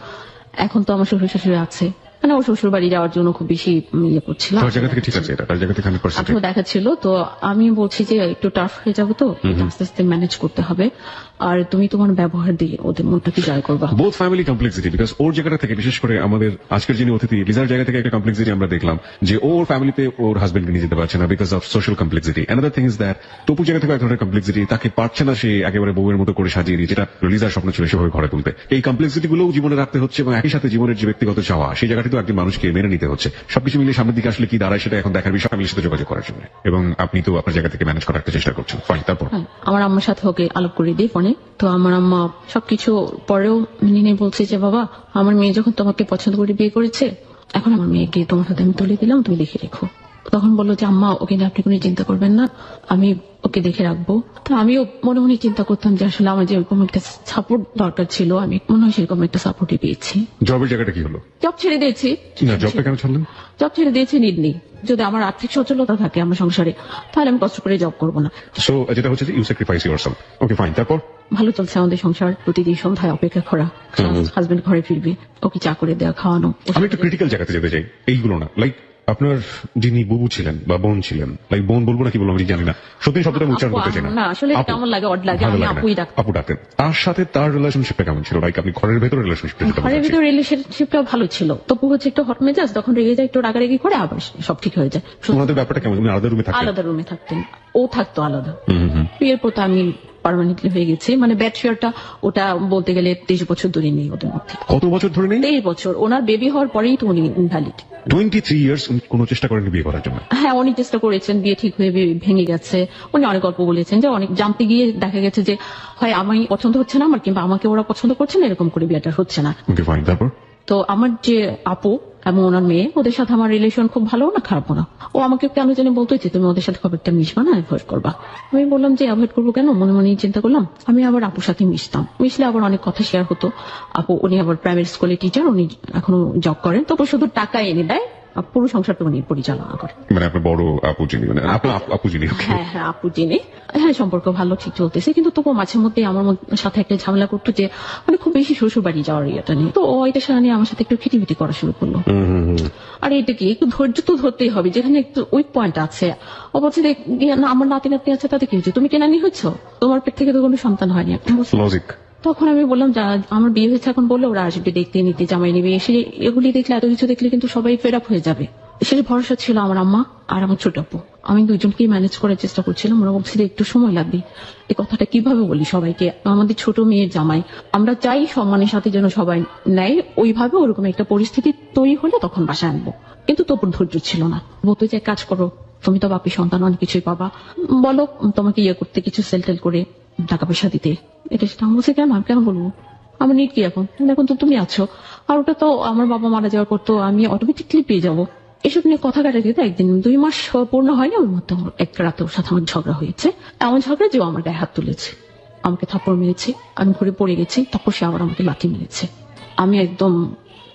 এখন তো আমার শ্বশুর শাশুড়ি আছে, মানে ও শ্বশুর বাড়ি যাওয়ার জন্য খুব বেশি ইয়ে করছিলাম। তার জায়গা থেকে ঠিক আছে, তার জায়গা থেকে 100% আগ্রহ দেখাচ্ছিল। তো আমি বলছি যে একটু টাফ হয়ে যাবো, তো আস্তে আস্তে ম্যানেজ করতে হবে। আর তুমি তোমার ব্যবহার দিয়ে ওদের মনটাকে জয় করবা। বোথ ফ্যামিলি কমপ্লেক্সিটি, বিকজ ওর জায়গাটা থেকে, বিশেষ করে আমাদের আজকের যিনি অতিথি লিজার জায়গা থেকে একটা কমপ্লেক্সিটি আমরা দেখলাম যে ওর ফ্যামিলিতে ওর হাজবেন্ডকে নিয়ে যেতে পারছে না because of social complexity. Another thing is that টপুর জায়গা থেকে এক ধরনের কমপ্লেক্সিটি, তাকে পারছে না সে একেবারে বউয়ের মতো করে সাজিয়ে দিয়ে, যেটা লিজার স্বপ্ন ছিল সেভাবে ঘরে তুলতে। এই কমপ্লেক্সিটি গুলোও জীবনে রাখতে হচ্ছে, এবং একই সাথে জীবনের যে ব্যক্তিগত চাওয়া সেই জায়গাটি তো একজন মানুষকে মেনে নিতে হচ্ছে। সবকিছু মিলিয়ে সামনের দিকে আসলে কি দাঁড়ায় সেটা এখন দেখার বিষয়, ফ্যামিলির সাথে যোগাযোগ করার জন্য। এবং আপনি তো আপনার জায়গা থেকে ম্যানেজ করার একটা চেষ্টা করছেন। ফাইন, তারপর? আমার আম্মার সাথে ওকে আলাপ করে দিই ফোনে। তো আমার আম্মা সবকিছু পরেও মেনে নিয়ে বলছে যে বাবা, আমার মেয়ে যখন তোমাকে পছন্দ করে বিয়ে করেছে, এখন আমার মেয়েকে তোমার সাথে আমি তুলে দিলাম, তুমি দেখে রেখো। তখন বললো যে আম্মা, ওকে নিয়ে আপনি কোনো চিন্তা করবেন না, আমি ওকে দেখে রাখবো। তো আমিও মনে মনে চিন্তা করতাম যে আসলে আমার যেরকম একটা সাপোর্ট দরকার ছিল, আমি মনে হয় সেরকম একটা সাপোর্টই পেয়েছি। জবের জায়গাটা কি হলো? জব ছেড়ে দিয়েছি। জবটা কেন ছাড়লেন? জব ছেড়ে দিয়েছি নিডনি। যদি আমার আর্থিক সচ্ছলতা থাকে আমার সংসারে, তাহলে আমি কষ্ট করে জব করবো না। সো যেটা হচ্ছে যে you sacrifice yourself. Okay fine, তারপর? ভালো চলছে আমাদের সংসার। প্রতিদিন সন্ধ্যায় অপেক্ষা করা, হাজবেন্ড ঘরে ফিরবে, ওকে চা করে দেওয়া, খাওয়ানো। আমি একটু ক্রিটিক্যাল জায়গাতে যেতে চাই, এইগুলো না, লাইক আপনার যিনি বুবু ছিলেন বা বোন ছিলেন, লাইক বোন বলবো না কি বলবো আমি জানি না, সত্যি শব্দটা উচ্চারণ করতে চাই না, আসলে কেমন লাগে, অড লাগে, আমি আপুই ডাকতাম। আপু ডাকতেন। তার সাথে তার রিলেশনশিপটা কেমন ছিল? লাইক আপনি ঘরের ভেতরে রিলেশনশিপটা? ঘরের ভিতরে রিলেশনশিপটা ভালো ছিল। তপু হচ্ছে একটু হট মেজাজ, তখন রেগে যায়, একটু রাগারাগি করে, আবার সব ঠিক হয়ে যায়। ওনাদের ব্যাপারটা কেমন? উনি আলাদা রুমে থাকতেন? আলাদা রুমে থাকতেন, ও থাকতো আলাদা। বিয়ের পর তো আমি পার্মানেন্টলি হয়ে গেছি, মানে ব্যাড শেয়ারটা ওটা বলতে গেলে 23 বছর ধরে নেই ওদের মধ্যে। কত বছর ধরে নেই? 23 বছর। ওনার বেবি হওয়ার পরেই তো উনি ইনভ্যালিড। 23 ইয়ার্স কোনো চেষ্টা করেন বিয়ে করার জন্য? হ্যাঁ, অনেক চেষ্টা করেছেন, বিয়ে ঠিক হয়ে ভেঙে গেছে। উনি অনেক গল্প বলেছেন যে অনেক জানতে গিয়ে দেখা গেছে যে হয় আমি পছন্দ হচ্ছে না আমার, কিংবা আমাকে ওরা পছন্দ করছে না, এরকম করে বিয়েটা হচ্ছে না। ওকে ফাইন, তারপর? তো আমার যে আপু, এবং ওনার মেয়ে, ওদের সাথে আমার রিলেশন খুব ভালো না খারাপ না। ও আমাকে কেন জানি বলতো যে তুমি ওদের সাথে খুব একটা মিশবা না, অ্যাভয়েড করবা। আমি বললাম যে অ্যাভয়েড করবো কেন, মনে মনে চিন্তা করলাম। আমি আবার আপুর সাথে মিশলে আবার অনেক কথা শেয়ার হতো। আপু উনি আবার প্রাইমারি স্কুলের টিচার, উনি এখনো জব করেন, তবে শুধু টাকা এনে দেয়, পুরো সংসারটা উনি পরিচালনা করে। মানে আপনার বড় আপু যিনি, মানে আপনার আপু যিনি? হ্যাঁ হ্যাঁ, আপু যিনি। হ্যাঁ, সম্পর্ক ভালো, ঠিক চলতেছে, কিন্তু তবু মাঝে মধ্যে আমার সাথে একটা ঝামেলা করতো যে মানে খুব বেশি শ্বশুর বাড়ি যাওয়ার ইয়েটা নিয়ে। তো ও এটা সারা নিয়ে আমার সাথে একটু খিটিমিটি করা শুরু করলো। আর এটা কি, একটু ধৈর্য তো ধরতেই হবে, যেখানে একটু উইক পয়েন্ট আছে। ও বলছে যে না, আমার নাতি নাতনি আছে, তাতে কি হচ্ছে, তুমি কেনানি হচ্ছ, তোমার পেট থেকে তো কোনো সন্তান হয়নি। লজিক। তখন আমি বললাম আমার বিয়ে হয়েছে এখন, বললে ওরা আসবে দেখতে নিতে, জামাই নিবে, এসে এগুলি দেখলে, এত কিছু দেখলে কিন্তু সবাই ফেড আপ হয়ে যাবে। সে ভরসা ছিল আমার আম্মা আর আমার ছোট আপু। আমি দুইজনকেই ম্যানেজ করার চেষ্টা করছিলাম। ওরা বলছিল একটু সময় লাগবে, এই কথাটা কিভাবে বলি সবাইকে, আমাদের ছোট মেয়ের জামাই, আমরা চাই সম্মানের সাথে যেন সবাই নেয়, ওইভাবে ওরকম একটা পরিস্থিতি তৈরি হলে তখন বাসায় আনবো। কিন্তু তোর ধৈর্য ছিল না। বলতো যে কাজ করো, তুমি তো বাপি সন্তান, অনেক কিছুই পাবা, বলো তোমাকে ইয়ে করতে, কিছু সেলটেল করে টাকা পয়সা দিতে, এটা সেটা। আমি বলছি কেন, আমি কেন বলবো, আমার নিট কি এখন তো তুমি আছো, আর ওটা তো আমার বাবা মারা যাওয়ার পর তো আমি অটোমেটিকলি পেয়ে যাবো। এসব নিয়ে কথা কাটাতে একদিন 2 মাস পূর্ণ হয়নি, ওর মধ্যে এক রাতে ওর সাথে আমার ঝগড়া হয়েছে। এমন ঝগড়া যে আমার গায়ে হাত তুলেছে, আমাকে থাপ্পড় মেরেছে, আমি ঘুরে পড়ে গেছি, তারপর সে আবার আমাকে লাথি মেরেছে। আমি একদম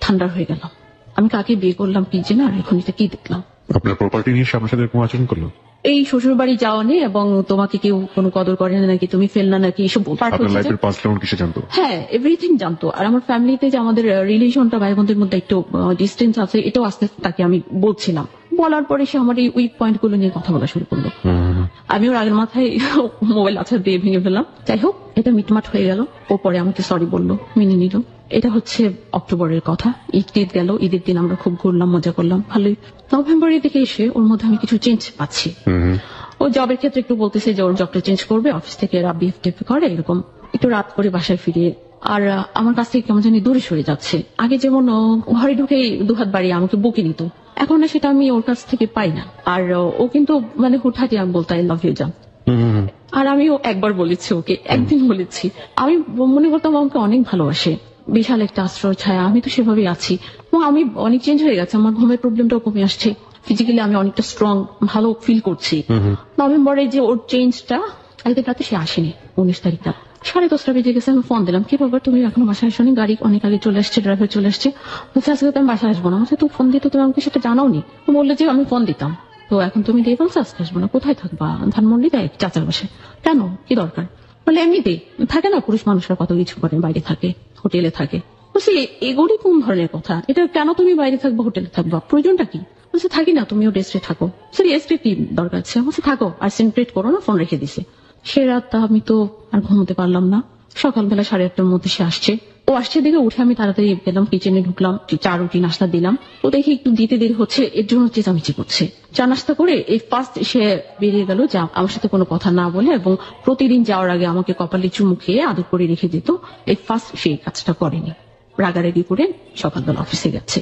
ঠান্ডা হয়ে গেলাম। আমি কাকে বিয়ে করলাম কি যে না, আর এখন এটা কি দেখলাম। আপনার প্রপার্টি নিয়ে আমার সাথে এরকম আচরণ করলো? এই শ্বশুর বাড়ি যাওয়া নেই, এবং তোমাকে কেউ কোনো কদর করে না নাকি, তুমি ফেল না নাকি, এসব হ্যাঁ এভরিথিং জানতো। আর আমার ফ্যামিলিতে যে আমাদের রিলেশনটা ভাই বোনদের মধ্যে একটু ডিস্টেন্স আছে, এটাও আস্তে আস্তে তাকে আমি বলছিলাম। বলার পরে সে আমার এই উইক পয়েন্ট গুলো নিয়ে কথা বলা শুরু করলো। আমি ওর আগের মাথায় মোবাইল আছাড় দিয়ে ভেঙে ফেললাম। যাই হোক, এটা মিটমাট হয়ে গেল। ও পরে আমাকে সরি বললো, মেনে নিল। এটা হচ্ছে অক্টোবরের কথা। ঈদ গেল, ঈদের দিন আমরা খুব ঘুরলাম, মজা করলাম, ভালোই। নভেম্বরের দিকে এসে ওর মধ্যে আমি কিছু চেঞ্জ পাচ্ছি। ও জবের ক্ষেত্রে একটু বলতেছে যে ওর জবটা চেঞ্জ করবে, অফিস থেকে বিএফটিএফ করে, এরকম একটু রাত করে বাসায় ফিরে। আর আমার কাছ থেকে কেমন জানি দূরে সরে যাচ্ছে। আগে যেমন ঘরে ঢুকেই দুহাত বাড়িয়ে আমাকে বুকে নিত, এখন না সেটা আমি ওর কাছ থেকে পাই না। আর ও কিন্তু মানে হুটহাটি আমি বলতে আই লাভ ইউ জান। আর আমিও একবার বলেছি ওকে, একদিন বলেছি। আমি মনে করতাম আমাকে অনেক ভালোবাসে, বিশাল একটা আশ্রয় ছায়া, আমি তো সেভাবেই আছি। আমি অনেক চেঞ্জ হয়ে গেছে, আমার ঘুমের প্রবলেমটাও কমে আসছে, ফিজিক্যালি আমি অনেকটা স্ট্রং, ভালো ফিল করছি। নভেম্বরে যে ওর চেঞ্জটা, একদিন রাতে সে আসেনি, 19 তারিখটা 10:30 বেজে গেছে। আমি ফোন দিলাম, কি ব্যাপার তুমি এখনো বাসায় আসোনি, গাড়ি অনেক আগে চলে আসছে, ড্রাইভার চলে আসছে। বলছে আজকে তো আমি বাসায় আসবো না। বলছে তুমি ফোন দিতে, তুমি আমাকে সেটা জানাওনি। বললে যে আমি ফোন দিতাম, তো এখন তুমি দিয়ে বলছো আজকে আসবো না, কোথায় থাকবা, ধানমন্ডি দেয় চাচার বাসায়, কেন কি দরকার? বলে এমনিতেই থাকে না, পুরুষ মানুষরা কত কিছু করে, বাইরে থাকে, হোটেলে থাকে। বলছি এগুলি কোন ধরনের কথা, এটা কেন তুমি বাইরে থাকবো, হোটেলে থাকবা, প্রয়োজনটা কি? বলছে থাকি না, তুমিও রেস্টে থাকো। সরি রেস্টে কি দরকার আছে? বলছে থাকো, আর সেন্ট্রেট করো না, ফোন রেখে দিছে। সে রাতটা আমি তো আর ঘুমোতে পারলাম না। সকালবেলা 8:30টার মধ্যে সে আসছে। ও আসছে দেখে উঠে আমি তাড়াতাড়ি গেলাম, কিচেনে ঢুকলাম, চা রুটি নাস্তা দিলাম। ও দেখি একটু দিতে দেরি হচ্ছে, এর জন্য চেঁচামেচি করছে। চা নাস্তা করে এই ফার্স্ট সে বেরিয়ে গেল, যা আমার সাথে কোনো কথা না বলে, এবং প্রতিদিন যাওয়ার আগে আমাকে কপালে চুমু খেয়ে আদর করে রেখে দিত। এই ফার্স্ট সেই কাজটা করেনি, রাগারাগি করে সকালবেলা অফিসে গেছে।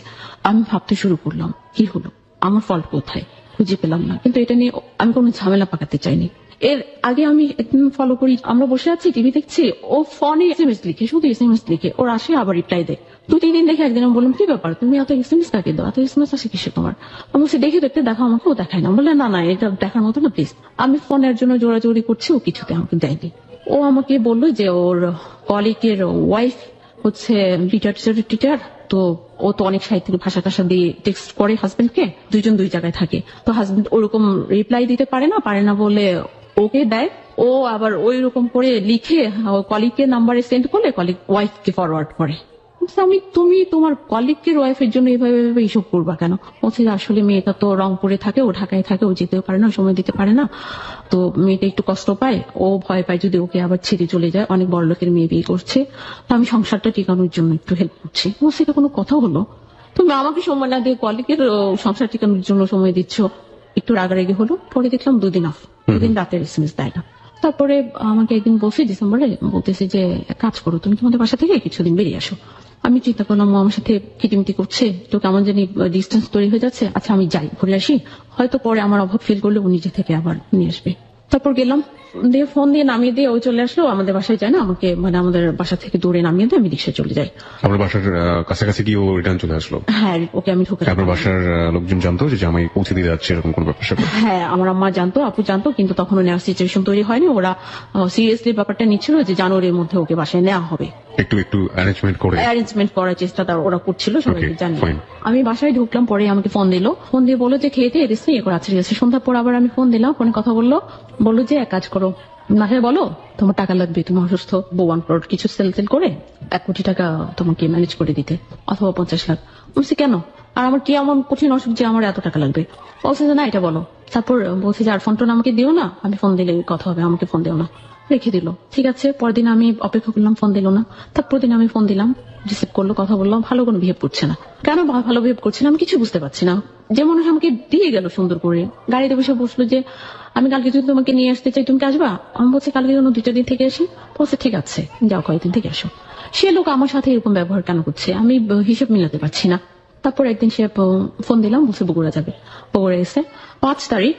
আমি ভাবতে শুরু করলাম কি হলো, আমার ফল্ট কোথায়, খুঁজে পেলাম না। কিন্তু এটা নিয়ে আমি কোনো ঝামেলা পাকাতে চাইনি। এর আগে আমি একদিন ফলো করি, আমরা বসে আছি টিভি দেখছি, ও ফোনে এসএমএস লিখে, শুধু এসএমএস লিখে, ওর আসে আবার রিপ্লাই দেয়। 2-3 দিন দেখে একদিন আমি বললাম কি ব্যাপার, তুমি এত এসএমএস কাকে দাও, এত এসএমএস আসে কিসে তোমার? আমি বলছি দেখি দেখতে, দেখা আমাকে, ও দেখায় না। বলে না না, এটা দেখার মতো না প্লিজ। আমি ফোনের জন্য জোরাজোরি করছি, ও কিছুতে আমাকে দেয়নি। ও আমাকে বললো যে ওর কলিগের ওয়াইফ হচ্ছে টিচার, তো ও তো অনেক সাহিত্যিক ভাষা টাষা দিয়ে টেক্সট করে হাজবেন্ডকে, দুইজন দুই জায়গায় থাকে, তো হাজবেন্ড ওরকম রিপ্লাই দিতে পারে না বলে ওকে দেয়। ও আবার ওই রকম করে লিখে কলিগকে নাম্বারে সেন্ড করলে কলিগ ওয়াইফকে ফরওয়ার্ড করে। তুমি তোমার কলিগের ওয়াইফের জন্য এভাবে এইসব করবা কেন? বলছে আসলে মেয়েটা তো রংপুরে থাকে, ও ঢাকায় থাকে, ও যেতেও পারে না, সময় দিতে পারে না, তো মেয়েটা একটু কষ্ট পায়, ও ভয় পায় যদি ওকে আবার ছেড়ে চলে যায়, অনেক বড় লোকের মেয়ে বিয়ে করছে, তো আমি সংসারটা টিকানোর জন্য একটু হেল্প করছি। বলছে এটা কোনো কথা হলো, তুমি আমাকে সময় না দিয়ে কলিগের সংসার টিকানোর জন্য সময় দিচ্ছ। একটু রাগারাগি হলো, পরে দেখলাম 2 দিন অফ, 2 দিন রাতের এসএমএস দেয় না। তারপরে আমাকে একদিন বলছে ডিসেম্বরে, বলতেছে যে কাজ করো, তুমি তোমাদের বাসা থেকে কিছুদিন বেরিয়ে আসো। আমি চিন্তা করলাম ও আমার সাথে খিটিমিটি করছে, তো কেমন জানি ডিস্টেন্স তৈরি হয়ে যাচ্ছে, আচ্ছা আমি যাই, ঘুরে আসি, হয়তো পরে আমার অভাব ফিল করলে ও নিজে থেকে আবার নিয়ে আসবে। তারপর গেলাম, দিয়ে ফোন দিয়ে নামিয়ে দিয়ে ওই চলে আসলো। আমাদের বাসায় যায় না, আমাকে মানে আমাদের বাসা থেকে দূরে নামিয়ে দিয়ে আমি রিক্সায় চলে যাই। আপনার বাসার কাছাকাছি কি ও রিটার্ন চলে আসলো? হ্যাঁ, ওকে আমি ঢুকে। আপনার বাসার লোকজন জানতো যে জামাই পৌঁছে দিয়ে যাচ্ছে এরকম কোন ব্যাপার? হ্যাঁ, আমার আম্মা জানতো, আপু জানতো, কিন্তু তখন নেওয়ার সিচুয়েশন তৈরি হয়নি। ওরা সিরিয়াসলি ব্যাপারটা নিচ্ছিল যে জানুয়ারির মধ্যে ওকে বাসায় নেওয়া হবে। একটু অ্যারেঞ্জমেন্ট করার চেষ্টা ওরা করছিল, সবাইকে জানি। fine. আমি বাসায় ঢুকলাম, পরে আমাকে ফোন দিল, ফোন দিয়ে বললো যে খেয়ে দিয়ে এসে ইয়ে করে আছে। সন্ধ্যার পর আবার আমি ফোন দিলাম, ফোনে কথা বললো যে এক কাজ করো, বাসায় বলো তোমার টাকা লাগবে, তুমি অসুস্থ, বউ অনপ্রড কিছু সেল করে 1 কোটি টাকা তোমাকে ম্যানেজ করে দিতে, অথবা 50 লাখ। বলছি কেন, আর আমার কি এমন কঠিন অসুখ যে আমার এত টাকা লাগবে? বলছে যে না, এটা বলো। তারপর বলছি যে আর ফোন টোন আমাকে দিও না, আমি ফোন দিলে কথা হবে, আমাকে ফোন দিও না। রেখে দিল। ঠিক আছে, পরদিন আমি অপেক্ষা করলাম, ফোন দিল না। তারপর দিন আমি ফোন দিলাম, রিসিভ করলো, কথা বললাম, ভালো কোনো বিহেভ করছে না। কেন ভালো বিহেভ করছে না আমি কিছু বুঝতে পারছি না। যে মানুষ আমাকে দিয়ে গেল সুন্দর করে, গাড়িতে বসে বসলো যে আমি কালকে যদি তোমাকে নিয়ে আসতে চাই তুমি কি আসবা? আমি বলছি কালকে যেন 2 দিন থেকে আসি। বলছে ঠিক আছে, যাও কয়েকদিন থেকে আসো। সে লোক আমার সাথে এরকম ব্যবহার কেন করছে আমি হিসেব মিলাতে পারছি না। তারপর একদিন সে ফোন দিলাম, বলছে বগুড়া যাবে। বগুড়া এসে 5 তারিখ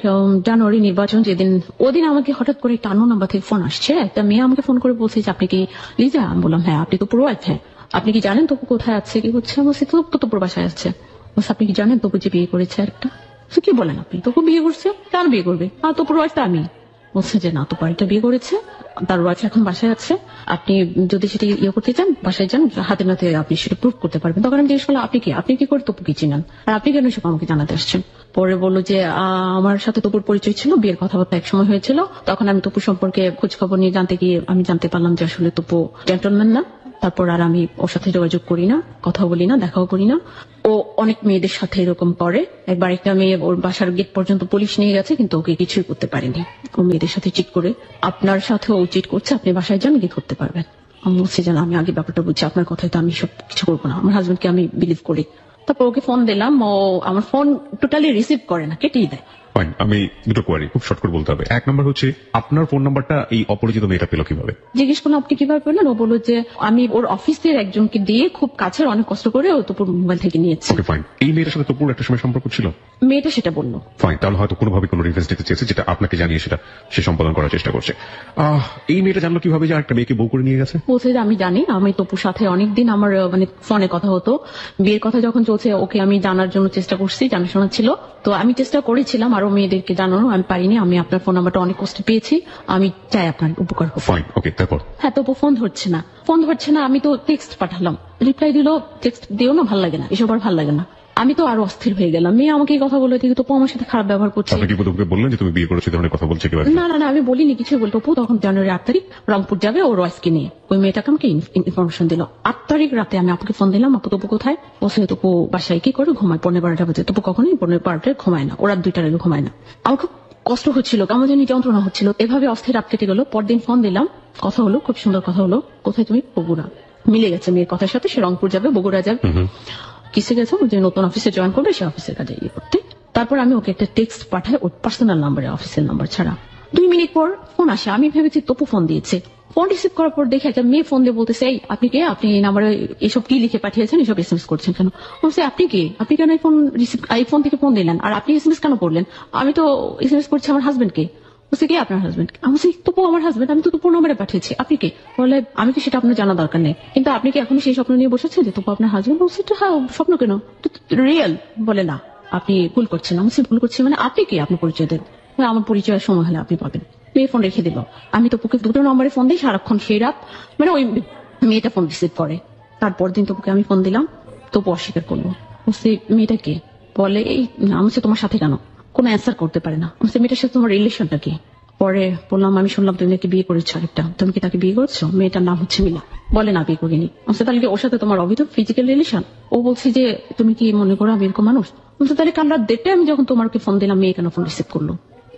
জানুয়ারি নির্বাচন যেদিন, ওদিন আমাকে হঠাৎ করে একটা আননোন নাম্বার থেকে ফোন আসছে। একটা মেয়ে আমাকে ফোন করে বলছে যে আপনি কি লিজা? আমি বললাম হ্যাঁ। আপনি তো পুরো হ্যাঁ। আপনি কি জানেন তপু কোথায় আছে, কি করছে? বলছি তো তোপুর বাসায় আছে। বলছে আপনি কি জানেন তপু যে বিয়ে করেছে একটা? কি বলেন আপনি? তপু বিয়ে করছে? কেন বিয়ে করবে? আর তপুর ওয়াইফটা আমি। বলছে যে না, তপু একটা বিয়ে করেছে, তার ওয়াইফ এখন বাসায় আছে, আপনি যদি সেটা ইয়ে করতে চান বাসায় যান, হাতে নাতে আপনি সেটা প্রুভ করতে পারবেন। তখন আমি জিজ্ঞেস করলাম আপনি কি করে তপু কি চিনেন, আর আপনি কেন সব আমাকে জানাতে আসছেন? পরে বললো যে আমার সাথে তপুর পরিচয় ছিল, বিয়ের কথাবার্তা একসময় হয়েছিল, তখন আমি তপু সম্পর্কে খোঁজ খবর নিয়ে জানতে গিয়ে আমি জানতে পারলাম যে আসলে তপু জেন্টলম্যান না। তারপর আর আমি ওর সাথে যোগাযোগ করি না, কথা বলি না, দেখাও করি না। ও অনেক মেয়েদের সাথে এরকম করে। একবার একটা মেয়ে ওর বাসার গেট পর্যন্ত পুলিশ নিয়ে গেছে, কিন্তু ওকে কিছুই করতে পারেনি। ও মেয়েদের সাথে চিট করে। আপনার সাথে ও চিট করছে, আপনি বাসায় যান, গিয়ে করতে পারবেন। আমি বলছি যে আমি আগে ব্যাপারটা বুঝছি, আপনার কথায় তো আমি সব কিছু করবো না, আমার হাজবেন্ডকে আমি বিলিভ করি। তারপর ওকে ফোন দিলাম, ও আমার ফোন টোটালি রিসিভ করে না, কেটেই দেয়। আমি দুটো কোয়ারি খুব শর্ট করে বলতে হবে। 1 নম্বর হচ্ছে আপনার ফোন নাম্বারটা এই অপরিচিত মেয়েটা পেল কিভাবে? জিজ্ঞেস করলাম আপনি কিভাবে পেলেন? ও বললো যে আমি ওর অফিসের একজনকে দিয়ে খুব কাছের, অনেক কষ্ট করে ও তপুর মোবাইল থেকে নিয়েছি। Okay fine. এই মেয়েটার সাথে তপুর একটা সময় সম্পর্ক ছিল? মেয়েটা সেটা বললো। ফাইন, তাহলে হয়তো কোনোভাবে কোনো রিফারেন্স দিতে চেয়েছে, যেটা আপনাকে জানিয়ে সেটা সে সম্পাদন করার চেষ্টা করছে। এই মেয়েটা জানলো কিভাবে যে একটা মেয়েকে বউ করে নিয়ে গেছে? বলছে যে আমি জানি, আমি তপুর সাথে অনেকদিন আমার মানে ফোনে কথা হতো, বিয়ের কথা যখন চলছে ওকে আমি জানার জন্য চেষ্টা করছি, জানাশোনা ছিল, তো আমি চেষ্টা করেছিলাম আরো মেয়েদেরকে জানানো, আমি পারিনি। আমি আপনার ফোন নাম্বারটা অনেক কষ্টে পেয়েছি, আমি চাই আপনার উপকার হোক। ফাইন, ওকে। তারপর? হ্যাঁ, তপু ফোন ধরছে না, আমি তো টেক্সট পাঠালাম, রিপ্লাই দিল টেক্সট দিও না, ভালো লাগে না, এসব আর ভালো লাগে না। আমি তো আরো অস্থির হয়ে গেলাম, মেয়ে আমাকে এই কথা বলে থেকে তপু আমার সাথে খারাপ ব্যবহার করছে। আপনি কি তপুকে বললেন যে তুমি বিয়ে করেছো, এই ধরনের কথা বলছে কিভাবে? না, আমি বলিনি কিছু। বলতো তপু তখন জানুয়ারি 8 তারিখ রংপুর যাবে ওর ওয়াইফকে নিয়ে, ওই মেয়েটাকে আমাকে ইনফরমেশন দিল। 8 তারিখ রাতে আমি আপনাকে ফোন দিলাম, আপু তপু কোথায়? বলছে তপু বাসায় কি করে ঘুমায়, 12-12টা বাজে। তপু কখনোই 12-12টায় ঘুমায় না, ওরা 2টার আগে ঘুমায় না। আমার খুব কষ্ট হচ্ছিল, কেমন জানি যন্ত্রণা হচ্ছিল, এভাবে অস্থির রাত কেটে গেল। পরদিন ফোন দিলাম, কথা হলো, খুব সুন্দর কথা হলো। কোথায় তুমি? বগুড়া। মিলে গেছে মেয়ের কথার সাথে, সে রংপুর যাবে, বগুড়া যাবে, কিসে গেছে, যে নতুন অফিসে জয়েন করবে, সে অফিসের কাজে ইয়ে করতে। তারপর আমি ওকে একটা টেক্সট পাঠাই, ওর পার্সোনাল নাম্বারে, অফিসের নাম্বার ছাড়া। 2 মিনিট পর ফোন আসে, আমি ভেবেছি তপু ফোন দিয়েছে। ফোন রিসিভ করার পর দেখে একটা মেয়ে ফোন দিয়ে বলতেছে, এই আপনি কে? আপনি এই নাম্বারে এসব কি লিখে পাঠিয়েছেন, এসব এসএমএস করছেন কেন? বলছে আপনি কে? আপনি কেন এই ফোন থেকে ফোন দিলেন, আর আপনি এসএমএস কেন করলেন? আমি তো এসএমএস করছি আমার হাজবেন্ডকে। বলছে কি আপনার হাজবেন্ড? আমি বলছি তপু আমার হাজবেন্ড, আমি তো তপুর নাম্বারে পাঠিয়েছি, আপনি কে? বলে আমি কি সেটা আপনার জানা দরকার নেই, কিন্তু আপনি কি এখনো সেই স্বপ্ন নিয়ে বসেছেন যে তপু আপনার হাজবেন্ড? বলছি হ্যাঁ, স্বপ্ন কেন, রিয়েল। বলে না, আপনি ভুল করছেন। আমি ভুল করছি মানে? আপনি কি, আপনি পরিচয় দেন। আমার পরিচয়ের সময় হলে আপনি পাবেন। মেয়ে ফোন রেখে দিল। আমি তপুকে 2টো নম্বরে ফোন দিই সারাক্ষণ, সেই রাত মানে ওই মেয়েটা ফোন রিসিভ করে। তারপর দিন তপুকে আমি ফোন দিলাম, তপু অস্বীকার করলো। বলছি মেয়েটা কে? বলে এই আমি তোমার সাথে কেন? কোনো অ্যান্সার করতে পারে না। বলছে মেয়েটার সাথে তোমার রিলেশনটা কি? পরে বললাম আমি শুনলাম তুমি নাকি বিয়ে করেছো আরেকটা, তুমি কি তাকে বিয়ে করছো? মেয়েটার নাম হচ্ছে মিলা। বলে না, বিয়ে করিনি। বলছে তাহলে কি ওর সাথে তোমার অবৈধ ফিজিক্যাল রিলেশন? ও বলছে যে তুমি কি মনে করো আমি এরকম মানুষ? বলছে তাহলে কাল রাত 1:30টায় আমি যখন তোমাকে ফোন দিলাম, মেয়ে কেন ফোন রিসিভ করলো?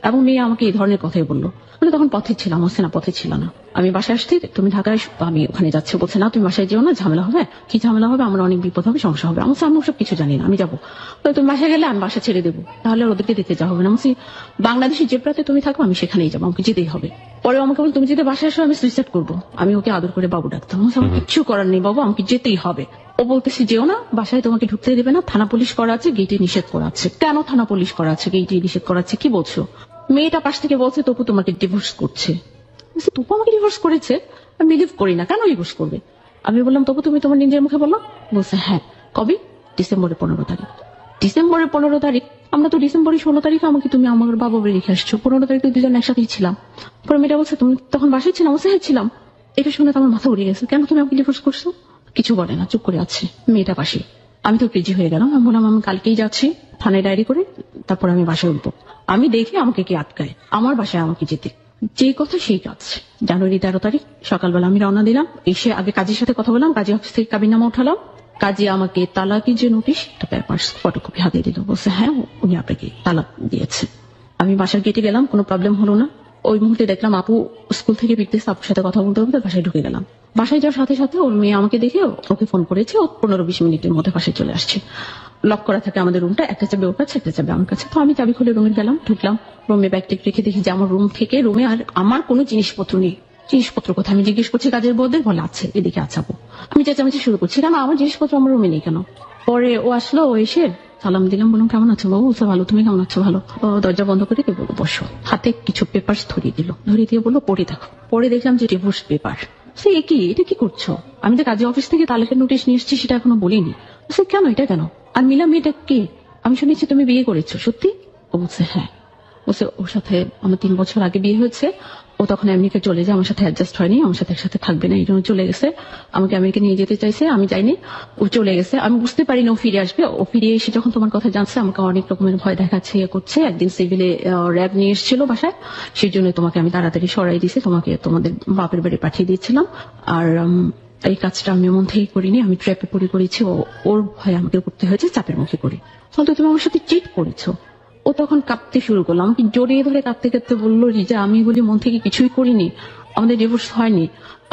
এবং মেয়ে আমাকে এই ধরনের কথাই বললো। মানে তখন পথে ছিলাম, বলছে না পথে ছিল না, আমি বাসায় আসছি, তুমি ঢাকায়, আমি ওখানে যাচ্ছি। বলছে না তুমি বাসায় যেও না, ঝামেলা হবে। কি ঝামেলা হবে? আমার অনেক বিপদ হবে, সমস্যা হবে। আমি সব কিছু জানি না, আমি যাবো। তুমি বাসায় গেলে আমি বাসা ছেড়ে দেবো, তাহলে ওদেরকে দিতে যাওয়া হবে না। বলছি বাংলাদেশে যে প্রাতে তুমি থাকো আমি সেখানেই যাবো, আমাকে যেতেই হবে। পরে আমাকে বল তুমি যদি বাসায় আসো আমি সুইসাইড করবো। আমি ওকে আদর করে বাবু ডাকতাম। আমার কিচ্ছু করার নেই বাবু, আমাকে যেতেই হবে। ও বলতেছি যেও না, বাসায় তোমাকে ঢুকতে দেবে না, থানা পুলিশ করা আছে, গেটে নিষেধ করা আছে। কেন থানা পুলিশ করা আছে, গেটে নিষেধ করা আছে, কি বলছো? মেয়েটা পাশ থেকে বলছে তপু তোমাকে ডিভোর্স করছে। তপু আমাকে ডিভোর্স করেছে? আমি বিলিভ করি না, কেন ডিভোর্স করবে? আমি বললাম তপু তুমি তোমার নিজের মুখে বলো। বলছে হ্যাঁ। কবে? ডিসেম্বরের 15 তারিখ। ডিসেম্বরের 15 তারিখ? আমরা তো ডিসেম্বরের 16 তারিখে আমাকে তুমি আমার বাবা বাড়ি রেখে আসছো, 15 তারিখ তো দুজন একসাথেই ছিলাম। পরে মেয়েটা বলছে তুমি তখন বাসায় ছিলাম? বলছে হ্যাঁ ছিলাম। এটা শুনে তো আমার মাথা উড়ে গেছে, কেন তুমি আমাকে ডিভোর্স করছো? কিছু বলে না, চুপ করে আছে মেয়েটা পাশে। আমি তো ক্রেজি হয়ে গেলাম, আমি বললাম আমি কালকেই যাচ্ছি থানায় ডায়েরি করে, তারপর আমি বাসায় উঠবো। আমি দেখি আমাকে কি আটকায়, আমার বাসায় আমাকে যেতে। যে কথা সেই কাজ। জানুয়ারি 13 তারিখ সকালবেলা আমি রওনা দিলাম। এসে আগে কাজীর সাথে কথা বললাম, কাজী অফিস থেকে কাবিননামা উঠালাম। কাজী আমাকে তালাকি যে নোটিশ, একটা পেপারস ফটোকপি হাতে দিল। বলছে হ্যাঁ উনি আপনাকে তালাক দিয়েছে। আমি বাসার গেটে গেলাম, কোনো প্রবলেম হলো না। ওই মুহূর্তে দেখলাম আপু স্কুল থেকে ফিরতেছে, আপুর সাথে কথা বলতে বলতে বাসায় ঢুকে গেলাম। বাসায় যাওয়ার সাথে সাথে ওর মেয়ে আমাকে দেখে ওকে ফোন করেছে, ও 15-20 মিনিটের মধ্যে বাসায় চলে আসছে। লক করা থাকে আমাদের রুমটা, একটা চাবি ওর কাছে, একটা চাবি আমার কাছে। তো আমি চাবি খুলে রুমে গেলাম, ঢুকলাম, রুমে ব্যাগটা রেখে দেখি যে আমার রুম থেকে রুমে আর আমার কোনো জিনিসপত্র নেই। জিনিসপত্র কোথায়? আমি জিজ্ঞেস করছি কাজের বউদের, বলে আছে এদিকে আছে আপু। আমি চেঁচামেচি শুরু করছি, কেন আমার জিনিসপত্র আমার রুমে নেই কেন? পরে ও আসলো, ও এসে সালাম দিলাম, বললাম কেমন আছো বাবু? বলছে ভালো, তুমি কেমন আছো? ভালো। ও দরজা বন্ধ করে কে বললো বসো, হাতে কিছু পেপার ধরিয়ে দিল, ধরিয়ে দিয়ে বললো পড়ে দেখো। পরে দেখলাম যে ডিভোর্স পেপার। সে কি, এটা কি করছো? আমি তো কাজী অফিস থেকে তালাকের নোটিশ নিয়ে এসেছি, সেটা এখনো বলিনি। সে কেন, এটা কেন? আর মিলা মেয়েটা কে? আমি শুনেছি তুমি বিয়ে করেছো, সত্যি? ও বলছে হ্যাঁ। বলছে ওর সাথে আমার 3 বছর আগে বিয়ে হয়েছে, ও তখন আমেরিকা চলে যায়, আমার সাথে অ্যাডজাস্ট হয়নি, আমার সাথে একসাথে থাকবে না, এই জন্য চলে গেছে। আমাকে আমেরিকা নিয়ে যেতে চাইছে, আমি যাইনি, ও চলে গেছে। আমি বুঝতে পারিনি ও ফিরে আসবে। ও ফিরে এসে যখন তোমার কথা জানছে, আমাকে অনেক রকমের ভয় দেখাচ্ছে, ইয়ে করছে। একদিন সিভিলে র্যাব নিয়ে এসেছিল বাসায়, সেই জন্য তোমাকে আমি তাড়াতাড়ি সরাই দিয়েছি, তোমাকে তোমাদের বাপের বাড়ি পাঠিয়ে দিয়েছিলাম। আর এই কাজটা আমি মন থেকেই করিনি, আমি ট্র্যাপে পড়ে করেছি, ওর ভয় আমাকে করতে হয়েছে, চাপের মুখে করে। কিন্তু তুমি আমার সাথে চিট করেছো। ও তখন কাঁপতে শুরু করলো, আমাকে জড়িয়ে ধরে কাঁপতে কাঁপতে বললো যে আমি বলি মন থেকে কিছুই করিনি, আমাদের ডিভোর্স হয়নি,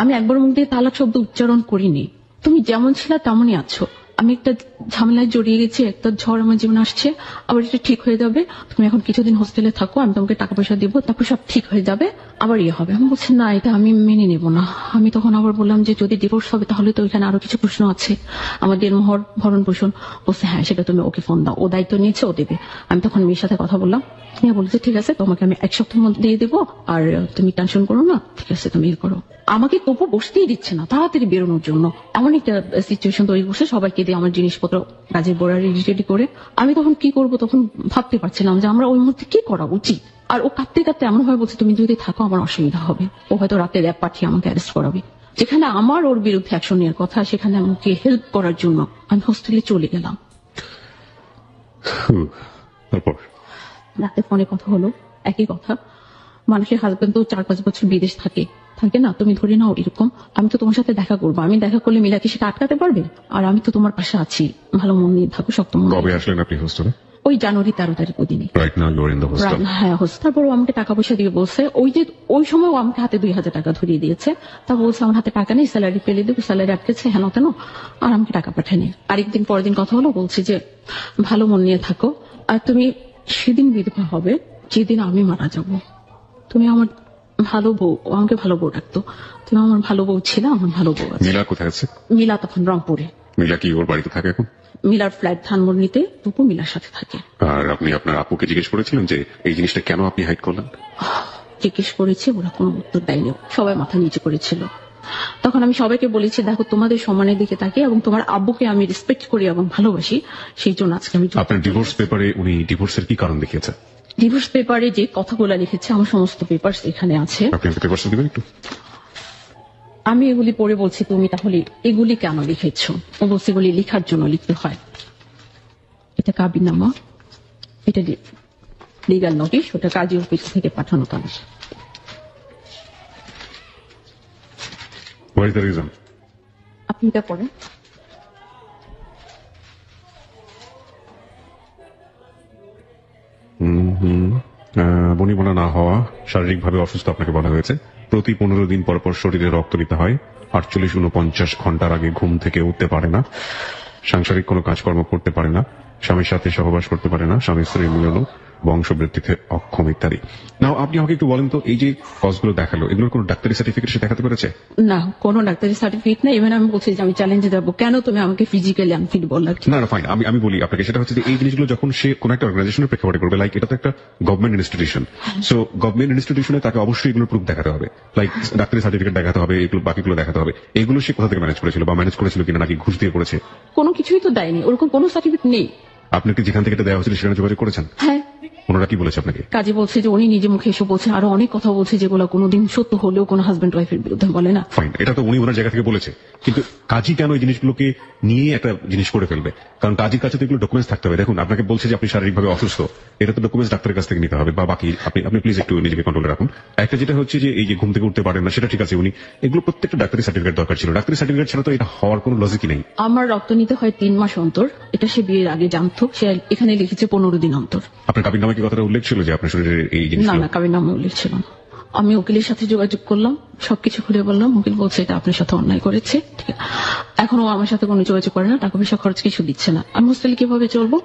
আমি একবার মুখ দিয়ে তালাক শব্দ উচ্চারণ করিনি, তুমি যেমন ছিল তেমনই আছো। আমি একটা ঝামেলায় জড়িয়ে গেছি, একটা ঝড় আমার জীবনে আসছে, আবার এটা ঠিক হয়ে যাবে, তুমি এখন কিছুদিন হোস্টেলে থাকো, আমি তোমাকে টাকা পয়সা দিব, তারপর সব ঠিক হয়ে যাবে, আবার ইয়ে হবে। আমি বলছি না, এটা আমি মেনে নেব না। আমি তখন আবার বললাম যে যদি ডিভোর্স হবে তাহলে তো এখানে আরো কিছু প্রশ্ন আছে, আমাদের মোহর ভরণ পোষণ। বলছে হ্যাঁ সেটা তুমি ওকে ফোন দাও, ও দায়িত্ব নিয়েছে, ও দেবে। আমি তখন মেয়ের সাথে কথা বললাম, মেয়ে বলছে ঠিক আছে তোমাকে আমি 1 সপ্তাহের মধ্যে দিয়ে দেবো, আর তুমি টেনশন করো না, ঠিক আছে তুমি ইয়ে করো। আমাকে তবু বসতেই দিচ্ছে না, তাড়াতাড়ি বেরোনোর জন্য। এমন একটা সিচুয়েশন তৈরি করছে, সবাইকে দিয়ে আমার জিনিসপত্র কাজের বোড়া রেডি করে। আমি তখন কি করব তখন ভাবতে পারছিলাম যে আমরা ওই মুহূর্তে কি করা উচিত। আর ও কাঁদতে কাঁদতে এমন ভাবে বলছে তুমি যদি থাকো আমার অসুবিধা হবে, ও হয়তো রাতে র্যাব পাঠিয়ে আমাকে অ্যারেস্ট করাবে। যেখানে আমার ওর বিরুদ্ধে অ্যাকশন নেওয়ার কথা, সেখানে আমাকে হেল্প করার জন্য আমি হোস্টেলে চলে গেলাম। রাতে ফোনে কথা হলো, একই কথা। মানুষের হাজবেন্ড তো 4-5 বছর বিদেশ থাকে না, তুমি ধরে নাও এরকম। আমি তো তোমার সাথে দেখা করবো, আমি দেখা করলে মিলাকে সেটা আটকাতে পারবে? আর আমি তো তোমার পাশে আছি, ভালো মন নিয়ে থাকো, শক্ত মন। কবে আসলেন আপনি হোস্টেলে? ওই জানুয়ারি 13 তারিখ ওই দিনে। Right now you are in the hostel. হ্যাঁ হোস্টেল। তারপর ও আমাকে টাকা পয়সা দিয়ে বলছে, ওই সময় ও আমাকে হাতে 2000 টাকা ধরিয়ে দিয়েছে। তা বলছে আমার হাতে টাকা নেই, স্যালারি পেলে দেবো, স্যালারি আটকেছে হেন তেন, আর আমাকে টাকা পাঠায়নি। আরেকদিন পরের দিন কথা হলো, বলছে যে ভালো মন নিয়ে থাকো, আর তুমি সেদিন বিধবা হবে যেদিন আমি মারা যাব। তুমি আমার ভালো বউ, আমাকে ভালো বউ ডাকতো, তুমি আমার ভালো বউ ছিল, আমার ভালো বউ আছে। মিলা কোথায় আছে? মিলা তখন রংপুরে। মিলা কি ওর বাড়িতে থাকে এখন? মিলার ফ্ল্যাট ধানমন্ডিতে, তবু মিলার সাথে থাকে। আর আপনি আপনার আপুকে জিজ্ঞেস করেছিলেন যে এই জিনিসটা কেন আপনি হাইড করলেন? জিজ্ঞেস করেছি, ওরা কোনো উত্তর দেয়নি, সবাই মাথা নিচু করেছিল। তখন আমি সবাইকে বলেছি দেখো তোমাদের সম্মানের দিকে তাকিয়ে এবং তোমার আব্বুকে আমি রেসপেক্ট করি এবং ভালোবাসি, সেই জন্য আজকে আমি। আপনার ডিভোর্স পেপারে উনি ডিভোর্সের কি কারণ দেখিয়েছে? ডিভোর্স পেপারে যে কথাগুলো লিখেছে আমার সমস্ত পেপারস এখানে আছে। আপনি আমাকে পেপারস দিবেন একটু? আমি এগুলি পড়ে বলছি তুমি তাহলে এগুলি কেন লিখেছো? ও বলছে এগুলি লেখার জন্য লিখতে হয়। এটা কাবিননামা, এটা লিগাল নোটিশ, ওটা কাজী অফিস থেকে পাঠানো তার। What is the reason? আপনি এটা পড়েন। বনিবনা না হওয়া, শারীরিকভাবে অসুস্থ আপনাকে বলা হয়েছে, প্রতি 15 দিন পর পর শরীরে রক্ত নিতে হয়, 48-49 ঘন্টার আগে ঘুম থেকে উঠতে পারে না, সাংসারিক কোনো কাজকর্ম করতে পারে না, স্বামীর সাথে সহবাস করতে পারে না, স্বামী স্ত্রী মিলনও বংশবৃদ্ধিতে অক্ষম ইত্যাদি। নাও আপনি আমাকে একটু বলেন তো, এই যে কজগুলো দেখালো, এগুলোর কোনো ডাক্তারি সার্টিফিকেট সে দেখাতে পেরেছে? না, কোনো ডাক্তারি সার্টিফিকেট নেই। ইভেন আমি বলছি যে আমি চ্যালেঞ্জে যাবো, কেন তুমি আমাকে ফিজিক্যালি আনফিট বললা? না না ফাইন, আমি বলি আপনাকে, সেটা হচ্ছে যে এই জিনিসগুলো যখন সে কোন একটা অর্গানাইজেশনের প্রেক্ষাপটে করবে, লাইক এটা তো একটা গভর্নমেন্ট ইনস্টিটিউশন, সো গভর্নমেন্ট ইনস্টিটিউশনে তাকে অবশ্যই এগুলো প্রুফ দেখাতে হবে, লাইক ডাক্তারি সার্টিফিকেট দেখাতে হবে, এগুলো বাকিগুলো দেখাতে হবে। এগুলো সে কোথা থেকে ম্যানেজ করেছিল, বা ম্যানেজ করেছিল কিনা, নাকি ঘুষ দিয়ে করেছে? কোনো কিছুই তো দেয়নি, ওরকম কোনো সার্টিফিকেট নেই। আপনাকে যেখান থেকে এটা দেওয়া হয়েছিল সেখানে যোগাযোগ করেছেন? হ্যাঁ। ওনারা কি বলেছে আপনাকে? কাজী বলছে যে উনি নিজে মুখে এসে বলছে, আরো অনেক কথা বলছে যেগুলো কোনোদিন সত্য হলেও কোনো হাজবেন্ড ওয়াইফের বিরুদ্ধে বলে না। ফাইন, এটা তো উনি ওনার জায়গা থেকে বলেছে, কিন্তু কাজী কেন এই জিনিসগুলোকে নিয়ে একটা জিনিস করে ফেলবে? কারণ কাজীর কাছে তো এগুলো ডকুমেন্টস থাকতে হবে। দেখুন, আপনাকে বলছে যে আপনি শারীরিকভাবে অসুস্থ, এটা তো ডকুমেন্টস ডাক্তারের কাছ থেকে নিতে হবে, বা বাকি আপনি প্লিজ একটু নিজেকে কন্ট্রোলে রাখুন। একটা যেটা হচ্ছে যে এই যে ঘুম থেকে উঠতে পারেন না, সেটা ঠিক আছে, উনি এগুলো প্রত্যেকটা ডাক্তারি সার্টিফিকেট দরকার ছিল। ডাক্তারি সার্টিফিকেট ছাড়া তো এটা হওয়ার কোনো লজিকই নেই। আমার রক্ত নিতে হয় 3 মাস অন্তর, এটা সে বিয়ের আগে জানতো, সে এখানে লিখেছে 15 দিন অন্তর। আপনার কাবিন নামে কি কথাটা উল্লেখ ছিল যে আপনার শরীরে এই জিনিস? না, কাবিন নামে উল্লেখ ছিল না। আমি উকিলের সাথে যোগাযোগ করলাম, সবকিছু খুলে বললাম, উকিল বলছে এটা আপনার সাথে অন্যায় করেছে। ঠিক আছে, এখনো আমার সাথে কোনো যোগাযোগ করে না, টাকা পয়সা খরচ কিছু দিচ্ছে না। আমি হোস্টেলে কিভাবে চলবো?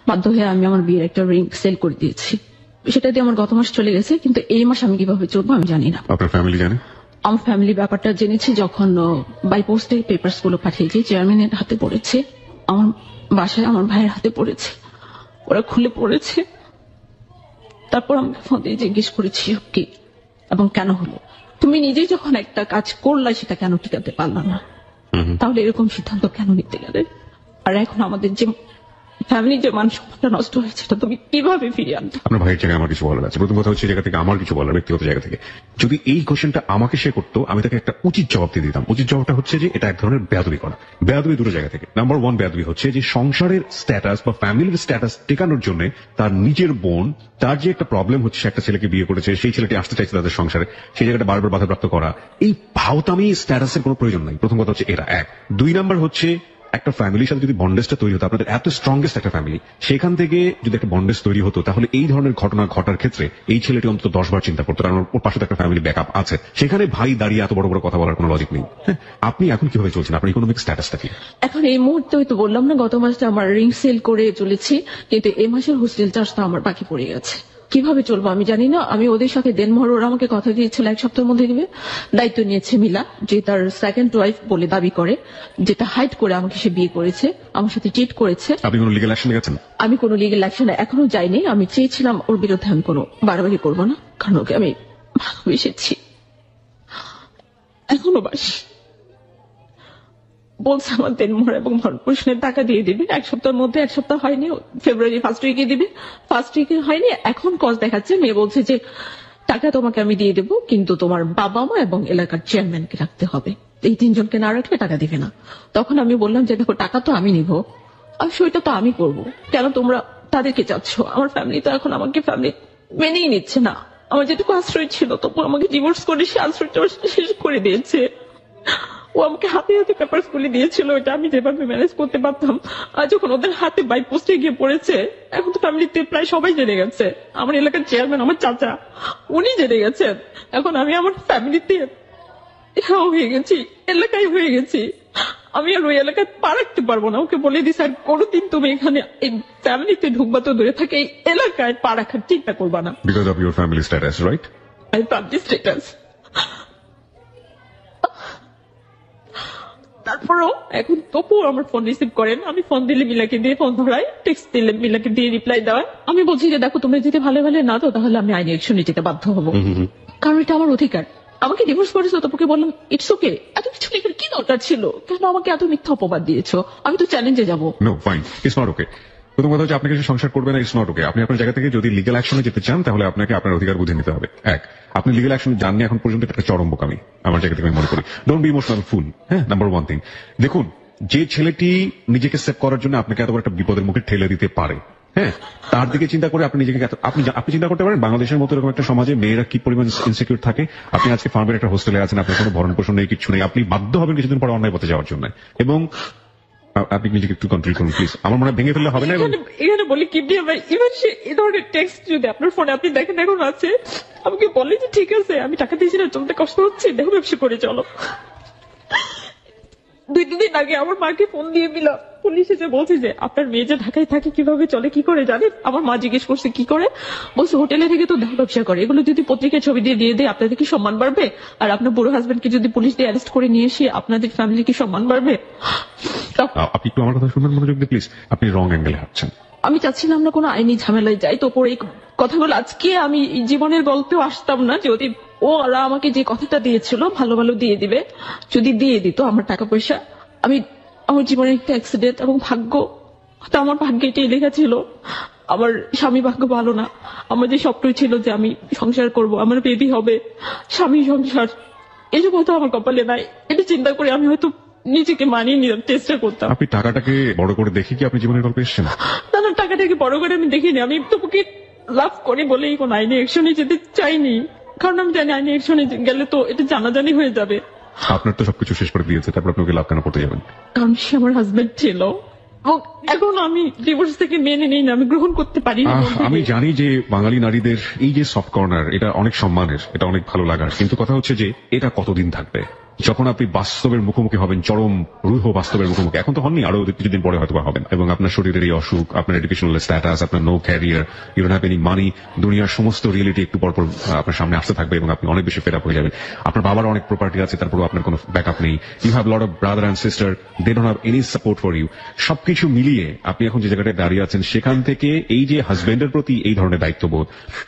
বাধ্য হয়ে আমি আমার বিয়ের একটা রিং সেল করে দিয়েছি, সেটা দিয়ে আমার গত মাস চলে গেছে, কিন্তু এই মাস আমি কিভাবে চলবো আমি জানি না। আপনার ফ্যামিলি জানে? আমার ফ্যামিলি ব্যাপারটা জেনেছে যখন বাই পোস্টে পেপারস গুলো পাঠিয়েছি, চেয়ারম্যানের হাতে পড়েছে, আমার বাসায় আমার ভাইয়ের হাতে পড়েছে, ওরা খুলে পড়েছে। তারপর আমাকে ফোন দিয়ে জিজ্ঞেস করেছি কি এবং কেন হলো। তুমি নিজেই যখন একটা কাজ করলা সেটা কেন টিকাতে পারলা না? তাহলে এরকম সিদ্ধান্ত কেন নিতে গেলে? আর এখন আমাদের যে ফ্যামিলির যে মান সম্মানটা নষ্ট হয়েছে, এটা তুমি কিভাবে ফিরিয়ে আনতে? আপনার ভাইয়ের জায়গায় আমার কিছু বলার আছে। প্রথম কথা হচ্ছে জায়গা থেকে আমার কিছু বলার, ব্যক্তিগত জায়গা থেকে যদি এই কোশ্চেনটা আমাকে সে করতো, আমি তাকে একটা উচিত জবাব দিয়ে দিতাম। উচিত জবাবটা হচ্ছে যে এটা এক ধরনের বেয়াদবি করা। বেয়াদবি দুটো জায়গা থেকে। নাম্বার 1 বেয়াদবি হচ্ছে যে সংসারের স্ট্যাটাস বা ফ্যামিলির স্ট্যাটাস টেকানোর জন্য তার নিজের বোন, তার যে একটা প্রবলেম হচ্ছে, একটা ছেলেকে বিয়ে করেছে, সেই ছেলেটি আসতে চাইছে তাদের সংসারে, সেই জায়গাটা বারবার বাধাপ্রাপ্ত করা, এই ভাওতামি স্ট্যাটাসের কোনো প্রয়োজন নাই। প্রথম কথা হচ্ছে এটা এক। 2 নাম্বার হচ্ছে একটা ফ্যামিলির সাথে যদি বন্ডেজটা তৈরি হতো, আপনাদের এত স্ট্রংগেস্ট একটা ফ্যামিলি, সেখান থেকে যদি একটা বন্ডেজ তৈরি হতো, তাহলে এই ধরনের ঘটনা ঘটার ক্ষেত্রে এই ছেলেটি অন্তত 10 বার চিন্তা করতো, কারণ ওর পাশে একটা ফ্যামিলি ব্যাকআপ আছে। সেখানে ভাই দাঁড়িয়ে এত বড় বড় কথা বলার কোনো লজিক নেই। আপনি এখন কিভাবে চলছেন? আপনার ইকোনমিক স্ট্যাটাসটা কি এখন? এই মুহূর্তে হয়তো বললাম না, গত মাসে আমার রিং সেল করে চলেছি, কিন্তু এই মাসের হোস্টেল চার্জটা আমার বাকি পড়ে গেছে। কিভাবে চলবো আমি জানি না। আমি ওদের সাথে দেনমোহর, ওরা আমাকে কথা দিয়েছিল 1 সপ্তাহের মধ্যে দিবে। দায়িত্ব নিয়েছে মিলা, যে তার সেকেন্ড ওয়াইফ বলে দাবি করে, যেটা হাইড করে আমাকে সে বিয়ে করেছে, আমার সাথে চিট করেছে। আপনি কোনো লিগ্যাল অ্যাকশন গেছেন? আমি কোনো লিগ্যাল অ্যাকশনে এখনো যাইনি। আমি চেয়েছিলাম ওর বিরুদ্ধে আমি কোনো বাড়াবাড়ি করবো না, কারণ ওকে আমি ভালোবেসেছি, এখনো বাসি। বলছে আমার দেনমোহর এবং ভরণপোষণের টাকা দিয়ে দিবে 1 সপ্তাহের মধ্যে। 1 সপ্তাহ হয়নি, ফেব্রুয়ারি 1st উইকে দিবে, 1st উইকে হয়নি। এখন কজ দেখাচ্ছে, মেয়ে বলছে যে টাকা তোমাকে আমি দিয়ে দেবো, কিন্তু তোমার বাবা মা এবং এলাকার চেয়ারম্যানকে রাখতে হবে, এই 3 জনকে না রাখলে টাকা দিবে না। তখন আমি বললাম যে দেখো, টাকা তো আমি নিবো, আর সেটা তো আমি করবো, কেন তোমরা তাদেরকে চাচ্ছ? আমার ফ্যামিলি তো এখন আমাকে ফ্যামিলি মেনেই নিচ্ছে না। আমার যেটুকু আশ্রয় ছিল, তবু আমাকে ডিভোর্স করে সে আশ্রয়টা শেষ করে দিয়েছে। ও আমাকে হাতে হাতে পেপার গুলি দিয়েছিল, এটা আমি যেভাবে ম্যানেজ করতে পারতাম। আর যখন ওদের হাতে বাই পোস্টে গিয়ে পড়েছে, এখন তো ফ্যামিলিতে প্রায় সবাই জেনে গেছে। আমার এলাকার চেয়ারম্যান, আমার চাচা, উনি জেনে গেছেন। এখন আমি আমার ফ্যামিলিতে হয়ে গেছি, এলাকায় হয়ে গেছি। আমি আর ওই এলাকায় পা রাখতে পারবো না। ওকে বলে দিস, আর কোনোদিন তুমি এখানে এই ফ্যামিলিতে ঢুকবা তো দূরে থাকে, এই এলাকায় পা রাখার চিন্তা করবা না। Because of your family status, right? I family status. তারপরও এখন তবুও আমার ফোন রিসিভ করেন। আমি ফোন দিলে মিলাকে দিয়ে ফোন ধরাই, টেক্সট দিলে মিলাকে দিয়ে রিপ্লাই দেওয়া। আমি বলছি যে দেখো, তুমি যদি ভালো ভালো না তো, তাহলে আমি আইনি অ্যাকশনে যেতে বাধ্য হবো, কারণ এটা আমার অধিকার। আমাকে ডিভোর্স করেছো, তোকে বললাম ইটস ওকে। এত কিছু লেখার কি দরকার ছিল? কেন আমাকে এত মিথ্যা অপবাদ দিয়েছো? আমি তো চ্যালেঞ্জে যাবো। No fine, it's not okay. প্রথম কথা হচ্ছে আপনাকে সে সংসার করবে না, ইটস নট ওকে। আপনি আপনার জায়গা থেকে যদি লিগ্যাল অ্যাকশনে যেতে চান, তাহলে আপনাকে আপনার অধিকার বুঝে নিতে হবে। এক, আপনি লিগ্যাল অ্যাকশনে যাননি এখন পর্যন্ত, একটা চরম বোকামি আমার জায়গা থেকে আমি মনে করি। Don't be emotional fool. হ্যাঁ, নাম্বার 1 থিং, দেখুন, যে ছেলেটি নিজেকে সেভ করার জন্য আপনাকে এত বড় একটা বিপদের মুখে ঠেলে দিতে পারে, হ্যাঁ, তার দিকে চিন্তা করে আপনি নিজেকে আপনি চিন্তা করতে পারেন বাংলাদেশের মতো এরকম একটা সমাজে মেয়েরা কি পরিমাণ ইনসিকিউর থাকে। আপনি আজকে ফার্মের একটা হোস্টেলে আছেন, আপনার কোনো ভরণ পোষণ নেই, কিছু নেই, আপনি বাধ্য হবেন কিছুদিন পরে অন্যায় পথে যাওয়ার জন্য। এবং আপনি নিজেকে একটু কন্ট্রোল করুন প্লিজ। আমার মনে হয় ভেঙে ফেললে হবে না। এখানে বলি কি দিয়ে ভাই, ইভেন সে এই ধরনের টেক্সট যদি আপনার ফোনে আপনি দেখেন এখন আছে, আমাকে বলে যে ঠিক আছে, আমি টাকা দিয়েছি না, চলতে কষ্ট হচ্ছে, দেখো ব্যবসা করে চলো। 2 দিন আগে আমার মাকে ফোন দিয়ে দিলাম, পুলিশ এসে বলছে যে আপনার মেয়ে যে ঢাকায় থাকে কিভাবে চলে কি করে জানেন? আমার মা জিজ্ঞেস করছে কি করে, বলছে হোটেলে থেকে তো ব্যবসা করে, এগুলো যদি পত্রিকায় ছবি দিয়ে দেয় আপনাদের কি সম্মান বাড়বে? আর আপনার বুড়ো হাজবেন্ডকে যদি পুলিশ দিয়ে অ্যারেস্ট করে নিয়ে এসে আপনাদের ফ্যামিলি কি সম্মান বাড়বে? আপনি একটু আমার কথা শুনবেন মনোযোগ দিয়ে প্লিজ। আপনি রং অ্যাঙ্গেলে হাঁটছেন। আমি চাচ্ছিলাম না কোনো আইনি ঝামেলায় যাই, তো পরে এই কথাগুলো আজকে আমি জীবনের গল্পেও আসতাম না যদি ওরা আমাকে যে কথাটা দিয়েছিল ভালো ভালো দিয়ে দিবে, যদি দিয়ে দিত আমার টাকা পয়সা, আমি আমার জীবনের একটা অ্যাক্সিডেন্ট এবং ভাগ্য, তো আমার ভাগ্যে এটাই লেখা ছিল। আমার স্বামী ভাগ্য ভালো না, আমার যে স্বপ্ন ছিল যে আমি সংসার করব, আমার বেবি হবে, স্বামী সংসার, এসব হয়তো আমার কপালে নাই। এটা চিন্তা করে আমি হয়তো নিজেকে মানিয়ে নেওয়ার চেষ্টা করতাম। আপনি টাকাটাকে বড় করে দেখি কি আপনি জীবনের গল্পে এসেছেন? না, টাকাটাকে বড় করে আমি দেখিনি। আমি তোকে লাভ করি বলেই কোন আইনি অ্যাকশনে যেতে চাইনি, কারণ আমি জানি আইনি অ্যাকশনে গেলে তো এটা জানাজানি হয়ে যাবে। আপনার তো সবকিছু শেষ করে দিয়েছে, তারপর আপনাকে লাভ কেন করতে যাবেন? কারণ সে আমার হাজবেন্ড ছিল, এখন আমি ডিভোর্স থেকে মেনে নিই না, আমি গ্রহণ করতে পারি না। আমি জানি যে বাঙালি নারীদের এই যে সফট কর্নার, এটা অনেক সম্মানের, এটা অনেক ভালো লাগার, কিন্তু কথা হচ্ছে যে এটা কতদিন থাকবে? যখন আপনি বাস্তবের মুখোমুখি হবেন, চরম রূঢ় বাস্তবের মুখোমুখি, এখন তো হননি, আরো কিছুদিন পরে হয়তো হবেন, এবং আপনার শরীরের এই অসুখ, আপনার এডুকেশনাল স্ট্যাটাস, আপনার no career, you don't have any money, দুনিয়ার সমস্ত রিয়েলিটি একটু পরপর আপনার সামনে আসতে থাকবে এবং আপনি অনেক বেশি ফেড আপ হয়ে যাবেন। আপনার বাবার অনেক প্রপার্টি আছে, তারপরেও আপনার কোনো ব্যাকআপ নেই। You have lot of brother and sister, they don't have any support for you. সবকিছু মিলিয়ে আপনি এখন যে জায়গাটায় দাঁড়িয়ে আছেন, সেখান থেকে এই যে হাজবেন্ডের প্রতি এই ধরনের দায়িত্ববোধ,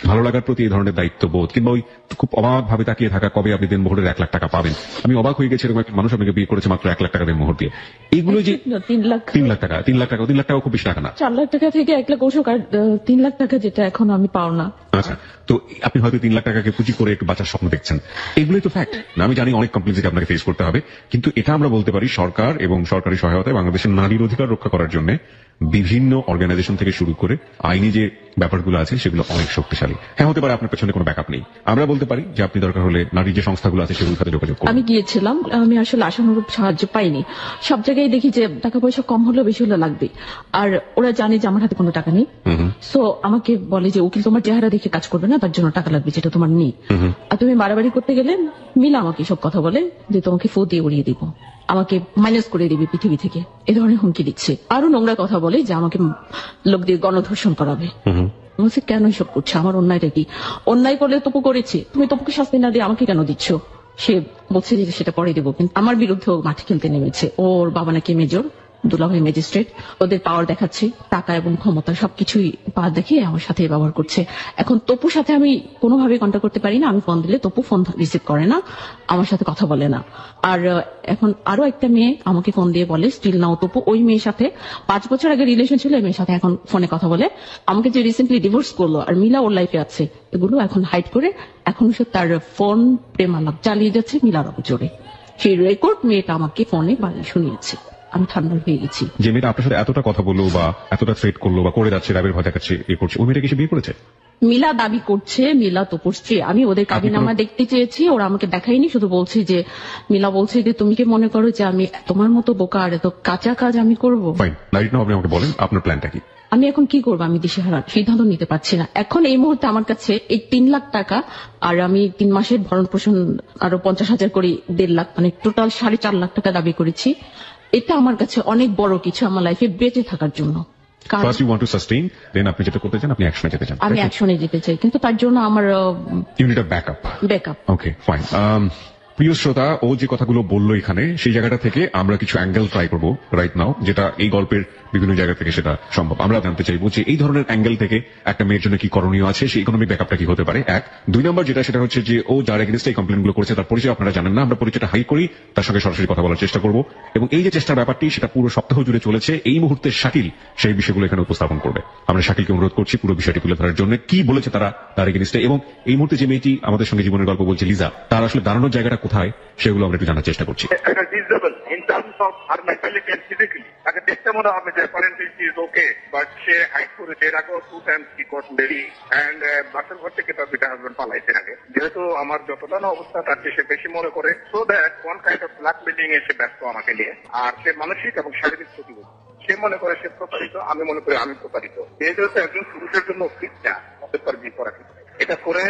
ভালো লাগার প্রতি এই ধরনের দায়িত্ববোধ, কিংবা ওই খুব অবাক ভাবে তাকিয়ে থাকা কবে আপনি দিনমোহরের 1 লাখ টাকা পাবেন। আমি অবাক হয়ে গেছি, এরকম একটা মানুষ আপনাকে বিয়ে করেছে মাত্র 1 লাখ টাকা দিনমোহর দিয়ে। এইগুলো যে 3 লাখ টাকা, 3 লাখ খুব বেশি টাকা না। 4 লাখ টাকা থেকে 1 লাখ ওষুধ, আর 3 লাখ টাকা যেটা এখন আমি পাও না। আচ্ছা, তো আপনি হয়তো 3 লাখ টাকাকে পুঁজি করে একটু বাঁচার স্বপ্ন দেখছেন, এগুলোই তো ফ্যাক্ট না? আমি জানি অনেক কমপ্লেক্সিটি আপনাকে ফেস করতে হবে, কিন্তু এটা আমরা বলতে পারি সরকার এবং সরকারি সহায়তায় বাংলাদেশের নারীর অধিকার রক্ষা করার জন্য বিভিন্ন অর্গানাইজেশন থেকে শুরু করে আইনি যে ব্যাপারগুলো আছে সেগুলো অনেক শক্তিশালী। হ্যাঁ, হতে পারে আপনার পেছনে কোনো ব্যাকআপ নেই, আমরা বলতে পারি যে আপনি দরকার হলে নারীর যে সংস্থাগুলো আছে সেগুলোর সাথে যোগাযোগ করুন। আমি গিয়েছিলাম, আমি আসলে আশানুরূপ সাহায্য পাইনি। সব জায়গায় দেখি যে টাকা পয়সা কম হলেও বেশি হলে লাগবে, আর ওরা জানে যে আমার হাতে কোনো টাকা নেই। সো আমাকে বলে যে উকিল তোমার চেহারা দেখে কাজ করবে না, তার জন্য টাকা লাগবে যেটা তোমার নেই। আর তুমি বাড়াবাড়ি করতে গেলে মিলা আমাকে সব কথা বলে যে তোমাকে ফো দিয়ে উড়িয়ে দিব, আমাকে মাইনাস করে দিবে পৃথিবী থেকে, এ ধরনের হুমকি দিচ্ছে। আরো নোংরা কথা বলে যে আমাকে লোক দিয়ে গণধর্ষণ করাবে। বলছে কেন এসব করছে, আমার অন্যায়টা কি? অন্যায় করলে তপু করেছে, তুমি তপুকে শাস্তি না দিয়ে আমাকে কেন দিচ্ছ? সে বলছে যে সেটা পরে দেবো, কিন্তু আমার বিরুদ্ধে মাঠে খেলতে নেমেছে। ওর বাবা নাকি মেজর, দুলাভাই ম্যাজিস্ট্রেট, ওদের পাওয়ার দেখাচ্ছে, টাকা এবং ক্ষমতা সবকিছুই পাওয়ার দেখে আমার সাথে ব্যবহার করছে। এখন তপুর সাথে আমি কোনোভাবে কন্ট্যাক্ট করতে পারি না, আমি ফোন দিলে তপু ফোন রিসিভ করে না, আমার সাথে কথা বলে না। আর এখন আরো একটা মেয়ে আমাকে ফোন দিয়ে বলে স্টিল নাও তপু ওই মেয়ের সাথে 5 বছর আগে রিলেশন ছিল, এই মেয়ের সাথে এখন ফোনে কথা বলে, আমাকে যে রিসেন্টলি ডিভোর্স করলো আর মিলা ওর লাইফে আছে, এগুলো এখন হাইড করে এখন সে তার ফোন প্রেমালাপ চালিয়ে যাচ্ছে মিলার অভিযোগে। সেই রেকর্ড মেয়েটা আমাকে ফোনে শুনিয়েছে। আমি ঠান্ডা হয়ে গেছি। যে মেয়েটা আপনার সাথে এতটা কথা বললো বা এতটা থ্রেট করলো বা করে যাচ্ছে, রাবের ভয় দেখাচ্ছে, এ করছে, ওই মেয়েটা কি সে বিয়ে করেছে? মিলা দাবি করছে মিলা তপুর স্ত্রী। আমি ওদের কাবিনামা দেখতে চেয়েছি, ওরা আমাকে দেখায়নি, শুধু বলছে যে মিলা বলছে যে তুমি কি মনে করো যে আমি তোমার মতো বোকা আর এত কাঁচা কাজ আমি করবো? ফাইন, রাইট নাও আপনি আমাকে বলেন আপনার প্ল্যানটা কি? আমি এখন কি করবো, আমি দিশেহারা, সিদ্ধান্ত নিতে পারছি না। এখন এই মুহূর্তে আমার কাছে এই 3 লাখ টাকা আর আমি 3 মাসের ভরণ পোষণ আরো 50,000 করে 1.5 লাখ, মানে টোটাল 4.5 লাখ টাকা দাবি করেছি। এটা আমার কাছে অনেক বড় কিছু আমার লাইফে বেঁচে থাকার জন্য। First you want to sustain, then আপনি যেটা করতে চান আপনি অ্যাকশনে যেতে চান। আমি অ্যাকশনে যেতে চাই, কিন্তু তার জন্য আমার unit of backup. Okay fine. প্রিয় শ্রোতা, ও যে কথাগুলো বললো এখানে, সেই জায়গাটা থেকে আমরা কিছু অ্যাঙ্গেল ট্রাই করবো রাইট নাও, যেটা এই গল্পের বিভিন্ন জায়গা থেকে সেটা সম্ভব। আমরা জানতে চাইবো যে এই ধরনের অ্যাঙ্গেল থেকে একটা মেয়ের জন্য কি করণীয় আছে, সেই ইকোনমিক ব্যাকআপটা কি হতে পারে। 1, 2 নম্বর যেটা, সেটা হচ্ছে যে ও যার এগেইনস্টে এই কমপ্লেন গুলো করেছে তার পরিচয় আপনারা জানেন না, আমরা পরিচয়টা হাই করি, তার সঙ্গে সরাসরি কথা বলার চেষ্টা করবো, এবং এই যে চেষ্টার ব্যাপারটি সেটা পুরো সপ্তাহ জুড়ে চলেছে। এই মুহূর্তে শাকিল সেই বিষয়গুলো এখানে উপস্থাপন করবে। আমরা শাকিলকে অনুরোধ করছি পুরো বিষয়টি তুলে ধরার জন্য, কি বলেছে তারা তার এগেইনস্টে, এবং এই মুহূর্তে যে মেয়েটি আমাদের সঙ্গে জীবনের গল্প বলছে লিজা, তার আসলে দাঁড়ানোর জায়গাটা কোথায় সেগুলো আমরা একটু জানার চেষ্টা করছি। তাকে দেখতে মনে হবে যে ওকে, বাট সে হাইড করেছে। এর আগেও 2 times কি গট মেরি এন্ড বাসের ঘর থেকে তার 2টা হাজবেন্ড পালাইছে আগে। যেহেতু আমার যতটা না অবস্থা তার চেয়ে সে বেশি মনে করে, so that one kind of blackmailing এ সে ব্যস্ত আমাকে নিয়ে। আর সে মানসিক এবং শারীরিক ক্ষতিগ্রস্ত। সে মনে করে সে প্রতারিত, আমি মনে করি আমি প্রতারিত। যেহেতু একজন পুরুষের জন্য ফিটটা অতঃপর বিয়ে করা, এটা করে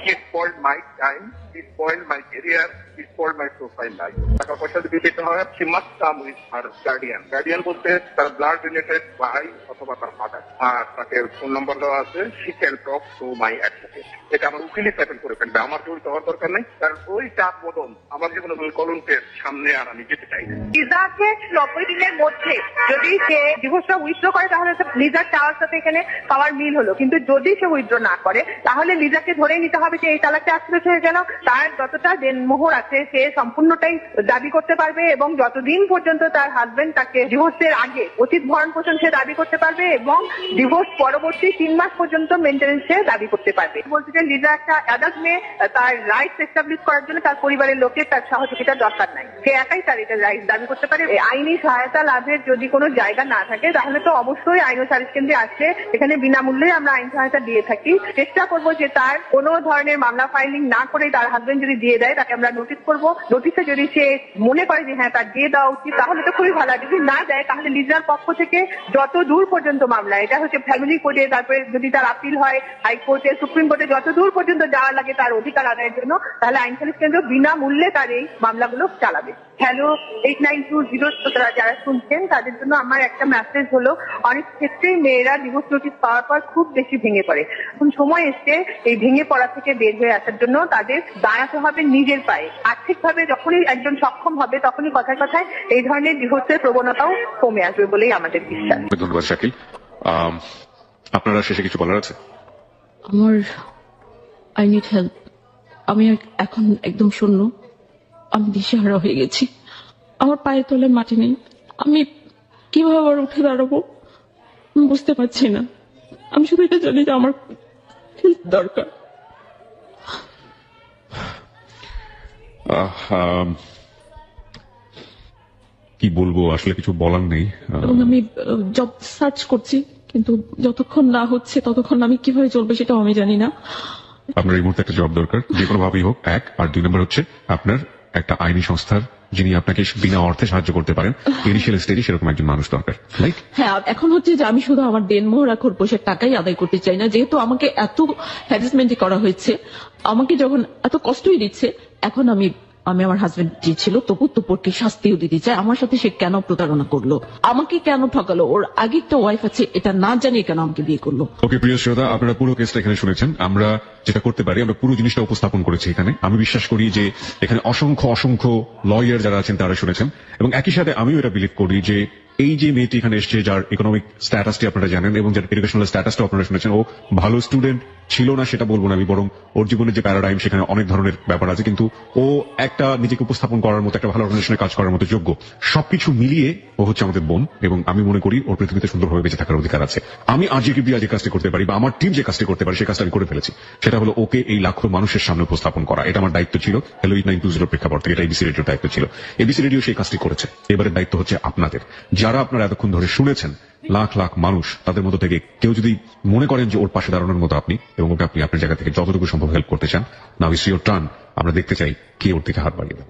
He spoiled my time, he spoiled my career, he spoiled my profile life. টাকা পয়সা যদি পেতে হয়, she must come with her guardian. Guardian বলতে তার blood related ভাই অথবা তার ফাদার। আর তাকে ফোন নম্বর দেওয়া আছে, she can talk to my advocate. এটা আমার উকিলই সেটেল করে ফেলবে, আমার জড়িত হওয়ার দরকার নেই। কারণ ওই চাপ বদল আমার জীবনে কলঙ্কের সামনে আর আমি যেতে চাই না। লিজাকে 90 দিনের মধ্যে যদি সে ডিভোর্সটা উইথড্র করে তাহলে লিজার চাওয়ার সাথে এখানে পাওয়ার মিল হলো, কিন্তু যদি সে উইথড্র না করে তাহলে লিজাকে ধরেই নিতে হবে যে এই তালাকটা অ্যাক্সেপ্ট হয়ে গেল, তার যতটা দেনমোহর আছে সে সম্পূর্ণটাই দাবি করতে পারবে এবং যতদিন পর্যন্ত তার হাজবেন্ড তাকে ডিভোর্সের আগে অতীত ভরণ পোষণ সে দাবি করতে পারবে এবং ডিভোর্স পরবর্তী 3 মাস পর্যন্ত মেনটেন্যান্স সে দাবি করতে পারবে। বলতে যে লিজা একটা অ্যাডাল্ট মেয়ে, তার রাইটস এস্টাবলিশ করার জন্য তার পরিবারের লোকের তার সহযোগিতার দরকার নাই, সে একাই তার এটা রাইট দাবি করতে পারে। আইনি সহায়তা লাভের যদি কোনো জায়গা না থাকে তাহলে তো অবশ্যই আইন ও সালিশ কেন্দ্রে আসলে এখানে বিনামূল্যে আমরা আইন সহায়তা দিয়ে থাকি। চেষ্টা করবো যে তার কোনো ধরনের মামলা ফাইলিং না করে তার হাজবেন্ড যদি দিয়ে দেয় তাকে আমরা নোটিশ করবো। নোটিশে যদি সে মনে করে যে হ্যাঁ তার দিয়ে দেওয়া উচিত তাহলে তো খুবই ভালো, যদি না দেয় তাহলে লিজার পক্ষ থেকে যত দূর পর্যন্ত মামলা, এটা হচ্ছে ফ্যামিলি কোর্টে, তারপরে যদি তার আপিল হয় হাইকোর্টে, সুপ্রিম কোর্টে, যত দূর পর্যন্ত যাওয়া লাগে তার অধিকার আদায়ের জন্য, তাহলে আইন সালিশ কেন্দ্র বিনামূল্যে তার এই মামলাগুলো চালাবে। হ্যালো 8920 যারা শুনছেন তাদের জন্য আমার একটা মেসেজ হলো, অনেক ক্ষেত্রেই মেয়েরা ডিভোর্স নোটিশ পাওয়ার পর খুব বেশি ভেঙে পড়ে। এখন সময় এসছে এই ভেঙে পড়া থেকে বের হয়ে আসার জন্য তাদের দাঁড়াতে হবে নিজের পায়ে। আর্থিকভাবে যখনই একজন সক্ষম হবে তখনই কথায় কথায় এই ধরনের ডিভোর্সের প্রবণতাও কমে আসবে বলেই আমাদের বিশ্বাস। ধন্যবাদ শাকিল। আপনারা শেষে কিছু বলার আছে? আমার আই নিড হেল্প। আমি এখন একদম শূন্য, আমি দিশেহারা হয়ে গেছি, আমার পায়ের তলায় মাটি নেই, আমি কিভাবে আবার উঠে দাঁড়াবো আমি বুঝতে পারছি না। আমি শুধু এটা জানি যে আমার হেল্প দরকার। কি বলবো, আসলে কিছু বলার নেই। এবং আমি জব সার্চ করছি, কিন্তু যতক্ষণ না হচ্ছে ততক্ষণ আমি কিভাবে চলবে সেটাও আমি জানি না। আপনার এই মুহূর্তে একটা জব দরকার, যে কোনো ভাবেই হোক, 1। আর 2 নম্বর হচ্ছে আপনার একটা আইনি সংস্থার যিনি আপনাকে বিনা অর্থে সাহায্য করতে পারেন, ইনিশিয়াল স্টেজে সেরকম একজন মানুষ দরকার। হ্যাঁ, এখন হচ্ছে যে আমি শুধু আমার দেনমোহর আর খরপোশের টাকাই আদায় করতে চাই না, যেহেতু আমাকে এত হ্যারাসমেন্ট করা হয়েছে, আমাকে যখন এত কষ্টই দিচ্ছে, এখন আমি আমার হাজবেন্ড যে ছিল তপুরকে শাস্তিও দিতে চাই। আমার সাথে সে কেন প্রতারণা করলো, আমাকে কেন ঠকালো, ওর আগে একটা ওয়াইফ আছে এটা না জানিয়ে কেন আমাকে বিয়ে করলো। ওকে প্রিয় শ্রোতা, আপনারা পুরো কেসটা এখানে শুনেছেন। আমরা যেটা করতে পারি, আমরা পুরো জিনিসটা উপস্থাপন করেছি এখানে। আমি বিশ্বাস করি যে এখানে অসংখ্য লয়ার যারা আছেন তারা শুনেছেন, এবং একই সাথে আমিও এটা বিলিভ করি যে এই যে মেয়েটি এখানে এসছে, যার ইকোনমিক স্ট্যাটাসটি আপনারা জানেন এবং যার এডুকেশনাল স্ট্যাটাসটা আপনারা শুনেছেন, ও ভালো স্টুডেন্ট ছিল না সেটা বলবো না আমি, বরং ওর জীবনের যে প্যারাডাইম সেখানে অনেক ধরনের ব্যাপার আছে, কিন্তু ও একটা নিজেকে উপস্থাপন করার মতো, একটা ভালো অর্গানাইজেশনে কাজ করার মতো যোগ্য। সবকিছু মিলিয়ে ও হচ্ছে আমাদের বোন, এবং আমি মনে করি ওর পৃথিবীতে সুন্দরভাবে বেঁচে থাকার অধিকার আছে। আমি আজকে যে কাজটি করতে পারি বা আমার টিম যে কাজটি করতে পারে সেই কাজটা আমি করে ফেলেছি। সেটা হলো ওকে এই লাখো মানুষের সামনে উপস্থাপন করা। এটা আমার দায়িত্ব ছিল। হ্যালো 8920 প্রেক্ষাপট থেকে এটা এবিসি রেডিওর দায়িত্ব ছিল। এবিসি রেডিও সেই কাজটি করেছে। এবারের দায়িত্ব হচ্ছে আপনাদের, যারা আপনারা এতক্ষণ ধরে শুনেছেন। লাখ মানুষ, তাদের মধ্যে থেকে কেউ যদি মনে করেন যে ওর পাশে দাঁড়ানোর মতো আপনি, এবং ওকে আপনি আপনার জায়গা থেকে যতটুকু সম্ভব হেল্প করতে চান, নাও ইটস ইওর টার্ন। আমরা দেখতে চাই কে ওর থেকে হাত বাড়িয়ে দেন।